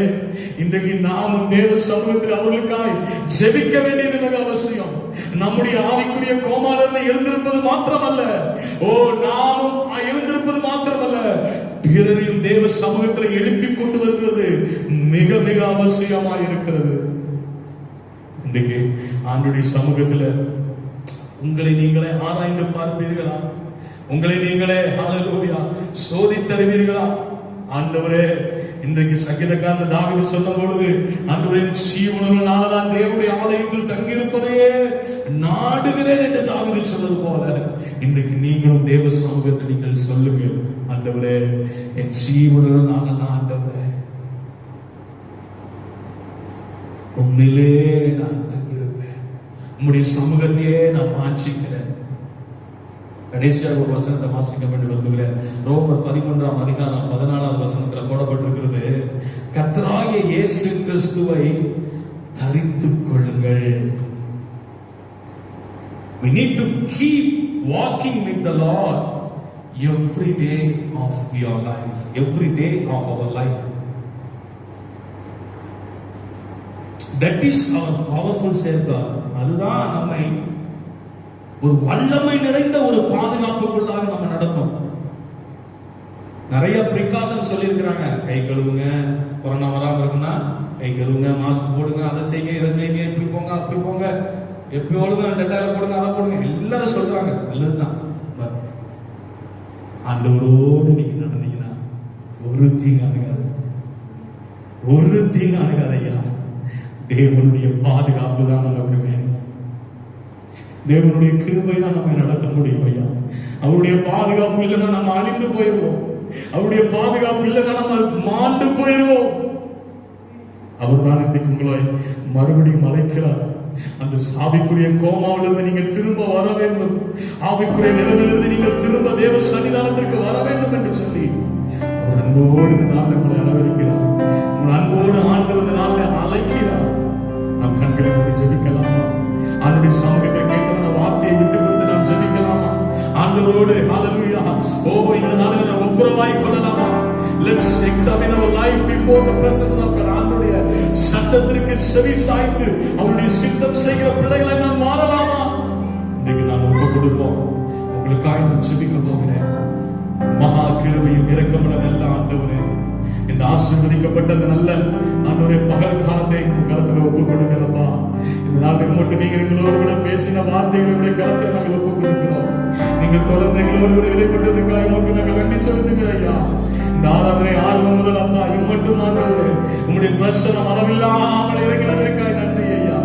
இன்றைக்கு நாமும் தேவ சமூகத்தில் அவர்களுக்காய் ஜெபிக்க வேண்டியது மிக அவசியம். நம்முடைய ஆவிக்குரிய கோமாவிலிருந்து எழுந்திருப்பது மாத்திரமல்ல, நாமும் எழுந்திருப்பது மாத்திரமல்ல, பிறரையும் தேவ சமூகத்தில் எழுப்பி கொண்டு வருகிறது மிக மிக அவசியமாய் இருக்கிறது. இன்றைக்கு ஆண்டுடைய சமூகத்தில் உங்களை நீங்களே ஆராய்ந்து பார்ப்பீர்களா? உங்களை நீங்களே ஹல்லேலூயா சோதித்தறிவீர்களா? ஆண்டவரே, இன்றைக்கு சங்கீதக்காரன் தாவீது சொன்ன பொழுது, ஆண்டவரே ஜீவனுள்ள நான் தேவனுடைய ஆலயத்தில் தங்கியிருப்பதையே நாடுகிறேன் என்று தாவீது சொன்னது போல, இன்றைக்கு நீங்களும் தேவ சமூகத்தை நீங்கள் சொல்லுங்கள், ஆண்டவரே என் ஜீவனுள்ள நான் ஆண்டவரே உன்னிலே நான் தங்கியிருப்பேன், உம்முடைய சமூகத்தையே நான் வாஞ்சிக்கிறேன். கடைசியாக ஒரு வசனத்தை வாசிக்க வேண்டும் விரும்புகிறேன். ரோமர் 11ஆம் அதிகாரம் 14வது வசனத்தில் போடப்பட்டிருக்கிறது, கர்த்தராகிய இயேசு கிறிஸ்துவை தரித்துக் கொள்ளுங்கள். We need to keep walking with the Lord every day of your life, every day of our life. That is our powerful safeguard. அதுதான் நம்மை ஒரு வல்லமை நிறைந்த ஒரு பாதுகாப்புக்குள்ளாக நம்ம நடத்தும். நிறைய பிரிகாஷன் சொல்லியிருக்கிறாங்க. கை கழுவுங்க, கொரோனா வராம இருக்குன்னா கை கழுவுங்க, மாஸ்க் போடுங்க, அதை செய்யுங்க, இதை செய்யுங்க, இப்படி போங்க, அப்படி போங்க, எப்பொழுதும் டெட்டாயில போடுங்க, அதை போடுங்க, எல்லாரும் சொல்றாங்க, நல்லதுதான். ஆண்டவரோடு நீங்க நடந்தீங்கன்னா ஒரு தீங்கு அணுகாது, ஒரு தீங்கு அணுகாதையா. தேவனுடைய பாதுகாப்பு தான் நமக்கு வேண்டும். தேவனுடைய கிருபை தான் நம்மை நடத்த முடியும் ஐயா. அவருடைய பாதுகாப்பு இல்லைன்னா நம்ம அழிந்து போயிடுவோம். அவருடைய பாதுகாப்பு இல்லைன்னா நம்ம மாண்டு போயிடுவோம். அவர் தான் இன்னைக்கு உங்களை மறுபடியும் அழைக்கிறார். அந்த ஆவிக்குரிய கோமாவிலிருந்து நீங்கள் திரும்ப வர வேண்டும், ஆவிக்குரிய நிலைமையிலிருந்து நீங்கள் திரும்ப தேவ சன்னிதானத்திற்கு வர வேண்டும் என்று சொல்லி அவர் அன்போடு இந்த நாளில் உங்களை அளவரிக்கிறார். உங்கள் அன்போடு ஆண்டவர் இந்த நாளில் அழைக்கிறார். நாம் கண்களை மூடி ஜெபிக்கலாமா? ஆண்டுடைய சமூகத்தை கேட்டதான வார்த்தையை விட்டு கொடுத்து நாம் ஜெபிக்கலாமா? ஆண்டவரோடு ஹல்லேலூயா இந்த நாளில் நாம் ஒப்புரவாய் கொள்ளலாமா? Let's examine our life before the presence of God. ஆண்டவருடைய சத்தத்திற்கு செவி சாய்த்து அவருடைய சித்தம் செய்கிற பிள்ளைகளை நாம் மாறலாமா? இன்னைக்கு நாம் ஒப்பு கொடுப்போம். உங்களுக்காக நான் ஜெபிக்க போகிறேன். மகா கிருபையும் இரக்கமுள்ள நல்ல ஆண்டவரே, இந்த ஆசீர்வதிக்கப்பட்ட நல்ல ஆண்டவரே பகல் காலத்தை கருத்துல ஒப்பு கொடுக்கிறப்பா. இந்த நாளில் மட்டும் நீங்க எங்களோடு கூட பேசின வார்த்தைகளுடைய கருத்தில் நாங்கள் ஒப்பு கொடுக்கிறோம். நீங்கள் தொடர்ந்து எங்களோடு கூட இடைப்பட்டதுக்காக உமக்கு நாங்கள் நன்றி செலுத்துகிறோம் ஐயா. இந்த ஆராதனை ஆரம்பம் முதல் அப்பா இம்மட்டும் ஆண்டவரே உங்களுடைய பிரசனம் அளவில்லாமல் இறங்கினதற்காக நன்றி ஐயா.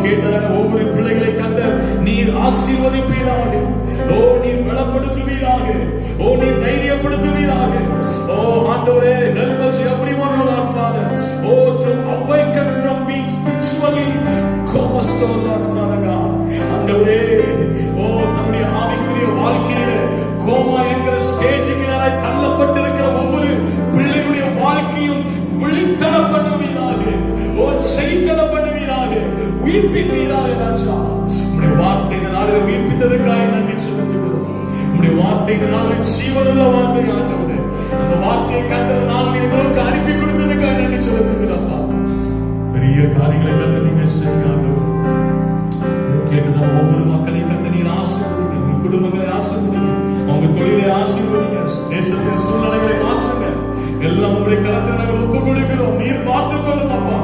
கேட்டதான ஒவ்வொரு பிள்ளைகளை கத்த நீர் ஆசீர்வதிப்பீராக, நீர் பலப்படுத்துவீராக, நீர் தைரியப்படுத்துவீராக. ஆண்டவரே help us everyone, Lord Father, to awaken from being spiritually cornerstone, Lord Father God. ஆண்டவரே தன்னுடைய ஆவிக்குரிய வாழ்க்கையில கோமா என்கிற ஸ்டேஜுக்கு நேராய் தள்ளப்பட்டிருக்கிற ஒவ்வொரு பிள்ளைகளுடைய வாழ்க்கையும் விழித்தட பண்ணுவீராக, செய்தட பண்ணுவீராக, உயிர்ப்பிப்பீராக ராஜா. உம்முடைய வார்த்தை இந்த நாளில் உயிர்ப்பித்ததற்காக நன்றி செலுத்துகிறோம். உம்முடைய வார்த்தை இந்த நாளில் ஜீவனுள்ள வார்த்தை ஆண்டவரே. அந்த வார்த்தையை கர்த்தர் நாளில் எங்களுக்கு அனுப்பி கொடுத்ததுக்காக நன்றி செலுத்துகிறோம். பெரிய காரியங்களை கர்த்தர் நீங்க செய்யுங்க ஆண்டவரே. கேட்டதான ஒவ்வொரு மக்களையும் கர்த்தர் நீர் ஆசீர்வதிங்க, உங்கள் குடும்பங்களை ஆசீர்வதிங்க, அவங்க தொழிலை ஆசீர்வதிங்க, தேசத்தின் சூழ்நிலைகளை மாற்றுங்க. எல்லாம் உங்களுடைய கரத்தில் நாங்கள் ஒப்பு கொடுக்கிறோம். நீர் பார்த்துக் கொள்ளும் அப்பா.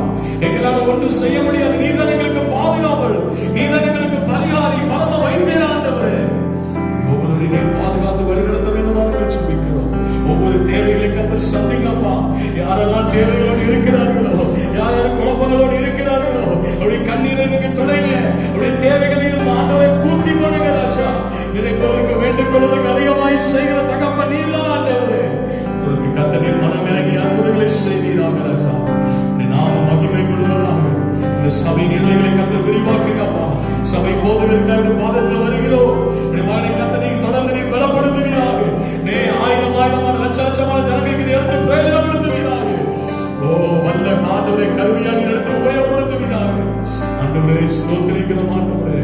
எங்களால் ஒன்று செய்ய முடியாது. நீதான் எங்களுக்கு பாதுகாவல், நீதான் எங்களுக்கு பரிகாரி, பரம வைத்தியர் ஆண்டவரே. ஒவ்வொருவரையும் பாதுகாத்து வழிநடத்த வேண்டுமாறு ஜெபிக்கிறோம். ஒவ்வொரு தேவைகளை கர்த்தர் சந்திங்கப்பா. யாரெல்லாம் தேவைகளோடு இருக்கிறார்களோ, யார் யார் குழப்பங்களோடு இருக்கிறார்களோ, அவருடைய கண்ணீரை நீங்க துடைங்க, அவருடைய தேவைகளையும் ஆண்டவரை பூர்த்தி பண்ணுங்க ராஜா. நினைப்பவருக்கு வேண்டிக் கொள்வதற்கு அதிகமாய் செய்கிற தகப்பன் நீர்தான் ஆண்டவரே. உங்களுக்கு கர்த்தர் மனம் இறங்கி அற்புதங்களை செய்வீராக ராஜா. நாம மகிமை கொள்வதாக இந்த சபை நிலைகளை கர்த்தர் விரிவாக்குங்கப்பா. சபை போதகர்களுக்காக பாதத்தில் வருகிறோம். கர்த்தர் நீங்க தொடர்ந்து நீ பலப்படுத்துவீராக. ஆயிரம் லட்சமான ஜனங்களுக்கு எடுத்து பிரயோஜனப்படுத்துவீராக. வல்ல ஆண்டவரை கருவியாக எடுத்து உபயோகப்படுத்துவீராக. ஆண்டவரே ஸ்தோத்திரிக்கிறோம் ஆண்டவரே.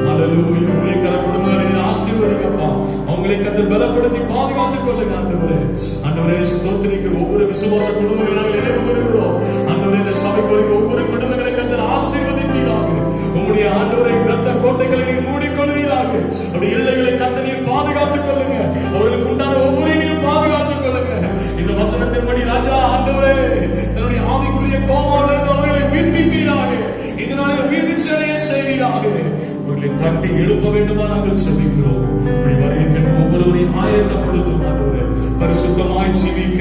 ஹல்லேலூயா. ஊழியக்கார குடும்பங்களை நீ ஆசீர்வதிங்கப்பா. அவங்களை கர்த்தர் பலப்படுத்தி பாதுகாத்துக் கொள்ளுங்க ஆண்டவரே. ஆண்டவரே ஸ்தோத்திரிக்கிறோம். ஒவ்வொரு விசுவாச குடும்பங்களை நாங்கள் நினைவு கூறுகிறோம் ஆண்டவரே. சபைக்கு வருகிற ஒவ்வொரு குடும்பங்களை கர்த்தர் ஆசீர்வதிப்பீராக. உம்முடைய ஆண்டவரை இரத்த கோட்டைகளை நீர் மூடிக்கொள்வீராக. அவருடைய இல்லைகளை கர்த்தர் நீர் பாதுகாத்துக் கொள்ளுங்க. அவர்களுக்கு உண்டான ஒவ்வொரு நீர் பாதுகாத்துக் கொள்ளுங்க. இந்த வசனத்தின்படி ராஜா ஆண்டவரே தன்னுடைய ஆவிக்குரிய கோமாவிலிருந்து அவர்களை உயிர்ப்பிப்பீராக. இந்த நாளில் உயிர்ப்பிச்சடைய செய்வீராக. அவர்களை தட்டி எழுப்ப வேண்டுமா நாங்கள் செபிக்கிறோம். இப்படி வருகின்ற ஒவ்வொருவரையும் ஆயத்தப்படுத்தும் ஆண்டவரே. பரிசுத்தமாய் ஜீவிக்க,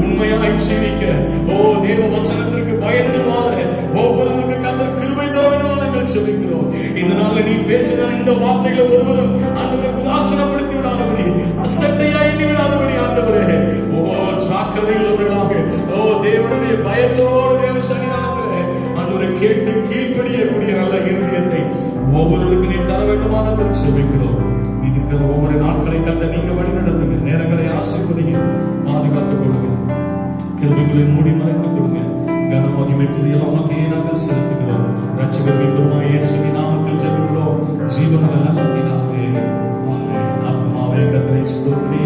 உண்மையாய் ஜீவிக்க, ஓ தேவ வசனத்திற்கு பயந்து வாழ ஒவ்வொருவருக்கு கர்த்தர் கிருபை தர வேண்டுமா நாங்கள் செபிக்கிறோம். இந்த நாளில் நீ பேசின இந்த வார்த்தைகளை ஒருவரும் ஆண்டவரை உதாசீனப்படுத்தி விடாதபடி, அசட்டையா எண்ணி விடாதபடி ஆண்டவரே, ஓ ஜாக்கிரதை உள்ளவர்களாக, ஓ தேவனுடைய பயத்தோடு தேவ சன்னிதானத்திலே ஆண்டவரை கேட்டு கீழ்ப்படியக்கூடிய நல்ல இருதயத்தை ஒவ்வொருவருக்கு நீ தர வேண்டுமா நாங்கள் செபிக்கிறோம். இருக்கிற ஒவ்வொரு நாட்களை கர்த்தர் நீங்க வழி நடத்துங்க. நேரங்களை ஆசீர்வதிங்க, பாதுகாத்துக் கொள்ளுங்க, கிருபைகளை மூடி மறைத்துக் கொடுங்க. கன மகிமை துதியெல்லாம் உமக்கே நாங்கள் செலுத்துகிறோம். ரட்சகர் பெருமாள் இயேசுவின் நாமத்தில் ஜெபிக்கிறோம். ஜீவனுள்ள நல்ல பிதாவே, ஆமென். ஆத்துமாவே கர்த்தரை ஸ்தோத்திரி.